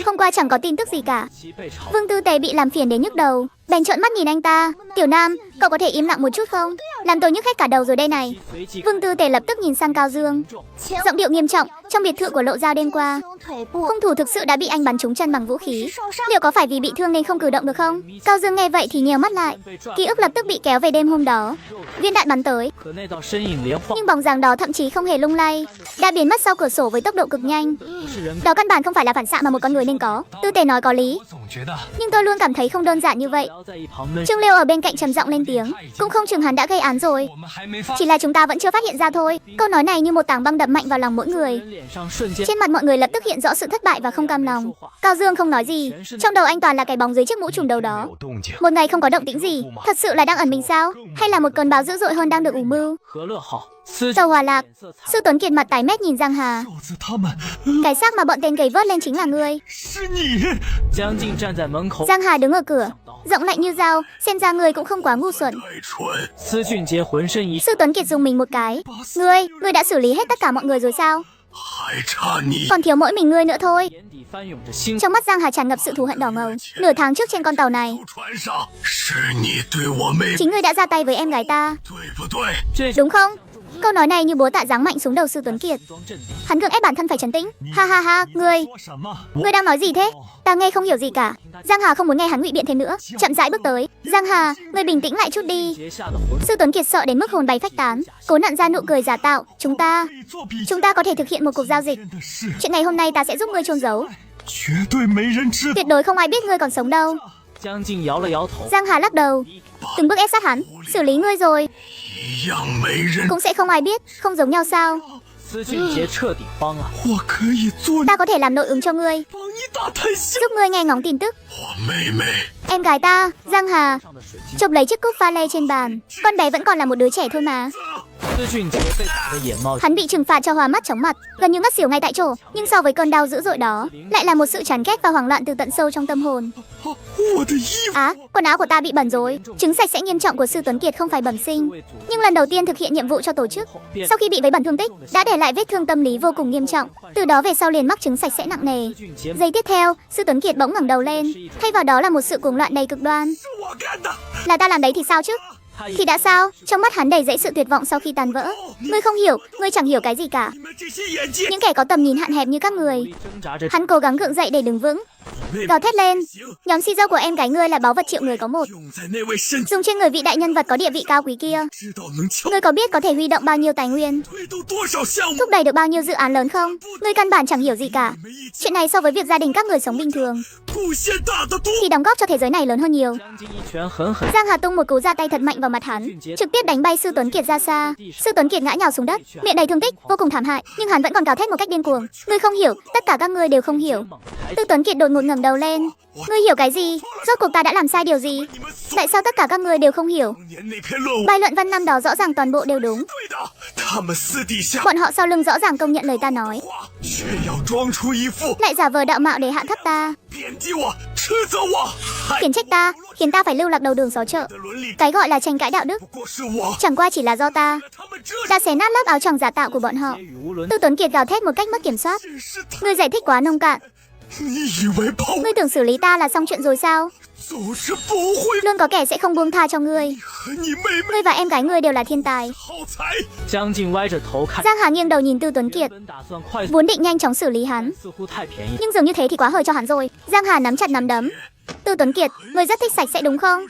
Hôm qua chẳng có tin tức gì cả. Vương Tư Tề bị làm phiền đến nhức đầu, bèn trợn mắt nhìn anh ta. Tiểu Nam, cậu có thể im lặng một chút không? Làm tôi nhức hết cả đầu rồi đây này. Vương Tư Tề lập tức nhìn sang Cao Dương, giọng điệu nghiêm trọng. Trong biệt thự của Lộ Giao đêm qua, hung thủ thực sự đã bị anh bắn trúng chân bằng vũ khí. Liệu có phải vì bị thương nên không cử động được không? Cao Dương nghe vậy thì nheo mắt lại, ký ức lập tức bị kéo về đêm hôm đó. Viên đạn bắn tới, nhưng bóng dáng đó thậm chí không hề lung lay, đã biến mất sau cửa sổ với tốc độ cực nhanh. Đó căn bản không phải là phản xạ mà một con người nên có. Tư Tề nói có lý, nhưng tôi luôn cảm thấy không đơn giản như vậy. Trương Liêu ở bên cạnh trầm giọng lên tiếng. Cũng không chừng hắn đã gây án rồi, chỉ là chúng ta vẫn chưa phát hiện ra thôi. Câu nói này như một tảng băng đập mạnh vào lòng mỗi người. Trên mặt mọi người lập tức hiện rõ sự thất bại và không cam lòng. Cao Dương không nói gì, trong đầu anh toàn là cái bóng dưới chiếc mũ trùm đầu đó. Một ngày không có động tĩnh gì, thật sự là đang ẩn mình sao? Hay là một cơn bão dữ dội hơn đang được ủ mưu? Tàu Hòa Lạc. Sư Tuấn Kiệt mặt tái mét nhìn Giang Hà. Cái xác mà bọn tên gầy vớt lên chính là ngươi. Giang Hà đứng ở cửa, giọng lạnh như dao. Xem ra ngươi cũng không quá ngu xuẩn. Sư Tuấn Kiệt dùng mình một cái. Ngươi đã xử lý hết tất cả mọi người rồi sao? Còn thiếu mỗi mình ngươi nữa thôi. Trong mắt Giang Hà tràn ngập sự thù hận đỏ ngầu. Nửa tháng trước trên con tàu này, chính ngươi đã ra tay với em gái ta, đúng không? Câu nói này như búa tạ giáng mạnh xuống đầu Sư Tuấn Kiệt. Hắn gượng ép bản thân phải trấn tĩnh. Ha ha ha, ngươi đang nói gì thế? Ta nghe không hiểu gì cả. Giang Hà không muốn nghe hắn ngụy biện thêm nữa, chậm rãi bước tới. Giang Hà, ngươi bình tĩnh lại chút đi. Sư Tuấn Kiệt sợ đến mức hồn bay phách tán, cố nặn ra nụ cười giả tạo. Chúng ta có thể thực hiện một cuộc giao dịch. Chuyện này hôm nay ta sẽ giúp ngươi chôn giấu. Tuyệt đối không ai biết ngươi còn sống đâu. Giang Hà lắc đầu, từng bước ép sát hắn. Xử lý ngươi rồi cũng sẽ không ai biết, không giống nhau sao? Ta có thể làm nội ứng cho ngươi, giúp ngươi nghe ngóng tin tức. Em gái ta. Giang Hà chộp lấy chiếc cúp pha lê trên bàn. Con bé vẫn còn là một đứa trẻ thôi mà. Hắn bị trừng phạt cho hoa mắt chóng mặt, gần như ngất xỉu ngay tại chỗ. Nhưng so với cơn đau dữ dội đó, lại là một sự chán ghét và hoảng loạn từ tận sâu trong tâm hồn. Quần áo của ta bị bẩn rồi. Chứng sạch sẽ nghiêm trọng của Sư Tuấn Kiệt không phải bẩm sinh, nhưng lần đầu tiên thực hiện nhiệm vụ cho tổ chức, sau khi bị vấy bẩn thương tích, đã để lại vết thương tâm lý vô cùng nghiêm trọng. Từ đó về sau liền mắc chứng sạch sẽ nặng nề. Giây tiếp theo, Sư Tuấn Kiệt bỗng ngẩng đầu lên, thay vào đó là một sự cuồng loạn đầy cực đoan. Là ta làm đấy thì sao chứ? Thì đã sao? Trong mắt hắn đầy dẫy sự tuyệt vọng sau khi tan vỡ. Ngươi không hiểu, ngươi chẳng hiểu cái gì cả. Những kẻ có tầm nhìn hạn hẹp như các người. Hắn cố gắng gượng dậy để đứng vững, gào thét lên. Nhóm xì dâu của em gái ngươi là báu vật triệu người có một, dùng trên người vị đại nhân vật có địa vị cao quý kia. Ngươi có biết có thể huy động bao nhiêu tài nguyên, thúc đẩy được bao nhiêu dự án lớn không? Ngươi căn bản chẳng hiểu gì cả. Chuyện này so với việc gia đình các người sống bình thường thì đóng góp cho thế giới này lớn hơn nhiều. Giang Hà tung một cú ra tay thật mạnh vào mặt hắn, trực tiếp đánh bay Sư Tuấn Kiệt ra xa. Sư Tuấn Kiệt ngã nhào xuống đất, miệng đầy thương tích, vô cùng thảm hại, nhưng hắn vẫn còn gào thét một cách điên cuồng. Ngươi không hiểu, tất cả các ngươi đều không hiểu. Tư Tuấn Kiệt đột ngột ngẩng đầu lên. Ngươi hiểu cái gì? Rốt cuộc ta đã làm sai điều gì? Tại sao tất cả các ngươi đều không hiểu? Bài luận văn năm đó rõ ràng toàn bộ đều đúng. Bọn họ sau lưng rõ ràng công nhận lời ta nói, lại giả vờ đạo mạo để hạ thấp ta, khiển trách ta, khiến ta phải lưu lạc đầu đường xó chợ. Cái gọi là tranh cãi đạo đức chẳng qua chỉ là do ta đã xé nát lớp áo choàng giả tạo của bọn họ. Tư Tuấn Kiệt gào thét một cách mất kiểm soát. Ngươi giải thích quá nông cạn. Ngươi tưởng xử lý ta là xong chuyện rồi sao? Luôn có kẻ sẽ không buông tha cho ngươi. Ngươi và em gái ngươi đều là thiên tài. Giang Hà nghiêng đầu nhìn Tư Tuấn Kiệt, vốn định nhanh chóng xử lý hắn, nhưng dường như thế thì quá hời cho hắn rồi. Giang Hà nắm chặt nắm đấm. Tư Tuấn Kiệt, ngươi rất thích sạch sẽ đúng không?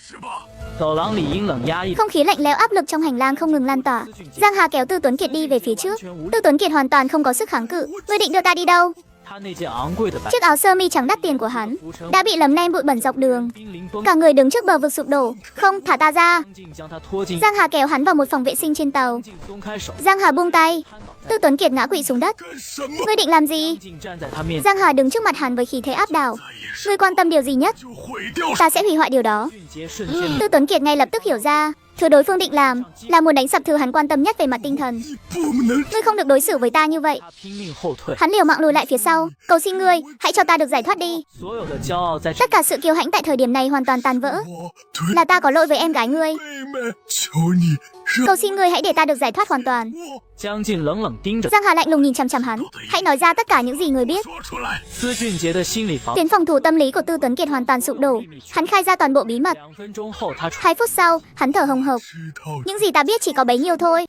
Không khí lạnh lẽo áp lực trong hành lang không ngừng lan tỏa. Giang Hà kéo Tư Tuấn Kiệt đi về phía trước. Tư Tuấn Kiệt hoàn toàn không có sức kháng cự. Ngươi định đưa ta đi đâu? Chiếc áo sơ mi trắng đắt tiền của hắn đã bị lấm lem bụi bẩn dọc đường, cả người đứng trước bờ vực sụp đổ. Không, thả ta ra. Giang Hà kéo hắn vào một phòng vệ sinh trên tàu. Giang Hà buông tay. Tư Tuấn Kiệt ngã quỵ xuống đất. Ngươi định làm gì? Giang Hà đứng trước mặt hắn với khí thế áp đảo. Ngươi quan tâm điều gì nhất? Ta sẽ hủy hoại điều đó. Tư Tuấn Kiệt ngay lập tức hiểu ra, thứ đối phương định làm là muốn đánh sập thứ hắn quan tâm nhất về mặt tinh thần. Ngươi không được đối xử với ta như vậy. Hắn liều mạng lùi lại phía sau. Cầu xin ngươi, hãy cho ta được giải thoát đi. Tất cả sự kiêu hãnh tại thời điểm này hoàn toàn tan vỡ. Là ta có lỗi với em gái ngươi. Cầu xin ngươi hãy để ta được giải thoát hoàn toàn. Giang Hà lạnh lùng nhìn chằm chằm hắn. Hãy nói ra tất cả những gì ngươi biết. Tuyến phòng thủ tâm lý của Tư Tuấn Kiệt hoàn toàn sụp đổ. Hắn khai ra toàn bộ bí mật. 2 phút sau, hắn thở hồng hộc. Những gì ta biết chỉ có bấy nhiêu thôi.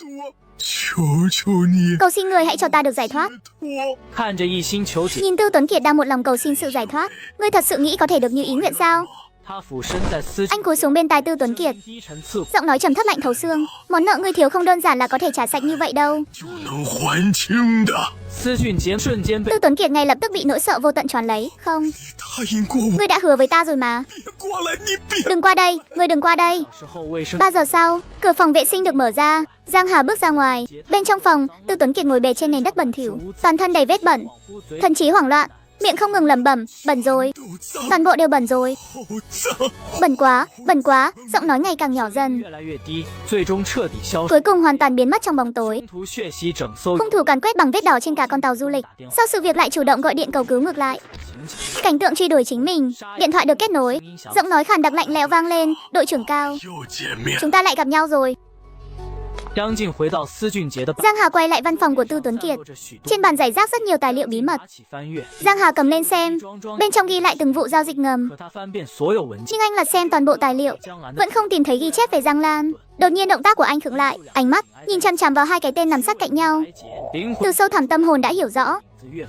Cầu xin ngươi hãy cho ta được giải thoát. Nhìn Tư Tuấn Kiệt đang một lòng cầu xin sự giải thoát. Ngươi thật sự nghĩ có thể được như ý nguyện sao? Anh cúi xuống bên tai Tư Tuấn Kiệt, giọng nói trầm thấp lạnh thấu xương. Món nợ ngươi thiếu không đơn giản là có thể trả sạch như vậy đâu. Tư Tuấn Kiệt ngay lập tức bị nỗi sợ vô tận choán lấy. Không, ngươi đã hứa với ta rồi mà. Đừng qua đây, ngươi đừng qua đây. 3 giờ sau, cửa phòng vệ sinh được mở ra. Giang Hà bước ra ngoài. Bên trong phòng, Tư Tuấn Kiệt ngồi bệt trên nền đất bẩn thỉu, toàn thân đầy vết bẩn, thần trí hoảng loạn, miệng không ngừng lẩm bẩm, bẩn rồi, toàn bộ đều bẩn rồi. Bẩn quá, giọng nói ngày càng nhỏ dần, cuối cùng hoàn toàn biến mất trong bóng tối. Hung thủ càn quét bằng vết đỏ trên cả con tàu du lịch. Sau sự việc lại chủ động gọi điện cầu cứu ngược lại. Cảnh tượng truy đuổi chính mình. Điện thoại được kết nối. Giọng nói khàn đặc lạnh lẽo vang lên. Đội trưởng Cao, chúng ta lại gặp nhau rồi. Giang Hà quay lại văn phòng của Tư Tuấn Kiệt. Trên bàn rải rác rất nhiều tài liệu bí mật. Giang Hà cầm lên xem. Bên trong ghi lại từng vụ giao dịch ngầm. Nhưng anh lật xem toàn bộ tài liệu, vẫn không tìm thấy ghi chép về Giang Lan. Đột nhiên động tác của anh khựng lại, ánh mắt nhìn chằm chằm vào 2 cái tên nằm sát cạnh nhau. Từ sâu thẳm tâm hồn đã hiểu rõ.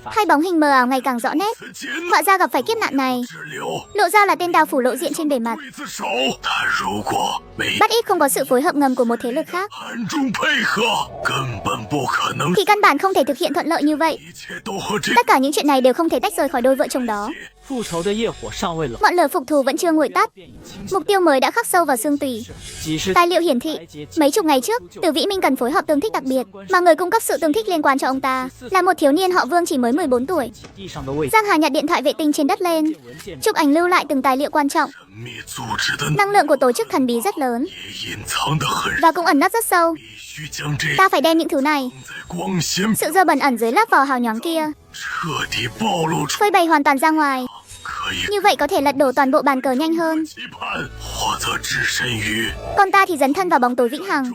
2 bóng hình mờ ảo ngày càng rõ nét. Họa ra gặp phải kiếp nạn này. Lộ Giao là tên đào phủ lộ diện trên bề mặt. Bắt ít không có sự phối hợp ngầm của một thế lực khác thì căn bản không thể thực hiện thuận lợi như vậy. Tất cả những chuyện này đều không thể tách rời khỏi đôi vợ chồng đó. Ngọn lửa phục thù vẫn chưa nguội tắt. Mục tiêu mới đã khắc sâu vào xương tủy. Tài liệu hiển thị, mấy chục ngày trước, Từ Vĩ Minh cần phối hợp tương thích đặc biệt, mà người cung cấp sự tương thích liên quan cho ông ta là một thiếu niên họ Vương chỉ mới 14 tuổi. Giang Hà nhặt điện thoại vệ tinh trên đất lên, chụp ảnh lưu lại từng tài liệu quan trọng. Năng lượng của tổ chức thần bí rất lớn và cũng ẩn nấp rất sâu. Ta phải đem những thứ này, sự dơ bẩn ẩn dưới lớp vỏ hào nhoáng kia, phơi bày hoàn toàn ra ngoài. Như vậy có thể lật đổ toàn bộ bàn cờ nhanh hơn. Còn ta thì dấn thân vào bóng tối vĩnh hằng,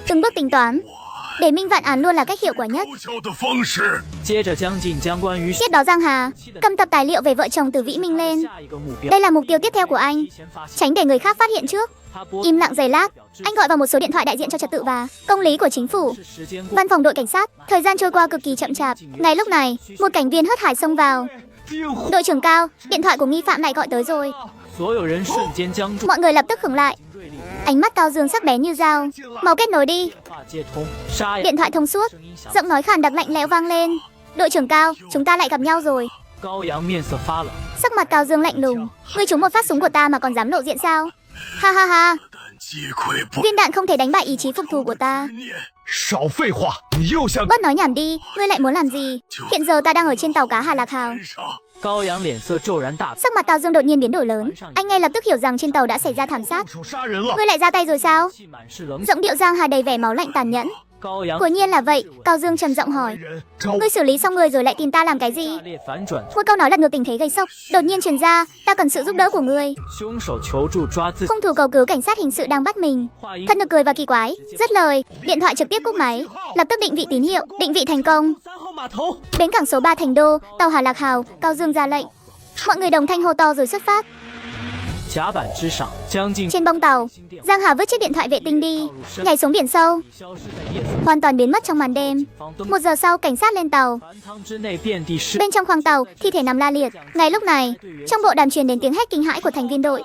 từng bước tính toán để minh vạn án luôn là cách hiệu quả nhất. Tiếp đó Giang Hà cầm tập tài liệu về vợ chồng Từ Vĩ Minh lên. Đây là mục tiêu tiếp theo của anh, tránh để người khác phát hiện trước. Im lặng giây lát, anh gọi vào một số điện thoại đại diện cho trật tự và công lý của chính phủ, văn phòng đội cảnh sát. Thời gian trôi qua cực kỳ chậm chạp. Ngay lúc này, một cảnh viên hớt hải xông vào. Đội trưởng Cao, điện thoại của nghi phạm lại gọi tới rồi. Mọi người lập tức khựng lại. Ánh mắt Cao Dương sắc bén như dao. Mau kết nối đi. Điện thoại thông suốt, giọng nói khàn đặc lạnh lẽo vang lên. Đội trưởng Cao, chúng ta lại gặp nhau rồi. Sắc mặt Cao Dương lạnh lùng. Ngươi trúng một phát súng của ta mà còn dám lộ diện sao? Ha ha ha. Viên đạn không thể đánh bại ý chí phục thù của ta. Bớt nói nhảm đi, ngươi lại muốn làm gì? Hiện giờ ta đang ở trên tàu cá Hà Lạc Hào. Sắc mặt Cao Dương đột nhiên biến đổi lớn. Anh ngay lập tức hiểu rằng trên tàu đã xảy ra thảm sát. Ngươi lại ra tay rồi sao? Giọng điệu Giang Hà đầy vẻ máu lạnh tàn nhẫn. Quả nhiên là vậy. Cao Dương trầm giọng hỏi. Ngươi xử lý xong người rồi lại tìm ta làm cái gì? Một câu nói lật ngược tình thế gây sốc đột nhiên truyền ra. Ta cần sự giúp đỡ của ngươi. Hung thủ cầu cứu cảnh sát hình sự đang bắt mình. Thật nực cười và kỳ quái. Dứt lời, điện thoại trực tiếp cúp máy. Lập tức định vị tín hiệu. Định vị thành công. Bến cảng số 3 Thành Đô, tàu Hà Lạc Hào. Cao Dương ra lệnh. Mọi người đồng thanh hô to rồi xuất phát. Trên bông tàu, Giang Hà vứt chiếc điện thoại vệ tinh đi, nhảy xuống biển sâu, hoàn toàn biến mất trong màn đêm. 1 giờ sau, cảnh sát lên tàu. Bên trong khoang tàu, thi thể nằm la liệt. Ngay lúc này, trong bộ đàm truyền đến tiếng hét kinh hãi của thành viên đội.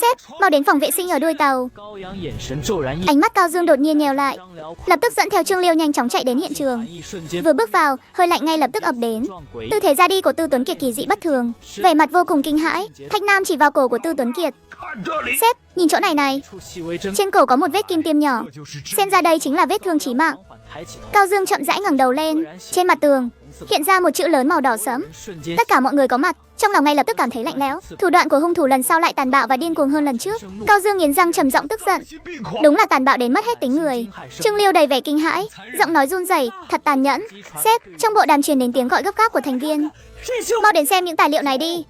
Sếp, mau đến phòng vệ sinh ở đuôi tàu. Ánh mắt Cao Dương đột nhiên nheo lại, lập tức dẫn theo Trương Liêu nhanh chóng chạy đến hiện trường. Vừa bước vào, hơi lạnh ngay lập tức ập đến. Tư thế ra đi của Tư Tuấn Kiệt kỳ dị bất thường, vẻ mặt vô cùng kinh hãi. Thạch Nam chỉ vào cổ của Tư Tuấn Kiệt. Sếp, nhìn chỗ này này. Trên cổ có một vết kim tiêm nhỏ, xem ra đây chính là vết thương chí mạng. Cao Dương chậm rãi ngẩng đầu lên. Trên mặt tường hiện ra một chữ lớn màu đỏ sẫm. Tất cả mọi người có mặt trong lòng ngay lập tức cảm thấy lạnh lẽo. Thủ đoạn của hung thủ lần sau lại tàn bạo và điên cuồng hơn lần trước. Cao Dương nghiến răng trầm giọng tức giận. Đúng là tàn bạo đến mất hết tính người. Trương Liêu đầy vẻ kinh hãi, giọng nói run rẩy, thật tàn nhẫn. Sếp, trong bộ đàm truyền đến tiếng gọi gấp gáp của thành viên. Mau đến xem những tài liệu này đi.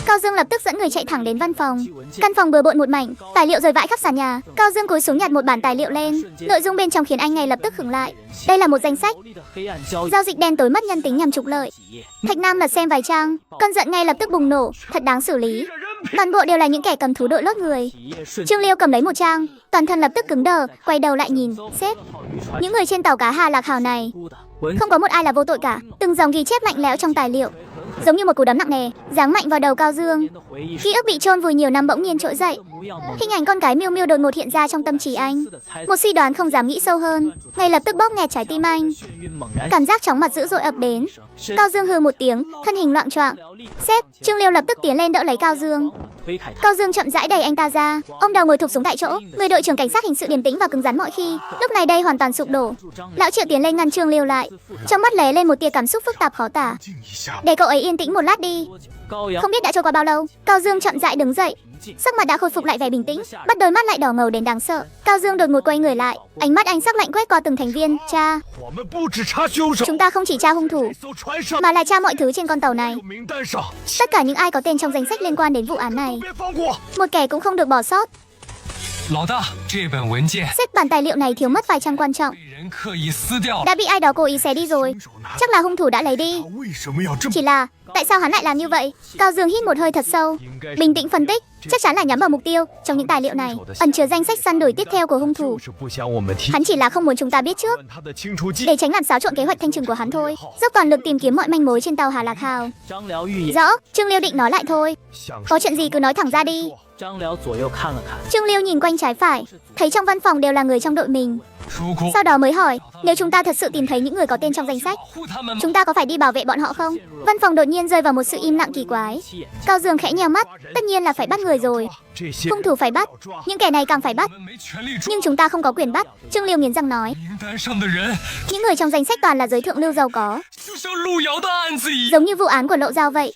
Cao Dương lập tức dẫn người chạy thẳng đến văn phòng. Căn phòng bừa bộn một mảnh, tài liệu rơi vãi khắp sàn nhà. Cao Dương cúi xuống nhặt một bản tài liệu lên. Nội dung bên trong khiến anh ngay lập tức khựng lại. Đây là một danh sách giao dịch đen tối mất nhân tính nhằm trục lợi. Thạch Nam lật xem vài trang, cơn giận ngay lập tức bùng nổ. Thật đáng xử lý. Toàn bộ đều là những kẻ cầm thú đội lốt người. Trương Liêu cầm lấy một trang, toàn thân lập tức cứng đờ, quay đầu lại nhìn. Sếp, những người trên tàu cá Hà Lạc Hào này không có một ai là vô tội cả. Từng dòng ghi chép lạnh lẽo trong tài liệu giống như một cú đấm nặng nề giáng mạnh vào đầu Cao Dương. Ký ức bị chôn vùi nhiều năm bỗng nhiên trỗi dậy. Hình ảnh con gái Miêu Miêu đột ngột hiện ra trong tâm trí anh. Một suy đoán không dám nghĩ sâu hơn ngay lập tức bóp nghẹt trái tim anh. Cảm giác chóng mặt dữ dội ập đến. Cao Dương hừ một tiếng, thân hình loạng choạng. Sếp, Trương Liêu lập tức tiến lên đỡ lấy Cao Dương. Cao Dương chậm rãi đẩy anh ta ra, ôm đầu ngồi thụp xuống tại chỗ. Người đội trưởng cảnh sát hình sự điềm tĩnh và cứng rắn mọi khi, lúc này đây hoàn toàn sụp đổ. Lão Triệu tiến lên ngăn Trương Liêu lại, trong mắt lóe lên một tia cảm xúc phức tạp khó tả. Để cậu ấy yên tĩnh một lát đi. Không biết đã trôi qua bao lâu, Cao Dương chậm rãi đứng dậy, sắc mặt đã khôi phục lại vẻ bình tĩnh, bắt đôi mắt lại đỏ ngầu đến đáng sợ. Cao Dương đột ngột quay người lại, ánh mắt anh sắc lạnh quét qua từng thành viên. Cha, chúng ta không chỉ tra hung thủ, mà là tra mọi thứ trên con tàu này. Tất cả những ai có tên trong danh sách liên quan đến vụ án này, một kẻ cũng không được bỏ sót. Sếp, bản tài liệu này thiếu mất vài trang quan trọng, đã bị ai đó cố ý xé đi rồi. Chắc là hung thủ đã lấy đi. Chỉ là tại sao hắn lại làm như vậy? Cao Dương hít một hơi thật sâu, bình tĩnh phân tích. Chắc chắn là nhắm vào mục tiêu. Trong những tài liệu này ẩn chứa danh sách săn đuổi tiếp theo của hung thủ. Hắn chỉ là không muốn chúng ta biết trước, để tránh làm xáo trộn kế hoạch thanh trừng của hắn thôi. Dốc toàn lực tìm kiếm mọi manh mối trên tàu Hà Lạc Hào. Rõ, Trương Liêu định nói lại thôi. Có chuyện gì cứ nói thẳng ra đi. Trương Liêu nhìn quanh trái phải, thấy trong văn phòng đều là người trong đội mình. Sau đó mới hỏi, nếu chúng ta thật sự tìm thấy những người có tên trong danh sách, chúng ta có phải đi bảo vệ bọn họ không? Văn phòng đột nhiên rơi vào một sự im lặng kỳ quái. Cao Dương khẽ nheo mắt, tất nhiên là phải bắt người rồi. Hung thủ phải bắt, những kẻ này càng phải bắt. Nhưng chúng ta không có quyền bắt, Trương Liêu nghiến răng nói. Những người trong danh sách toàn là giới thượng lưu giàu có, giống như vụ án của Lộ Giao vậy.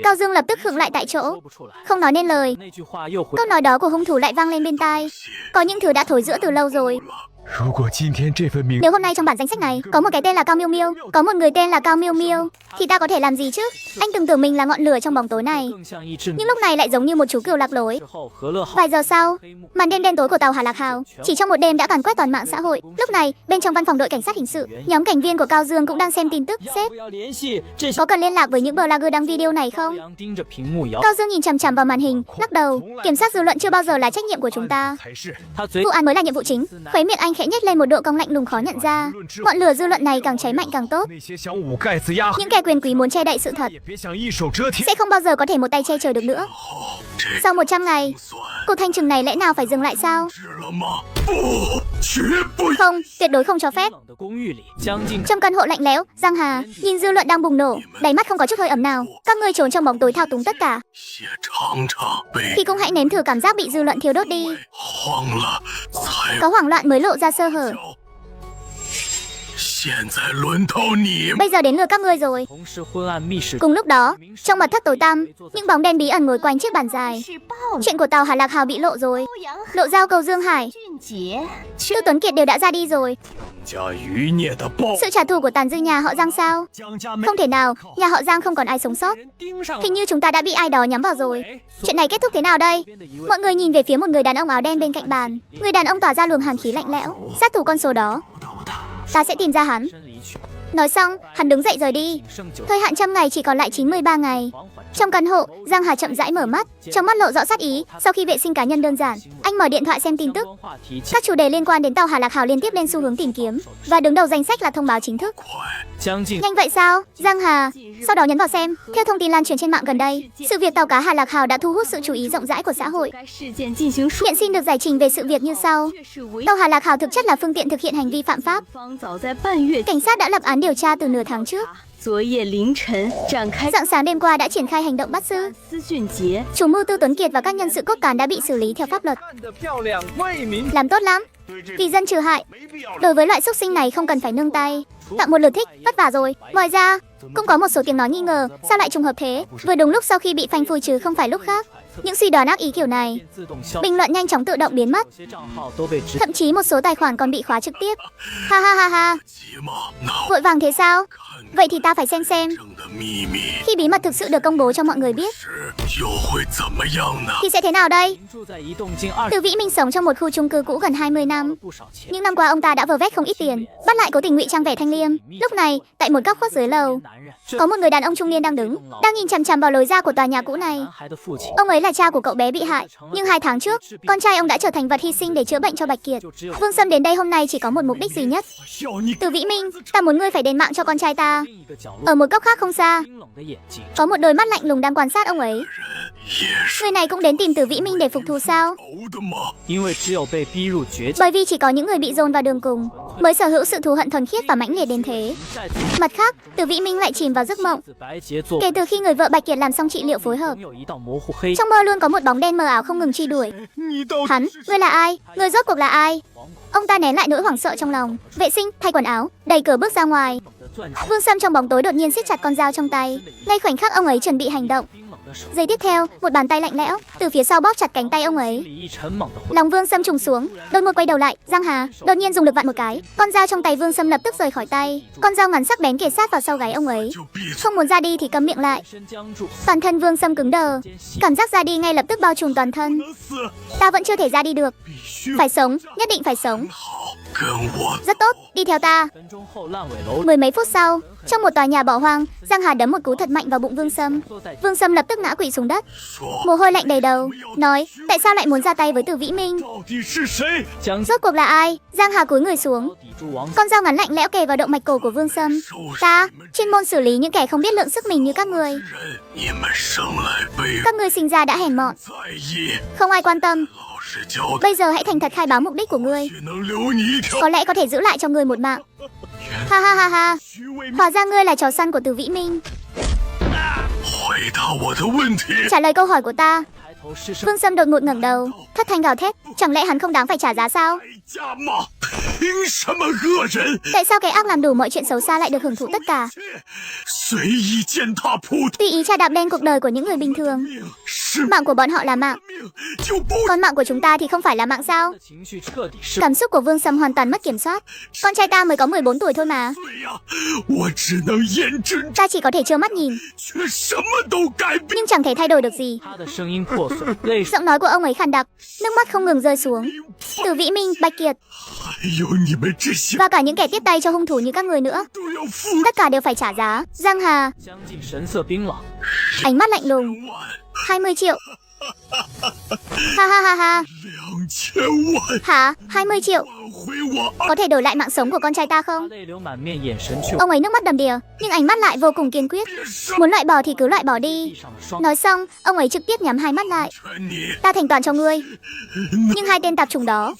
Cao Dương lập tức khựng lại tại chỗ, không nói nên lời. Câu nói đó của hung thủ lại vang lên bên tai. Có những thứ đã thối rữa từ lâu rồi. Nếu hôm nay trong bản danh sách này có một cái tên là Cao Miêu Miêu, có một người tên là Cao Miêu Miêu, thì ta có thể làm gì chứ? Anh từng tưởng mình là ngọn lửa trong bóng tối này, nhưng lúc này lại giống như một chú cừu lạc lối. Vài giờ sau, màn đêm đen tối của tàu Hà Lạc Hào chỉ trong một đêm đã càn quét toàn mạng xã hội. Lúc này, bên trong văn phòng đội cảnh sát hình sự, nhóm cảnh viên của Cao Dương cũng đang xem tin tức. Sếp, có cần liên lạc với những blogger đăng video này không? Cao Dương nhìn chằm chằm vào màn hình, lắc đầu. Kiểm soát dư luận chưa bao giờ là trách nhiệm của chúng ta. Vụ án mới là nhiệm vụ chính. Khóe miệng anh khẽ nhếch lên một độ cong lạnh lùng khó nhận ra. Ngọn lửa dư luận này càng cháy mạnh càng tốt. Những kẻ quyền quý muốn che đậy sự thật sẽ không bao giờ có thể một tay che chở được nữa. Sau 100 ngày, cuộc thanh trừng này lẽ nào phải dừng lại sao? Không, tuyệt đối không cho phép. Trong căn hộ lạnh lẽo, Giang Hà nhìn dư luận đang bùng nổ, đáy mắt không có chút hơi ấm nào. Các ngươi trốn trong bóng tối thao túng tất cả, thì cũng hãy nếm thử cảm giác bị dư luận thiêu đốt đi. Có hoảng loạn mới lộ ra sơ hở. Bây giờ đến lượt các ngươi rồi. Cùng lúc đó, trong mật thất tối tăm, những bóng đen bí ẩn ngồi quanh chiếc bàn dài. Chuyện của tàu Hà Lạc Hào bị lộ rồi. Lộ Giao, Cầu Dương Hải, Tư Tuấn Kiệt đều đã ra đi rồi. Sự trả thù của tàn dư nhà họ Giang sao? Không thể nào, nhà họ Giang không còn ai sống sót. Hình như chúng ta đã bị ai đó nhắm vào rồi. Chuyện này kết thúc thế nào đây? Mọi người nhìn về phía một người đàn ông áo đen bên cạnh bàn. Người đàn ông tỏa ra luồng hàn khí lạnh lẽo. Sát thủ con số đó, ta sẽ tìm ra hắn. Nói xong, hắn đứng dậy rời đi. Thời hạn 100 ngày chỉ còn lại 93 ngày. Trong căn hộ, Giang Hà chậm rãi mở mắt, trong mắt lộ rõ sát ý. Sau khi vệ sinh cá nhân đơn giản, anh mở điện thoại xem tin tức. Các chủ đề liên quan đến tàu Hà Lạc Hào liên tiếp lên xu hướng tìm kiếm, và đứng đầu danh sách là thông báo chính thức. Nhanh vậy sao? Giang Hà sau đó nhấn vào xem. Theo thông tin lan truyền trên mạng gần đây, sự việc tàu cá Hà Lạc Hào đã thu hút sự chú ý rộng rãi của xã hội. Hiện xin được giải trình về sự việc như sau. Tàu Hà Lạc Hào thực chất là phương tiện thực hiện hành vi phạm pháp. Cảnh sát đã lập án điều tra từ nửa tháng trước. Rạng sáng đêm qua đã triển khai hành động bắt giữ. Chủ mưu Tư Tuấn Kiệt và các nhân sự cốt cán đã bị xử lý theo pháp luật. Làm tốt lắm, vì dân trừ hại. Đối với loại xúc sinh này không cần phải nương tay. Tặng một lượt thích, vất vả rồi. Ngoài ra, cũng có một số tiếng nói nghi ngờ, sao lại trùng hợp thế? Vừa đúng lúc sau khi bị phanh phui chứ không phải lúc khác. Những suy đoán ác ý kiểu này, bình luận nhanh chóng tự động biến mất. Thậm chí một số tài khoản còn bị khóa trực tiếp. Ha ha ha ha. Vội vàng thế sao? Vậy thì ta phải xem. Khi bí mật thực sự được công bố cho mọi người biết, thì sẽ thế nào đây? Từ Vĩ Minh sống trong một khu chung cư cũ gần 20 năm. Những năm qua ông ta đã vơ vét không ít tiền, bắt lại cố tình ngụy trang vẻ thanh liêm. Lúc này, tại một góc khuất dưới lầu, có một người đàn ông trung niên đang nhìn chằm chằm vào lối ra của tòa nhà cũ này. Ông ấy là cha của cậu bé bị hại, nhưng 2 tháng trước, con trai ông đã trở thành vật hy sinh để chữa bệnh cho Bạch Kiệt. Vương Sâm đến đây hôm nay chỉ có một mục đích duy nhất. Từ Vĩ Minh, ta muốn ngươi phải đền mạng cho con trai ta. Ở một góc khác không xa, có một đôi mắt lạnh lùng đang quan sát ông ấy. Người này cũng đến tìm Từ Vĩ Minh để phục thù sao? Bởi vì chỉ có những người bị dồn vào đường cùng mới sở hữu sự thù hận thuần khiết và mãnh liệt đến thế. Mặt khác, Từ Vĩ Minh lại chìm vào giấc mộng. Kể từ khi người vợ Bạch Kiệt làm xong trị liệu phối hợp, trong mơ luôn có một bóng đen mờ ảo không ngừng truy đuổi. Hắn, ngươi là ai? Ngươi rốt cuộc là ai? Ông ta nén lại nỗi hoảng sợ trong lòng, vệ sinh, thay quần áo, đẩy cửa bước ra ngoài. Vương Sâm trong bóng tối đột nhiên siết chặt con dao trong tay. Ngay khoảnh khắc ông ấy chuẩn bị hành động, giây tiếp theo, một bàn tay lạnh lẽo từ phía sau bóp chặt cánh tay ông ấy. Lòng Vương Sâm trùng xuống, đột ngột quay đầu lại. Giang Hà đột nhiên dùng lực vặn một cái, con dao trong tay Vương Sâm lập tức rời khỏi tay. Con dao ngắn sắc bén kề sát vào sau gáy ông ấy. Không muốn ra đi thì câm miệng lại. Toàn thân Vương Sâm cứng đờ, cảm giác ra đi ngay lập tức bao trùm toàn thân. Ta vẫn chưa thể ra đi được. Phải sống, nhất định phải sống. Rất tốt, đi theo ta. 10 mấy phút sau, trong một tòa nhà bỏ hoang, Giang Hà đấm một cú thật mạnh vào bụng Vương Sâm. Vương Sâm lập tức ngã quỵ xuống đất, mồ hôi lạnh đầy đầu, nói: tại sao lại muốn ra tay với Từ Vĩ Minh? Rốt cuộc là ai? Giang Hà cúi người xuống, con dao ngắn lạnh lẽo kề vào động mạch cổ của Vương Sâm. Ta chuyên môn xử lý những kẻ không biết lượng sức mình như các người. Các ngươi sinh ra đã hèn mọn, không ai quan tâm Bây giờ hãy thành thật khai báo mục đích của ngươi. Có lẽ có thể giữ lại cho ngươi một mạng. Ha ha ha ha. Hóa ra ngươi là chó săn của Từ Vĩ Minh. Trả lời câu hỏi của ta. Vương Sâm đột ngột ngẩng đầu, thất thanh gào thét. Chẳng lẽ hắn không đáng phải trả giá sao? Tại sao cái ác làm đủ mọi chuyện xấu xa lại được hưởng thụ tất cả? Tùy ý chà đạp lên cuộc đời của những người bình thường. Mạng của bọn họ là mạng, còn mạng của chúng ta thì không phải là mạng sao? Cảm xúc của Vương Sâm hoàn toàn mất kiểm soát. Con trai ta mới có 14 tuổi thôi mà. Ta chỉ có thể trơ mắt nhìn, nhưng chẳng thể thay đổi được gì. Giọng nói của ông ấy khàn đặc, nước mắt không ngừng rơi xuống. Từ Vĩ Minh, Bạch Kiệt và cả những kẻ tiếp tay cho hung thủ như các người nữa, tất cả đều phải trả giá. Giang Hà ánh mắt lạnh lùng. 20 triệu. Ha ha ha ha. Hả? 20 triệu có thể đổi lại mạng sống của con trai ta không? Ông ấy nước mắt đầm đìa, nhưng ánh mắt lại vô cùng kiên quyết. Muốn loại bỏ thì cứ loại bỏ đi. Nói xong, ông ấy trực tiếp nhắm hai mắt lại. Ta thành toàn cho ngươi. Nhưng hai tên tạp chủng đó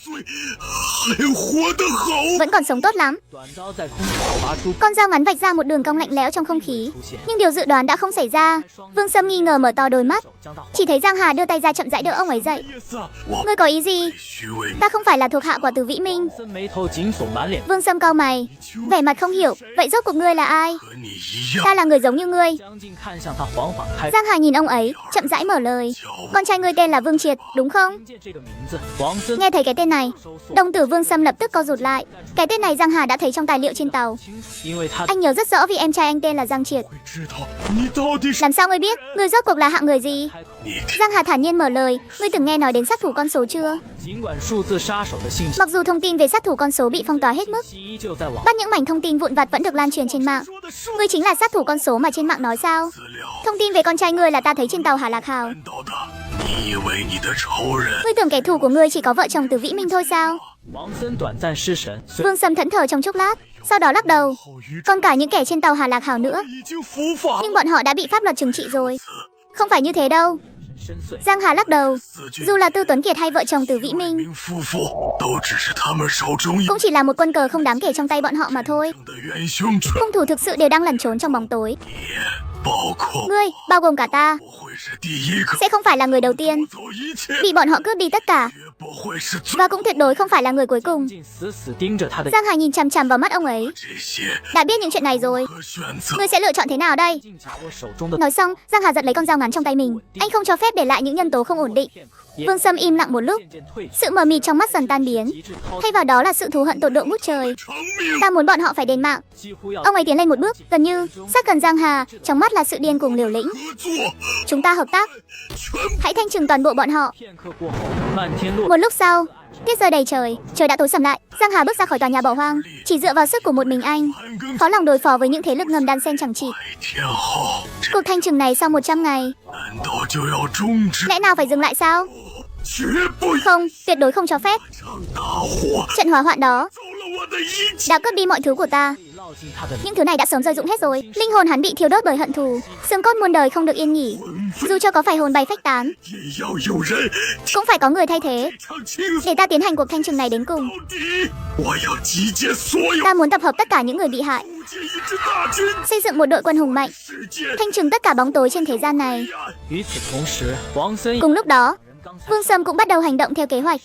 vẫn còn sống tốt lắm. Con dao ngắn vạch ra một đường cong lạnh lẽo trong không khí. Nhưng điều dự đoán đã không xảy ra. Vương Sâm nghi ngờ mở to đôi mắt. Chỉ thấy Giang Hà đưa tay ra chậm rãi đỡ ông ấy dậy. Ngươi có ý gì? Ta không phải là thuộc hạ của Từ Vĩ Minh. Vương Sâm cau mày, vẻ mặt không hiểu. Vậy rốt cuộc ngươi là ai? Ta là người giống như ngươi. Giang Hà nhìn ông ấy, chậm rãi mở lời. Con trai ngươi tên là Vương Triệt, đúng không? Nghe thấy cái tên này, đồng tử Vương Sâm lập tức co rụt lại. Cái tên này Giang Hà đã thấy trong tài liệu trên tàu. Anh nhớ rất rõ vì em trai anh tên là Giang Triệt. Làm sao ngươi biết? Ngươi rốt cuộc là hạng người gì? Giang Hà thản nhiên mở lời. Ngươi từng nghe nói đến sát thủ con số chưa? Mặc dù thông tin về sát thủ con số bị phong tỏa hết mức, bắt những mảnh thông tin vụn vặt vẫn được lan truyền trên mạng. Ngươi chính là sát thủ con số mà trên mạng nói sao? Thông tin về con trai ngươi là ta thấy trên tàu Hà Lạc Hào. Ngươi tưởng kẻ thù của ngươi chỉ có vợ chồng Từ Vĩ Minh thôi sao? Vương Sâm thẫn thờ trong chốc lát, sau đó lắc đầu. Còn cả những kẻ trên tàu Hà Lạc Hào nữa. Nhưng bọn họ đã bị pháp luật trừng trị rồi. Không phải như thế đâu. Giang Hà lắc đầu. Dù là Tư Tuấn Kiệt hay vợ chồng Từ Vĩ Minh, cũng chỉ là một quân cờ không đáng kể trong tay bọn họ mà thôi. Hung thủ thực sự đều đang lẩn trốn trong bóng tối. Ngươi, bao gồm cả ta, sẽ không phải là người đầu tiên bị bọn họ cướp đi tất cả, và cũng tuyệt đối không phải là người cuối cùng. Giang Hà nhìn chằm chằm vào mắt ông ấy. Đã biết những chuyện này rồi, ngươi sẽ lựa chọn thế nào đây? Nói xong, Giang Hà giật lấy con dao ngắn trong tay mình. Anh không cho phép để lại những nhân tố không ổn định. Vương Sâm im lặng một lúc, sự mờ mịt trong mắt dần tan biến, thay vào đó là sự thù hận tột độ ngút trời. Ta muốn bọn họ phải đền mạng. Ông ấy tiến lên một bước, gần như sát gần Giang Hà, trong mắt là sự điên cuồng liều lĩnh. Chúng ta hợp tác, hãy thanh trừng toàn bộ bọn họ. Một lúc sau, tiết rơi đầy trời, trời đã tối sầm lại. Giang Hà bước ra khỏi tòa nhà bỏ hoang, chỉ dựa vào sức của một mình anh, khó lòng đối phó với những thế lực ngầm đan xen chẳng chịt. Cuộc thanh trừng này sau 100 ngày, lẽ nào phải dừng lại sao? Không, tuyệt đối không cho phép. Trận hỏa hoạn đó đã cướp đi mọi thứ của ta. Những thứ này đã sớm rơi rụng hết rồi. Linh hồn hắn bị thiêu đốt bởi hận thù, xương cốt muôn đời không được yên nghỉ. Dù cho có phải hồn bay phách tán, cũng phải có người thay thế, để ta tiến hành cuộc thanh trừng này đến cùng. Ta muốn tập hợp tất cả những người bị hại, xây dựng một đội quân hùng mạnh, thanh trừng tất cả bóng tối trên thế gian này. Cùng lúc đó, Vương Sâm cũng bắt đầu hành động theo kế hoạch.